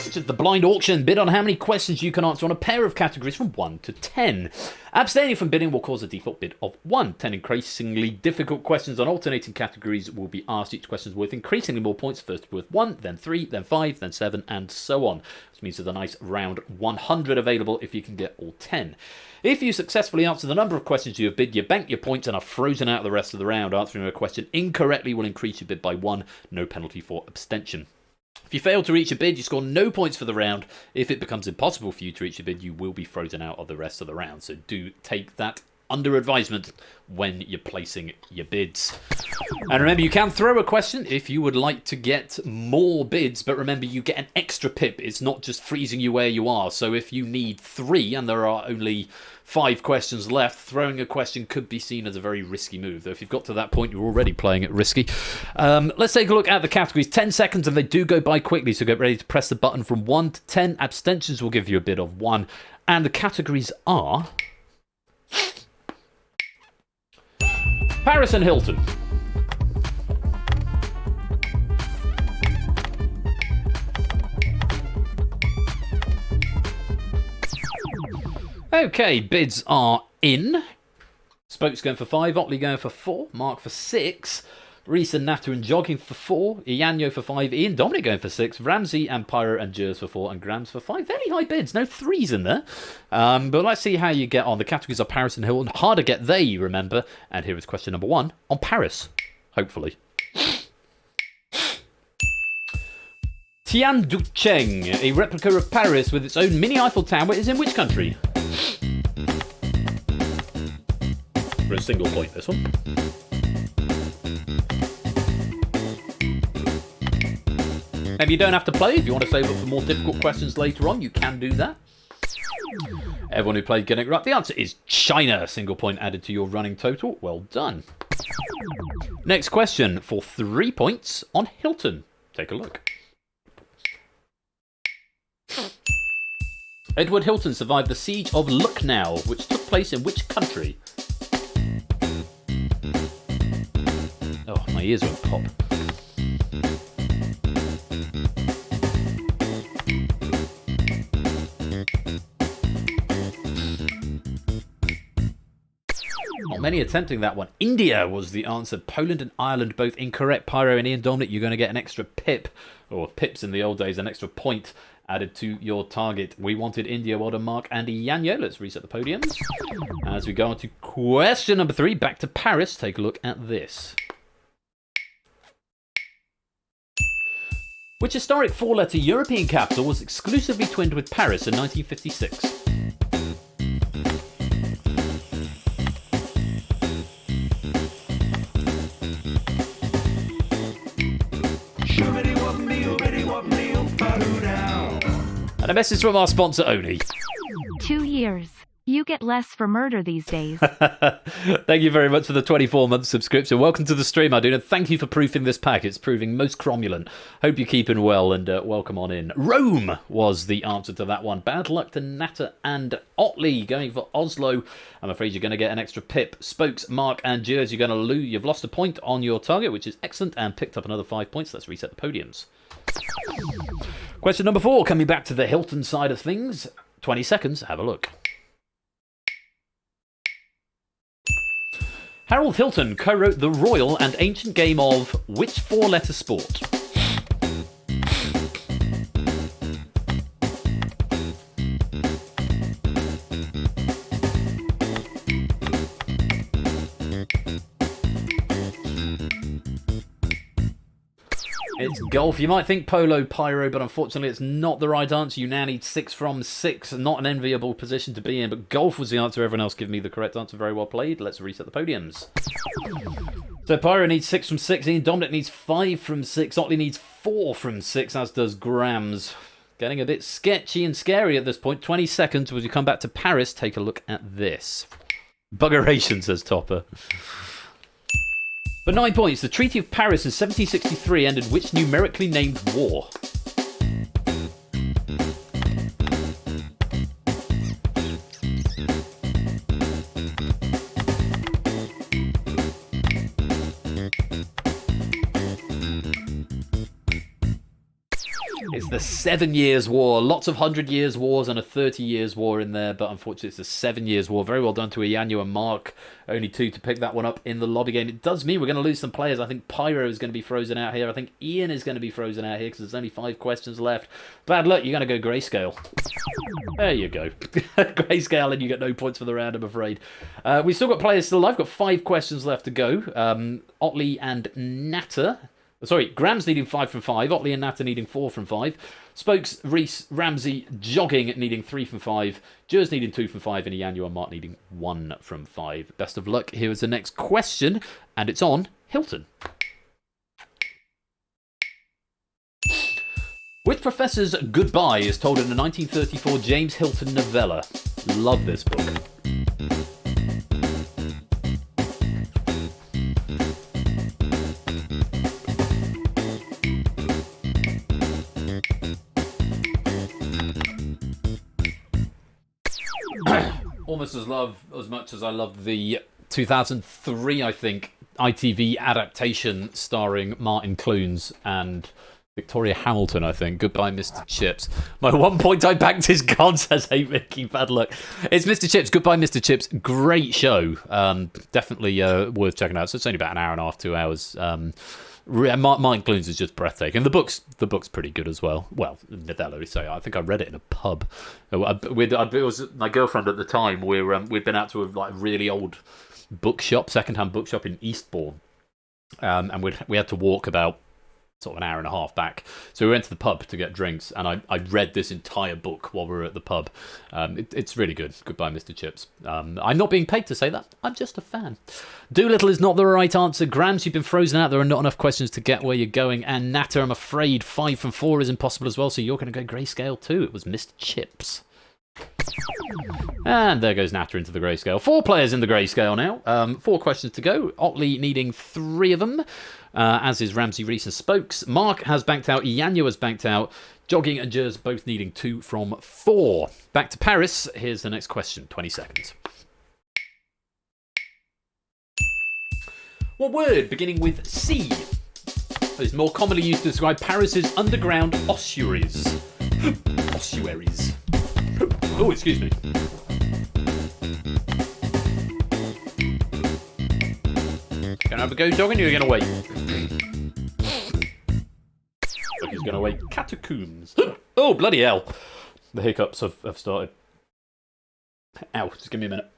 Which is the blind auction. Bid on how many questions you can answer on a pair of categories from 1 to 10. Abstaining from bidding will cause a default bid of 1. 10 increasingly difficult questions on alternating categories will be asked. Each question is worth increasingly more points. First worth 1, then 3, then 5, then 7, and so on. This means there's a nice round 100 available if you can get all 10. If you successfully answer the number of questions you have bid, you bank your points and are frozen out the rest of the round. Answering a question incorrectly will increase your bid by 1. No penalty for abstention. If you fail to reach your bid, you score no points for the round. If it becomes impossible for you to reach your bid, you will be frozen out of the rest of the round. So do take that under advisement when you're placing your bids. And remember, you can throw a question if you would like to get more bids, but remember, you get an extra pip. It's not just freezing you where you are. So if you need 3 and there are only 5 questions left, throwing a question could be seen as a very risky move. Though if you've got to that point, you're already playing it risky. Let's take a look at the categories. 10 seconds and they do go by quickly, so get ready to press the button from 1 to 10. Abstentions will give you a bid of 1. And the categories are Paris and Hilton. Okay, bids are in. Spokes going for 5, Otley going for 4, Mark for 6, Reese and Natter and Jogging for 4, Ianyo for 5, Ian Dominic going for 6, Ramsey and Pyro and Jers for 4, and Grams for 5. Very high bids, no 3s in there. But let's see how you get on. The categories are Paris and Hilton. Harder get they, remember. And here is question number 1 on Paris, hopefully. Tianducheng, a replica of Paris with its own mini Eiffel Tower, is in which country? For a single point, this one. Maybe you don't have to play. If you want to save up for more difficult questions later on, you can do that. Everyone who played getting it right. The answer is China. A single point added to your running total. Well done. Next question for 3 points on Hilton. Take a look. Edward Hilton survived the siege of Lucknow, which took place in which country? Oh, my ears won't pop. Not many attempting that one. India was the answer. Poland and Ireland both incorrect. Pyro and Ian Dominic, you're going to get an extra pip, or pips in the old days, an extra point added to your target. We wanted India. Well done, Mark and Yanyo. Let's reset the podiums. As we go on to question number 3, back to Paris. Take a look at this. Which historic 4-letter European capital was exclusively twinned with Paris in 1956? And a message from our sponsor, Oni. 2 years. You get less for murder these days. Thank you very much for the 24-month subscription. Welcome to the stream, Arduna. Thank you for proofing this pack. It's proving most cromulent. Hope you're keeping well, and welcome on in. Rome was the answer to that one. Bad luck to Natter and Otley going for Oslo. I'm afraid you're going to get an extra pip. Spokes, Mark and Jers, you're going to lose. You've lost a point on your target, which is excellent, and picked up another 5 points. Let's reset the podiums. Question number 4, coming back to the Hilton side of things. 20 seconds, have a look. Harold Hilton co-wrote the royal and ancient game of which 4-letter sport? It's golf. You might think polo, pyro, but unfortunately it's not the right answer. You now need 6 from 6. Not an enviable position to be in, but golf was the answer. Everyone else giving me the correct answer. Very well played. Let's reset the podiums. So pyro needs 6 from 6. Ian Dominic needs 5 from 6. Otley needs 4 from 6, as does Grams. Getting a bit sketchy and scary at this point. 20 seconds. As you come back to Paris, take a look at this. Buggeration, says Topper. For 9 points, the Treaty of Paris in 1763 ended which numerically named war? It's the 7 Years' War. Lots of 100 Years' Wars and a 30 Years' War in there, but unfortunately it's the 7 Years' War. Very well done to Iyanyu and Mark. Only 2 to pick that one up in the lobby game. It does mean we're going to lose some players. I think Pyro is going to be frozen out here. I think Ian is going to be frozen out here because there's only 5 questions left. Bad luck, you're going to go Grayscale. There you go. Grayscale, and you get no points for the round, I'm afraid. We've still got players still alive. We've got 5 questions left to go. Otley and Natter. Sorry, Grams needing 5 from 5. Otley and Natter needing 4 from 5. Spokes, Reese, Ramsey, Jogging needing 3 from 5. Jers needing 2 from 5. And Iyanyu and Mark needing 1 from 5. Best of luck. Here is the next question. And it's on Hilton. Which professor's goodbye is told in the 1934 James Hilton novella? Love this book. Almost as much as I love the 2003, I think, ITV adaptation starring Martin Clunes and Victoria Hamilton, I think. Goodbye, Mr. Chips. My 1 point I backed is gone, says Hey Mickey. Bad luck. It's Mr. Chips. Goodbye, Mr. Chips. Great show. Definitely worth checking out. So it's only about an hour and a half, 2 hours. Martin Clunes is just breathtaking. The book's pretty good as well. Well, novella, so I think I read it in a pub. It was my girlfriend at the time. We'd been out to a really old bookshop, second-hand bookshop in Eastbourne, and we had to walk about sort of an hour and a half back. So we went to the pub to get drinks, and I read this entire book while we were at the pub. It's really good. Goodbye, Mr. Chips. I'm not being paid to say that. I'm just a fan. Doolittle is not the right answer. Grams, you've been frozen out. There are not enough questions to get where you're going. And Natter, I'm afraid 5 from 4 is impossible as well, so you're going to go Grayscale too. It was Mr. Chips. And there goes Natter into the grayscale. 4 players in the grayscale now. 4 questions to go. Otley needing 3 of them, as is Ramsey, Reese and Spokes. Mark has banked out. Yanyo has banked out. Jogging and Jers both needing 2 from 4. Back to Paris. Here's the next question. 20 seconds. What word beginning with C is more commonly used to describe Paris's underground ossuaries? Ossuaries. Oh, excuse me. Gonna have a go, Jogging? You're gonna wait. Look, he's gonna wait. Catacombs. Oh, bloody hell. The hiccups have started. Ow, just give me a minute.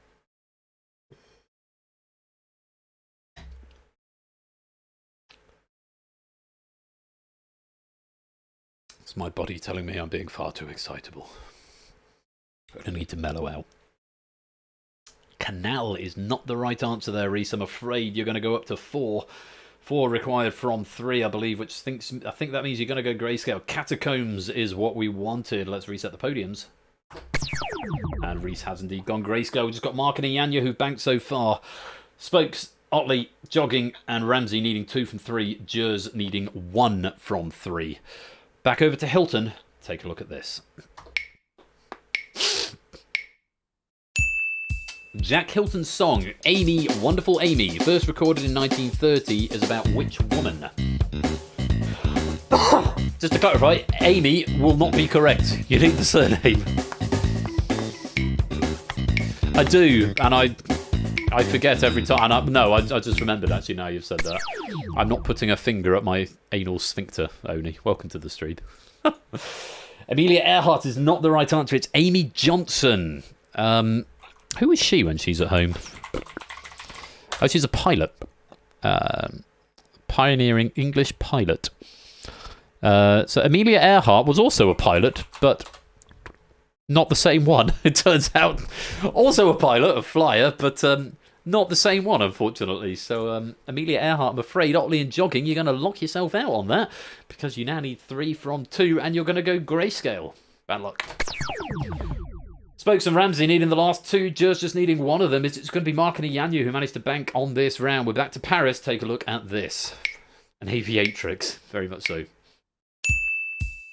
It's my body telling me I'm being far too excitable. I need to mellow out. Canal is not the right answer there, Reese. I'm afraid you're going to go up to 4. 4 required from 3, I believe, I think that means you're going to go grayscale. Catacombs is what we wanted. Let's reset the podiums. And Reese has indeed gone grayscale. We've just got Mark and Ianya who've banked so far. Spokes, Otley, Jogging, and Ramsey needing 2 from 3. Jers needing 1 from 3. Back over to Hilton. Take a look at this. Jack Hilton's song, Amy, Wonderful Amy, first recorded in 1930, is about which woman? Just to clarify, Amy will not be correct. You need the surname. I do, and I forget every time. And I just remembered, actually, now you've said that. I'm not putting a finger up my anal sphincter, Oni. Welcome to the stream. Amelia Earhart is not the right answer. It's Amy Johnson. Who is she when she's at home? Oh, she's a pilot. Pioneering English pilot. So Amelia Earhart was also a pilot, but not the same one. It turns out. Also a pilot, a flyer, but not the same one, unfortunately. So Amelia Earhart, I'm afraid, Otley and Jogging, you're going to lock yourself out on that, because you now need 3 from 2, and you're going to go grayscale. Bad luck. Spokes and Ramsey needing the last 2, just needing 1 of them. It's going to be Mark and Ianyu who managed to bank on this round. We're back to Paris. Take a look at this. An aviatrix, very much so.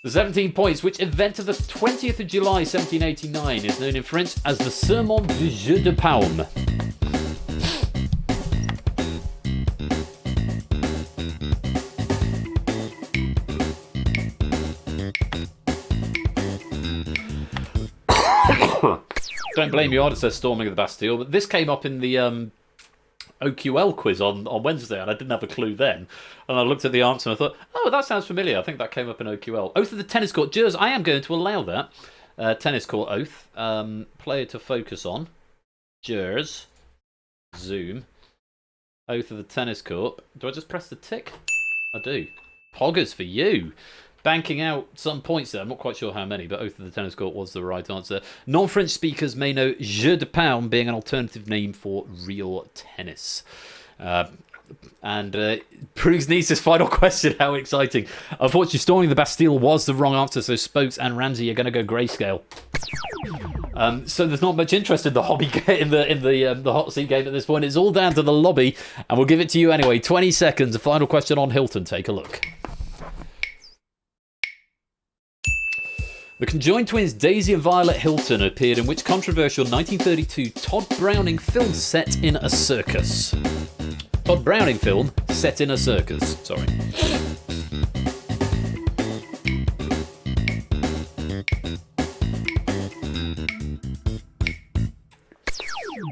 The 17 points. Which event of the 20th of July 1789 is known in French as the Serment du Jeu de Paume? Don't blame you, it says storming of the Bastille, but this came up in the OQL quiz on Wednesday, and I didn't have a clue then. And I looked at the answer and I thought, oh, that sounds familiar. I think that came up in OQL. Oath of the Tennis Court. Jers, I am going to allow that. Tennis Court Oath. Player to focus on. Jers. Zoom. Oath of the Tennis Court. Do I just press the tick? I do. Poggers for you. Banking out some points there. I'm not quite sure how many, but Oath of the Tennis Court was the right answer. Non-French speakers may know Jeu de Paume being an alternative name for real tennis. And Prug's Niece's final question, how exciting. Unfortunately, storming the Bastille was the wrong answer, so Spokes and Ramsey are going to go grayscale. So there's not much interest in the hobby in the hot seat game at this point. It's all down to the lobby, and we'll give it to you anyway. 20 seconds. A final question on Hilton. Take a look. The conjoined twins Daisy and Violet Hilton appeared in which controversial 1932 Todd Browning film set in a circus? Todd Browning film set in a circus. Sorry.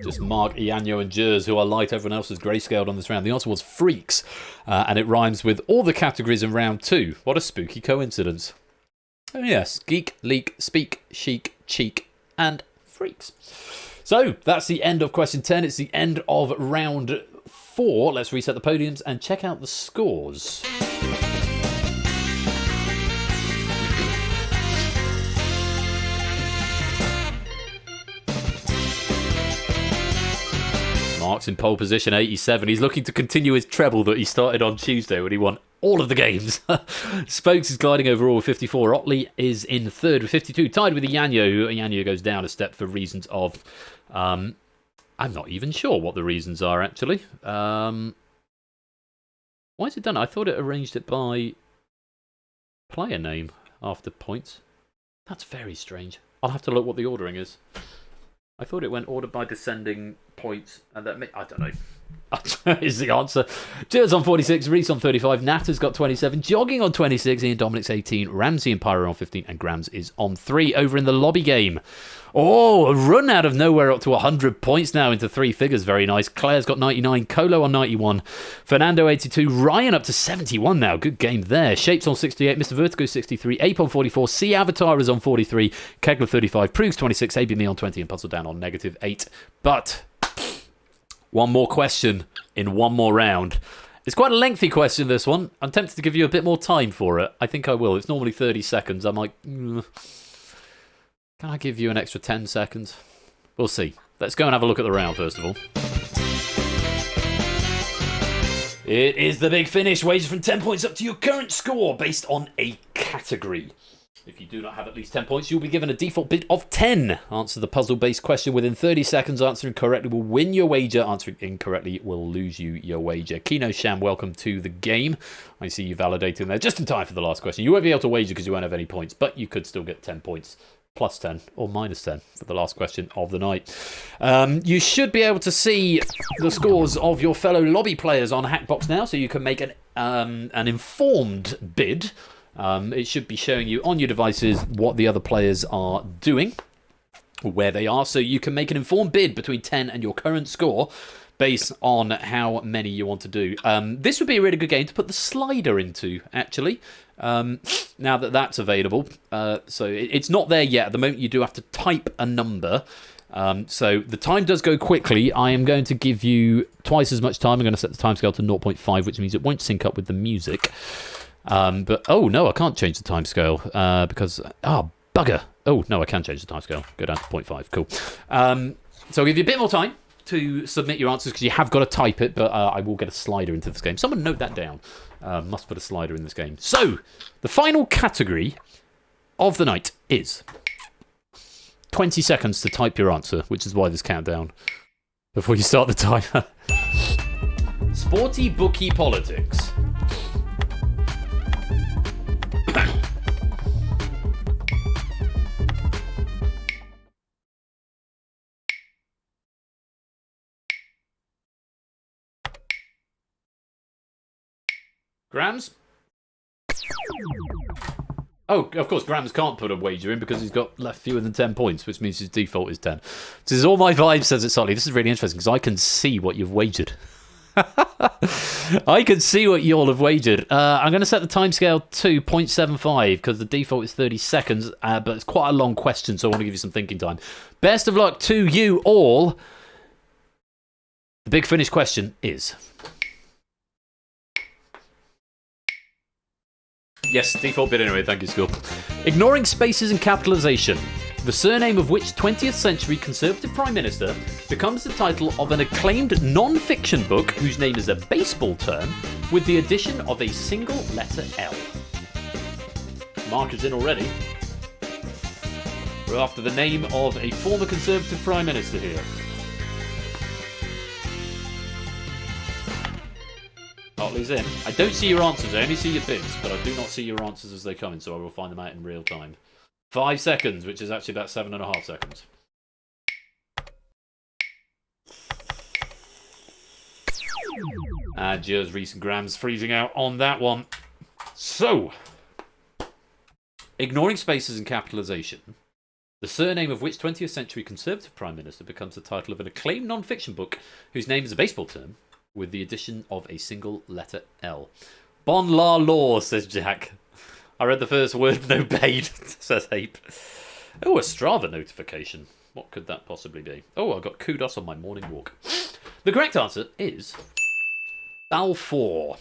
Just Mark, Ianyo and Jers, who are light. Everyone else is grayscaled on this round. The answer was Freaks, and it rhymes with all the categories in round 2. What a spooky coincidence. Oh yes, geek, leak, speak, chic, cheek, and freaks. So that's the end of question 10. It's the end of round 4. Let's reset the podiums and check out the scores. Mark's in pole position, 87. He's looking to continue his treble that he started on Tuesday when he won all of the games. Spokes is gliding overall with 54. Otley is in third with 52, tied with Yanyo. Yanyo goes down a step for reasons of... I'm not even sure what the reasons are, actually. Why is it done? I thought it arranged it by player name after points. That's very strange. I'll have to look what the ordering is. I thought it went ordered by descending points, and that I don't know. Is the answer. Jill's on 46, Reese on 35, Nat has got 27, Jogging on 26, Ian Dominic's 18, Ramsey and Pyro on 15, and Grams is on 3 over in the lobby game. Oh, a run out of nowhere up to 100 points now into 3 figures. Very nice. Claire's got 99, Colo on 91, Fernando 82, Ryan up to 71 now. Good game there. Shapes on 68, Mr. Vertigo 63, Ape on 44, C Avatar is on 43, Kegler 35, Proogs 26, ABME on 20, and Puzzle Down on -8. But one more question in one more round. It's quite a lengthy question, this one. I'm tempted to give you a bit more time for it. I think I will. It's normally 30 seconds. I'm like... Can I give you an extra 10 seconds? We'll see. Let's go and have a look at the round, first of all. It is the big finish. Wages from 10 points up to your current score based on a category. If you do not have at least 10 points, you'll be given a default bid of 10. Answer the puzzle-based question within 30 seconds. Answering correctly will win your wager. Answering incorrectly will lose you your wager. Kino Sham, welcome to the game. I see you validating there just in time for the last question. You won't be able to wager because you won't have any points, but you could still get 10 points. Plus 10 or minus 10 for the last question of the night. You should be able to see the scores of your fellow lobby players on Hackbox now, so you can make an informed bid. It should be showing you on your devices what the other players are doing, where they are, so you can make an informed bid between 10 and your current score based on how many you want to do. This would be a really good game to put the slider into, actually. Now that that's available. So it's not there yet. At the moment, you do have to type a number. So the time does go quickly. I am going to give you twice as much time. I'm going to set the timescale to 0.5, which means it won't sync up with the music. But, oh, no, I can't change the timescale because, bugger. Oh, no, I can change the timescale. Go down to 0.5. Cool. So I'll give you a bit more time to submit your answers because you have got to type it, but I will get a slider into this game. Someone note that down. Must put a slider in this game. So, the final category of the night is 20 seconds to type your answer, which is why this countdown before you start the timer. Sporty bookie politics. Grams? Oh, of course, Grams can't put a wager in because he's got left fewer than 10 points, which means his default is 10. This is all my vibe says it slightly. This is really interesting because I can see what you've wagered. I can see what you all have wagered. I'm going to set the timescale to 0.75 because the default is 30 seconds, but it's quite a long question, so I want to give you some thinking time. Best of luck to you all. The big finish question is... Yes, default bit anyway, thank you, school. Ignoring spaces and capitalisation, the surname of which 20th century Conservative Prime Minister becomes the title of an acclaimed non-fiction book whose name is a baseball term with the addition of a single letter L. Mark is in already. We're after the name of a former Conservative Prime Minister here. Otley's in. I don't see your answers. I only see your bids, but I do not see your answers as they come in, so I will find them out in real time. 5 seconds, which is actually about 7.5 seconds. And just recent Grams freezing out on that one. So, ignoring spaces and capitalisation, the surname of which 20th century Conservative Prime Minister becomes the title of an acclaimed non-fiction book whose name is a baseball term, with the addition of a single letter L. Bon la law, says Jack. I read the first word and obeyed, says Ape. Oh, a Strava notification. What could that possibly be? Oh, I got kudos on my morning walk. The correct answer is Balfour.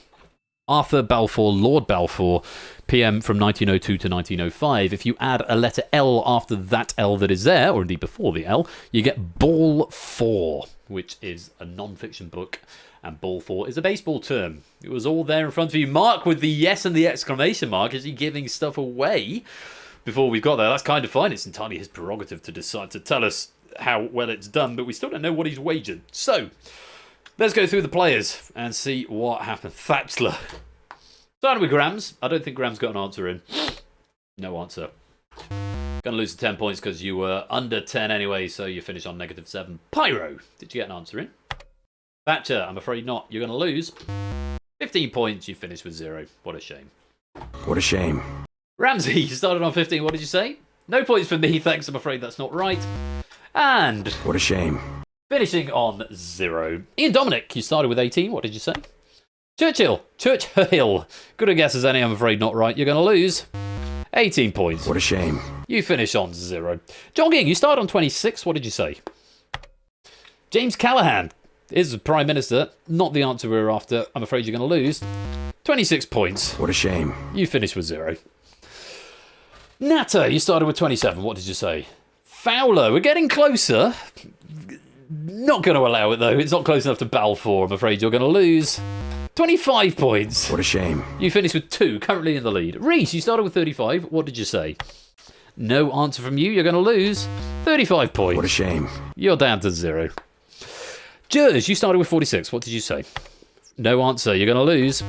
Arthur Balfour, Lord Balfour, PM from 1902 to 1905. If you add a letter L after that L that is there, or indeed before the L, you get Ball 4, which is a non-fiction book, and Ball 4 is a baseball term. It was all there in front of you. Mark with the yes and the exclamation mark. Is he giving stuff away before we got there? That's kind of fine. It's entirely his prerogative to decide to tell us how well it's done, but we still don't know what he's wagered. So, let's go through the players and see what happened. Thatchler. Starting with Grams. I don't think Grams got an answer in. No answer. Gonna lose 10 points because you were under 10 anyway, so you finish on -7. Pyro. Did you get an answer in? Thatcher. I'm afraid not. You're gonna lose 15 points. You finish with 0. What a shame. What a shame. Ramsey. You started on 15. What did you say? No points for me. Thanks. I'm afraid that's not right. And What a shame. finishing on 0. Ian Dominic, you started with 18. What did you say? Churchill. Good a guess as any, I'm afraid not right. You're going to lose 18 points. What a shame. You finish on 0. John Ging, you started on 26. What did you say? James Callaghan is the Prime Minister. Not the answer we were after. I'm afraid you're going to lose 26 points. What a shame. You finish with 0. Natter, you started with 27. What did you say? Fowler, we're getting closer. Not going to allow it, though. It's not close enough to Balfour. I'm afraid you're going to lose 25 points. What a shame. You finished with 2, currently in the lead. Reese, you started with 35. What did you say? No answer from you. You're going to lose 35 points. What a shame. You're down to 0. Jers, you started with 46. What did you say? No answer. You're going to lose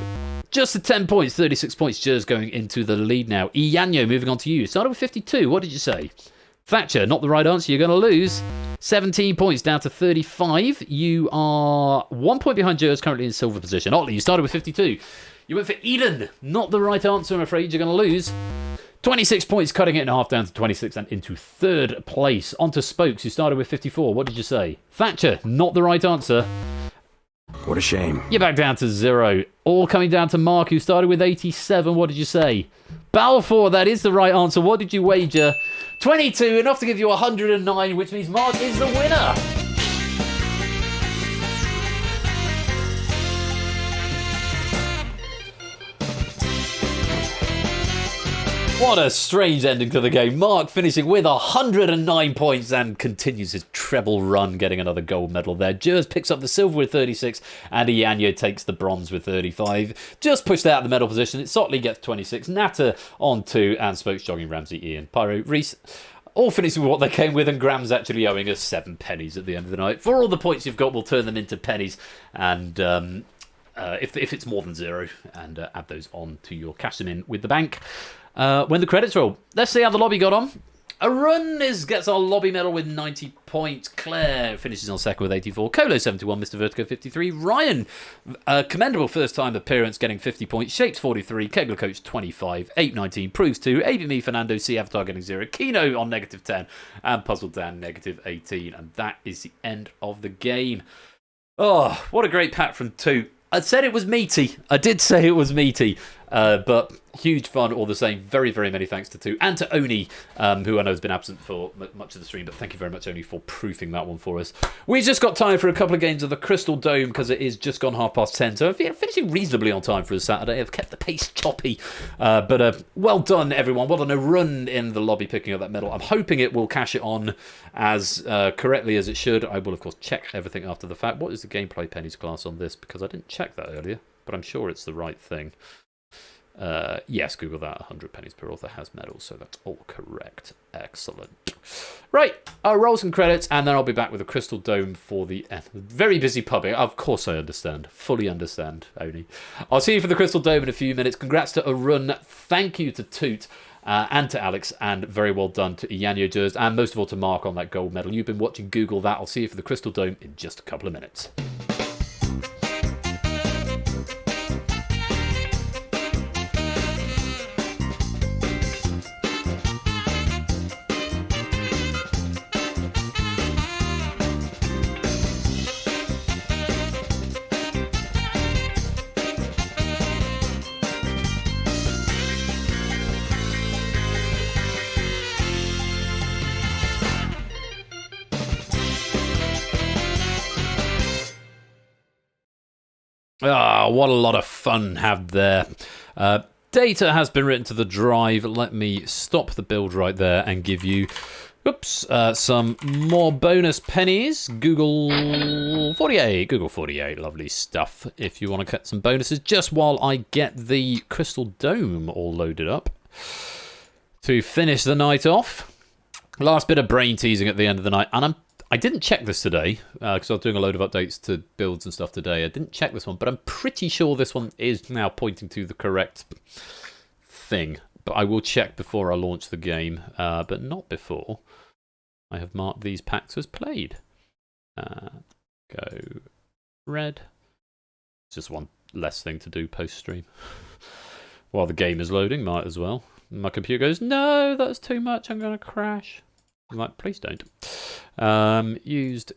just the 10 points. 36 points. Jers going into the lead now. Ianyo, moving on to you. Started with 52. What did you say? Thatcher, not the right answer. You're going to lose 17 points, down to 35. You are 1 point behind Jers, currently in silver position. Otley, you started with 52. You went for Eden. Not the right answer, I'm afraid. You're going to lose 26 points, cutting it in half down to 26 and into 3rd place. On to Spokes, you started with 54. What did you say? Thatcher, not the right answer. What a shame. You're back down to 0. All coming down to Mark, who started with 87. What did you say? Balfour, that is the right answer. What did you wager? 22, enough to give you 109, which means Mark is the winner. What a strange ending to the game. Mark finishing with 109 points and continues his treble run, getting another gold medal there. Jers picks up the silver with 36, and Ianyo takes the bronze with 35. Just pushed out the medal position. Sotley gets 26, Natter on 2, and Spokes jogging Ramsey, Ian, Pyro, Reese. All finishing with what they came with, and Graham's actually owing us 7 pennies at the end of the night. For all the points you've got, we'll turn them into pennies, and if it's more than 0, and add those on to your cash them in with the bank. When the credits roll, let's see how the lobby got on. Arun gets our lobby medal with 90 points. Claire finishes on 2nd with 84. Colo 71, Mr. Vertigo 53. Ryan, commendable first time appearance, getting 50 points. Shapes 43. Kegler Coach 25. 819. Proves 2. ABME Fernando C. Avatar getting 0. Kino on -10. And Puzzle Dan -18. And that is the end of the game. Oh, what a great pack from 2. I said it was meaty. I did say it was meaty. But huge fun all the same. Very, very many thanks to 2. And to Oni, who I know has been absent for much of the stream. But thank you very much, Oni, for proofing that one for us. We've just got time for a couple of games of the Crystal Dome because it is just gone 10:30. So finishing reasonably on time for a Saturday. I've kept the pace choppy. But well done, everyone. Well done. A run in the lobby picking up that medal. I'm hoping it will cash it on as correctly as it should. I will, of course, check everything after the fact. What is the gameplay pennies class on this? Because I didn't check that earlier. But I'm sure it's the right thing. Yes, Google that. 100 pennies per author has medals, so that's all correct. Excellent. Right, I'll roll some credits, and then I'll be back with the Crystal Dome for the very busy pubbing. Of course I understand. Fully understand, Oni. I'll see you for the Crystal Dome in a few minutes. Congrats to Arun. Thank you to Toot. And to Alex, and very well done to Ianyo Jers, and most of all to Mark on that gold medal. You've been watching Google that. I'll see you for the Crystal Dome in just a couple of minutes. Ah, what a lot of fun had there. Data has been written to the drive. Let me stop the build right there and give you some more bonus pennies. Google 48, lovely stuff. If you want to get some bonuses, just while I get the Crystal Dome all loaded up to finish the night off. Last bit of brain teasing at the end of the night, and I didn't check this today because I was doing a load of updates to builds and stuff today. I didn't check this one, but I'm pretty sure this one is now pointing to the correct thing. But I will check before I launch the game, but not before I have marked these packs as played. Go red. Just one less thing to do post-stream. While the game is loading, might as well. My computer goes, no, that's too much, I'm going to crash. I'm like, please don't. Used,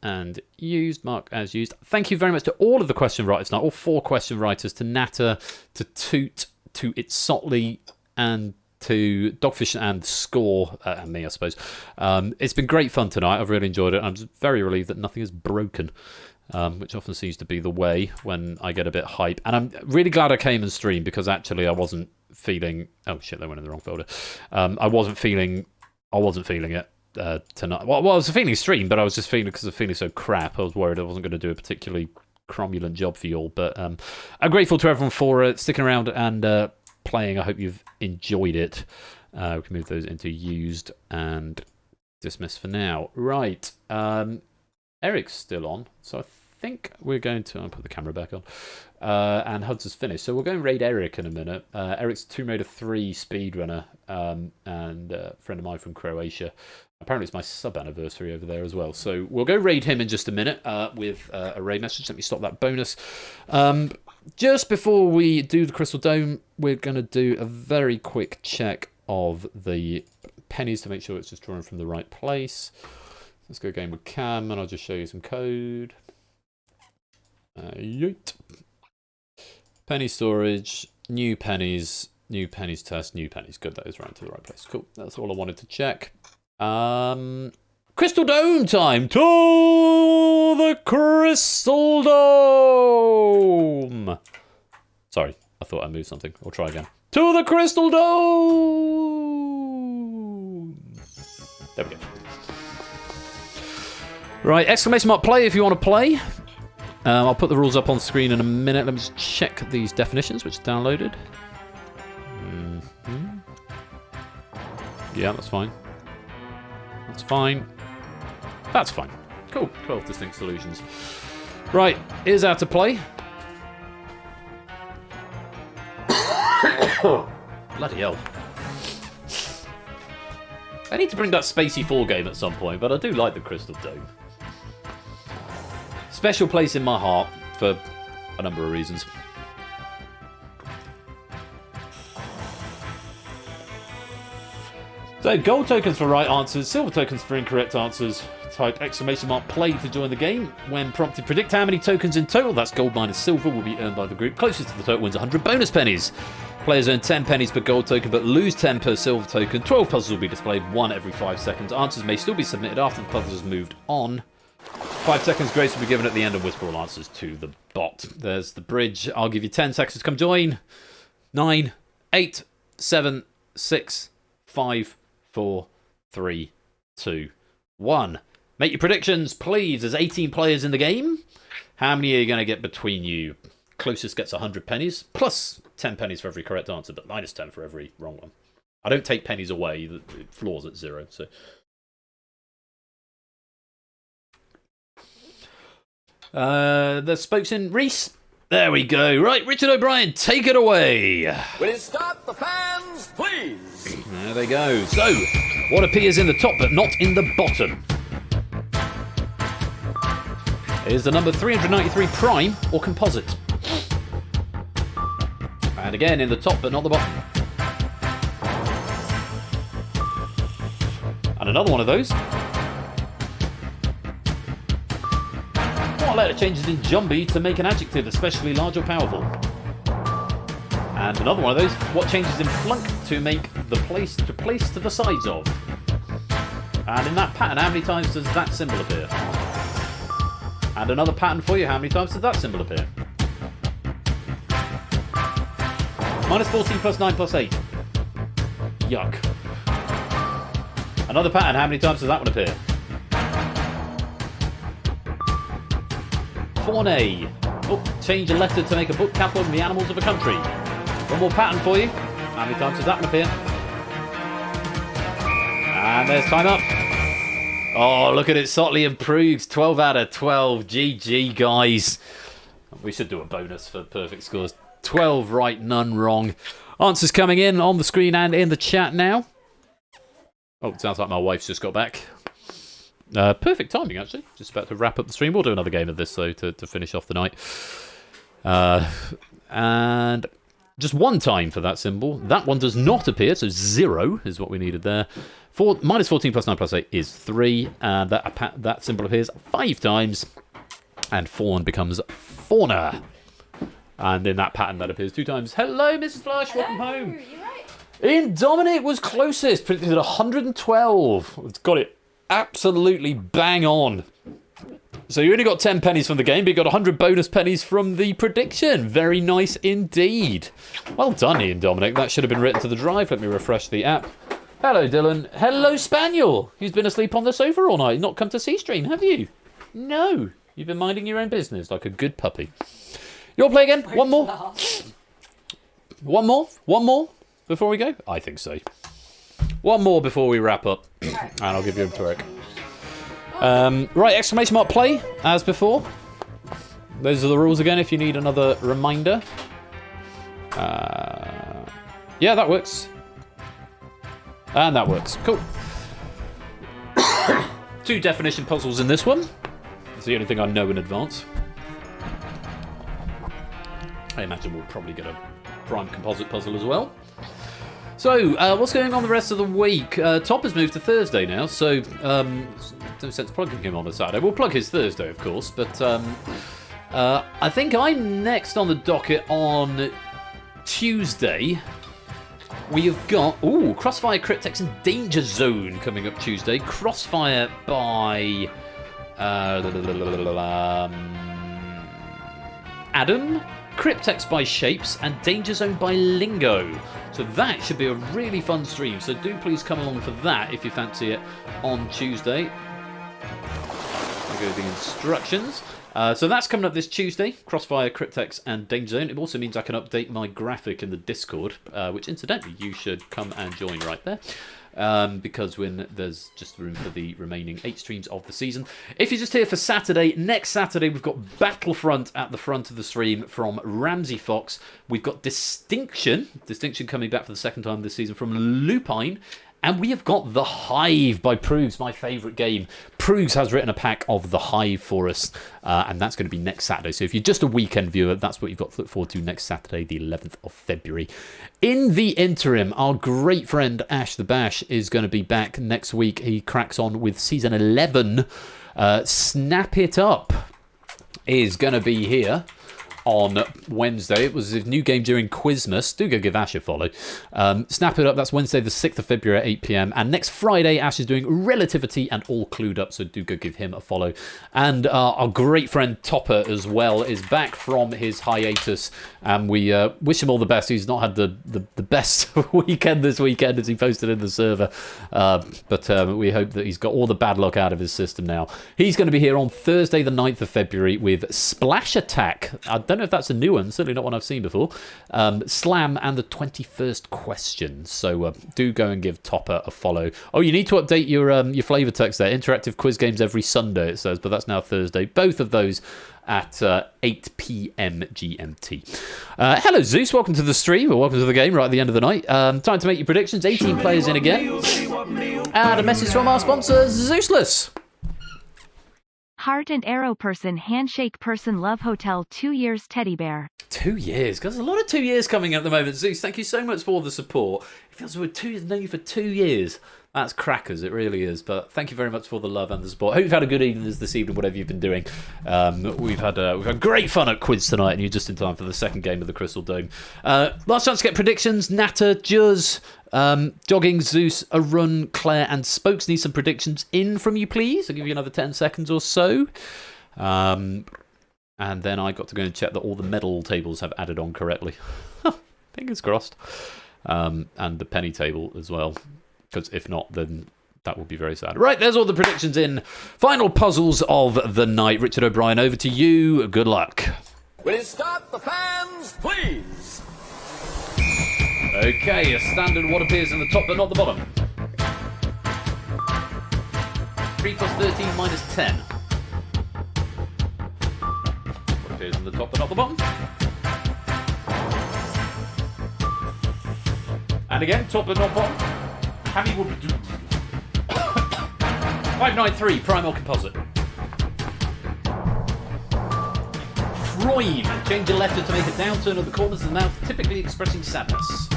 and used, mark as used. Thank you very much to all of the question writers tonight, all 4 question writers, to Natter, to Toot, to Itsotley, and to Dogfish and Score, and me, I suppose. It's been great fun tonight. I've really enjoyed it. I'm just very relieved that nothing is broken, which often seems to be the way when I get a bit hype. And I'm really glad I came and streamed because actually I wasn't feeling... Oh, shit, they went in the wrong folder. I wasn't feeling it tonight. Well, I was feeling stream, but I was just feeling, because I was feeling so crap, I was worried I wasn't going to do a particularly cromulent job for you all. But I'm grateful to everyone for sticking around and playing. I hope you've enjoyed it. We can move those into used and dismiss for now. Right. Eric's still on, so I think we're going to... I'll put the camera back on. And Huds has finished, so we'll go and raid Eric in a minute. Eric's Tomb Raider 3 speedrunner, and a friend of mine from Croatia. Apparently it's my sub-anniversary over there as well. So we'll go raid him in just a minute with a raid message. Let me stop that bonus. Just before we do the Crystal Dome, we're going to do a very quick check of the pennies to make sure it's just drawing from the right place. Let's go game with Cam, and I'll just show you some code. Yeet. Penny storage, new pennies test, new pennies. Good, that is right to the right place. Cool, that's all I wanted to check. Crystal Dome time! To the Crystal Dome! Sorry, I thought I moved something. I'll try again. To the Crystal Dome! There we go. Right, exclamation mark play if you want to play. I'll put the rules up on screen in a minute. Let me just check these definitions, which are downloaded. Yeah, that's fine. That's fine. That's fine. Cool. 12 distinct solutions. Right, here's how to play. Bloody hell. I need to bring that Spacey 4 game at some point, but I do like the Crystal Dome. Special place in my heart for a number of reasons. So, gold tokens for right answers, silver tokens for incorrect answers. Type exclamation mark play to join the game. When prompted, predict how many tokens in total, that's gold minus silver, will be earned by the group. Closest to the total wins 100 bonus pennies. Players earn 10 pennies per gold token, but lose 10 per silver token. 12 puzzles will be displayed, 1 every 5 seconds. Answers may still be submitted after the puzzle has moved on. 5 seconds grace will be given at the end and whisper all answers to the bot. There's the bridge. I'll give you 10 seconds to come join. 9, 8, 7, 6, 5, 4, 3, 2, 1. Make your predictions, please. There's 18 players in the game. How many are you going to get between you? Closest gets 100 pennies, plus 10 pennies for every correct answer, but minus 10 for every wrong one. I don't take pennies away. It floors at 0, so... The spokes in Reese. There we go. Right, Richard O'Brien, take it away. Will you start the fans, please? There they go. So, what appears in the top but not in the bottom? Is the number 393 prime or composite? And again, in the top but not the bottom. And another one of those. What letter changes in Jumbie to make an adjective, especially large or powerful? And another one of those. What changes in Flunk to make the place to the sides of? And in that pattern, how many times does that symbol appear? And another pattern for you. How many times does that symbol appear? Minus 14 plus 9 plus 8. Yuck. Another pattern. How many times does that one appear? Fauna. Oh, change a letter to make a book catalog of the animals of a country. One more pattern for you. How many times does that one appear? And there's time up. Oh, look at it. Sotley improved. 12 out of 12. GG, guys. We should do a bonus for perfect scores. 12 right, none wrong. Answers coming in on the screen and in the chat now. Oh, it sounds like my wife's just got back. Perfect timing, actually. Just about to wrap up the stream. We'll do another game of this, though, to finish off the night. And just one time for that symbol. That one does not appear, so 0 is what we needed there. Minus 14 plus 9 plus 8 is 3. And that symbol appears 5 times. And fawn becomes fauna. And in that pattern, that appears 2 times. Hello, Mrs. Flush. Welcome home. You right? In Dominic was closest. Predicted at 112. It's got it absolutely bang on. So you only got 10 pennies from the game, but you got 100 bonus pennies from the prediction. Very nice indeed. Well done, Ian Dominic. That should have been written to the drive. Let me refresh the app. Hello, Dylan. Hello, Spaniel. Who's been asleep on the sofa all night? Not come to C-Stream, have you? No. You've been minding your own business like a good puppy. You'll play again? One more? One more? One more before we go? I think so. One more before we wrap up. And I'll give you a twerk. Right, exclamation mark play, as before. Those are the rules again if you need another reminder. Yeah, that works. And that works. Cool. 2 definition puzzles in this one. It's the only thing I know in advance. I imagine we'll probably get a prime composite puzzle as well. So, what's going on the rest of the week? Top has moved to Thursday now, so no sense plugging him on a Saturday. We'll plug his Thursday, of course, but I think I'm next on the docket on Tuesday. We have got, Crossfire, Cryptex and Danger Zone coming up Tuesday. Crossfire by Adam, Cryptex by Shapes, and Danger Zone by Lingo. So that should be a really fun stream. So do please come along for that if you fancy it on Tuesday. I'll go to the instructions. So that's coming up this Tuesday. Crossfire, Cryptex, and Danger Zone. It also means I can update my graphic in the Discord, which incidentally you should come and join right there. Because when there's just room for the remaining 8 streams of the season. If you're just here for Saturday, next Saturday we've got Battlefront at the front of the stream from Ramsey Fox. We've got Distinction coming back for the second time this season from Lupine. And we have got The Hive by Proogs, my favourite game. Proogs has written a pack of The Hive for us, and that's going to be next Saturday. So if you're just a weekend viewer, that's what you've got to look forward to next Saturday, the 11th of February. In the interim, our great friend Ash the Bash is going to be back next week. He cracks on with Season 11. Snap It Up is going to be here on Wednesday. It was a new game during Quizmas. Do go give Ash a follow. Snap It Up, that's Wednesday the 6th of February at 8 PM. And next Friday, Ash is doing Relativity and All Clued Up, so do go give him a follow. And our great friend Topper as well is back from his hiatus, and we wish him all the best. He's not had the best weekend this weekend, as he posted in the server. But we hope that he's got all the bad luck out of his system now. He's going to be here on Thursday the 9th of February with Splash Attack. I don't know if that's a new one, certainly not one I've seen before. Slam and the 21st question. So do go and give Topper a follow. Oh, you need to update your flavour text there. Interactive quiz games every Sunday, it says, but that's now Thursday. Both of those at 8 PM GMT. Hello, Zeus. Welcome to the stream, or welcome to the game right at the end of the night. Time to make your predictions. 18 players in again. And a message from our sponsor, Zeusless. Heart and arrow person, handshake person, love hotel, 2 years teddy bear. 2 years. There's a lot of 2 years coming at the moment. Zeus, thank you so much for the support. It feels like we've known you for 2 years. That's crackers, it really is. But thank you very much for the love and the support. Hope you've had a good evening this evening, whatever you've been doing. We've had great fun at Quiz tonight, and you're just in time for the second game of the Crystal Dome. Last chance to get predictions. Natter, Juz, Jogging, Zeus, Arun, Claire, and Spokes need some predictions in from you, please. I'll give you another 10 seconds or so. And then I got to go and check that all the medal tables have added on correctly. Fingers crossed. And the penny table as well. Because if not, then that would be very sad. Right, there's all the predictions in. Final puzzles of the night. Richard O'Brien, over to you. Good luck. Will you start the fans, please? Okay, a standard what appears in the top but not the bottom. 3 plus 13 minus 10. What appears in the top but not the bottom. And again, top but not bottom. Hammy will do. 593, primal composite. Froim, change a letter to make a downturn of the corners of the mouth, typically expressing sadness.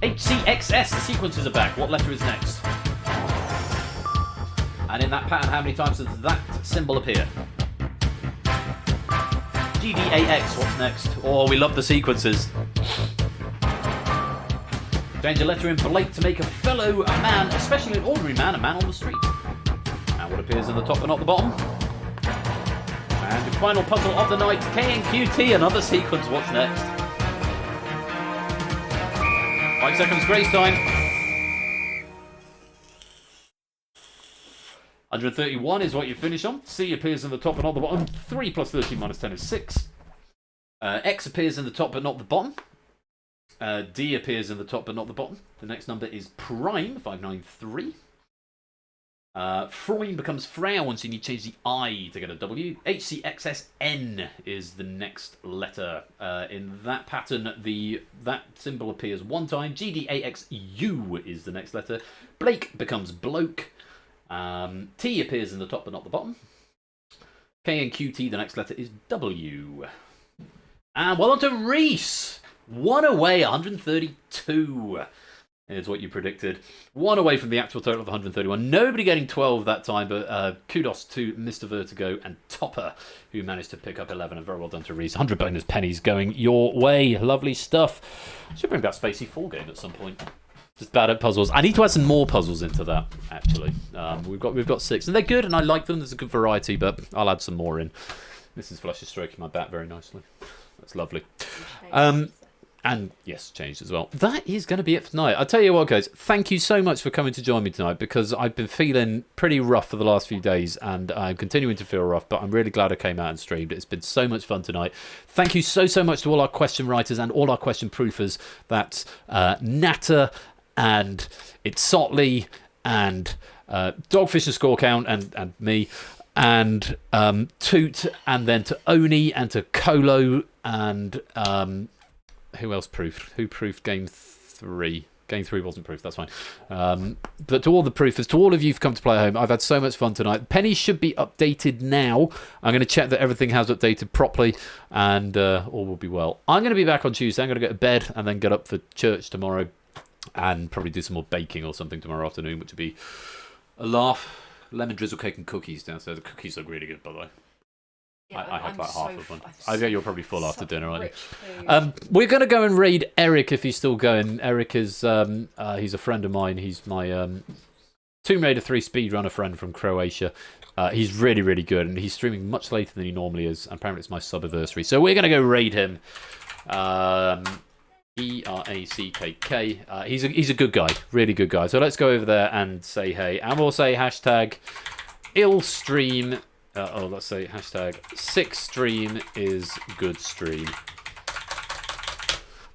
HCXS, the sequences are back. What letter is next? And in that pattern, how many times does that symbol appear? GDAX, what's next? Oh, we love the sequences. Change a letter in Blake to make a fellow a man, especially an ordinary man, a man on the street. And what appears in the top but not the bottom? And the final puzzle of the night, KNQT, another sequence. What's next? 5 seconds grace time. 131 is what you finish on. C appears in the top but not the bottom. 3 plus 13 minus 10 is 6. X appears in the top but not the bottom. D appears in the top but not the bottom. The next number is prime, 593. Freud becomes Frau once you need to change the I to get a W. HCXSN is the next letter. In that pattern, that symbol appears one time. GDAXU is the next letter. Blake becomes bloke. T appears in the top but not the bottom. K and QT, the next letter is W. And well on to Reese. 1 away, 132 is what you predicted. 1 away from the actual total of 131. Nobody getting 12 that time, but kudos to Mr. Vertigo and Topper, who managed to pick up 11. And very well done to Reese. 100 bonus pennies going your way. Lovely stuff. Should bring back Spacey 4 game at some point. Just bad at puzzles. I need to add some more puzzles into that, actually. We've got 6, and they're good, and I like them. There's a good variety, but I'll add some more in. Mrs. Flush is stroking my back very nicely. That's lovely. And yes, changed as well. That is going to be it for tonight. I'll tell you what, guys. Thank you so much for coming to join me tonight, because I've been feeling pretty rough for the last few days, and I'm continuing to feel rough, but I'm really glad I came out and streamed. It's been so much fun tonight. Thank you so much to all our question writers and all our question proofers. That's Natter and It's Sotley and Dogfish and Score Count and me and Toot, and then to Oni and to Colo and who else proofed? Who proofed game 3? Game 3 wasn't proofed, that's fine. But to all the proofers, to all of you who've come to play at home, I've had so much fun tonight. Pennies should be updated now. I'm going to check that everything has updated properly, and all will be well. I'm going to be back on Tuesday. I'm going to go to bed and then get up for church tomorrow, and probably do some more baking or something tomorrow afternoon, which would be a laugh. Lemon drizzle cake and cookies downstairs. The cookies look really good, by the way. Yeah, I had about half of one. I bet you're probably full after dinner, aren't you? We're going to go and raid Eric if he's still going. Eric is he's a friend of mine. He's my Tomb Raider 3 speedrunner friend from Croatia. He's really, really good, and he's streaming much later than he normally is. And apparently it's my sub-anniversary. So we're going to go raid him. ERACKK. He's a good guy, really good guy. So let's go over there and say hey. And we'll say hashtag illstream. Let's say hashtag 6stream is good stream.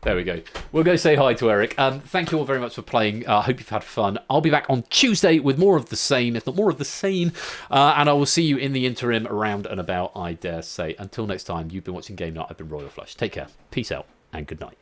There we go. We'll go say hi to Eric. Thank you all very much for playing. I hope you've had fun. I'll be back on Tuesday with more of the same, if not more of the same. And I will see you in the interim around and about, I dare say. Until next time, you've been watching Game Night. I've been Royal Flush. Take care. Peace out and good night.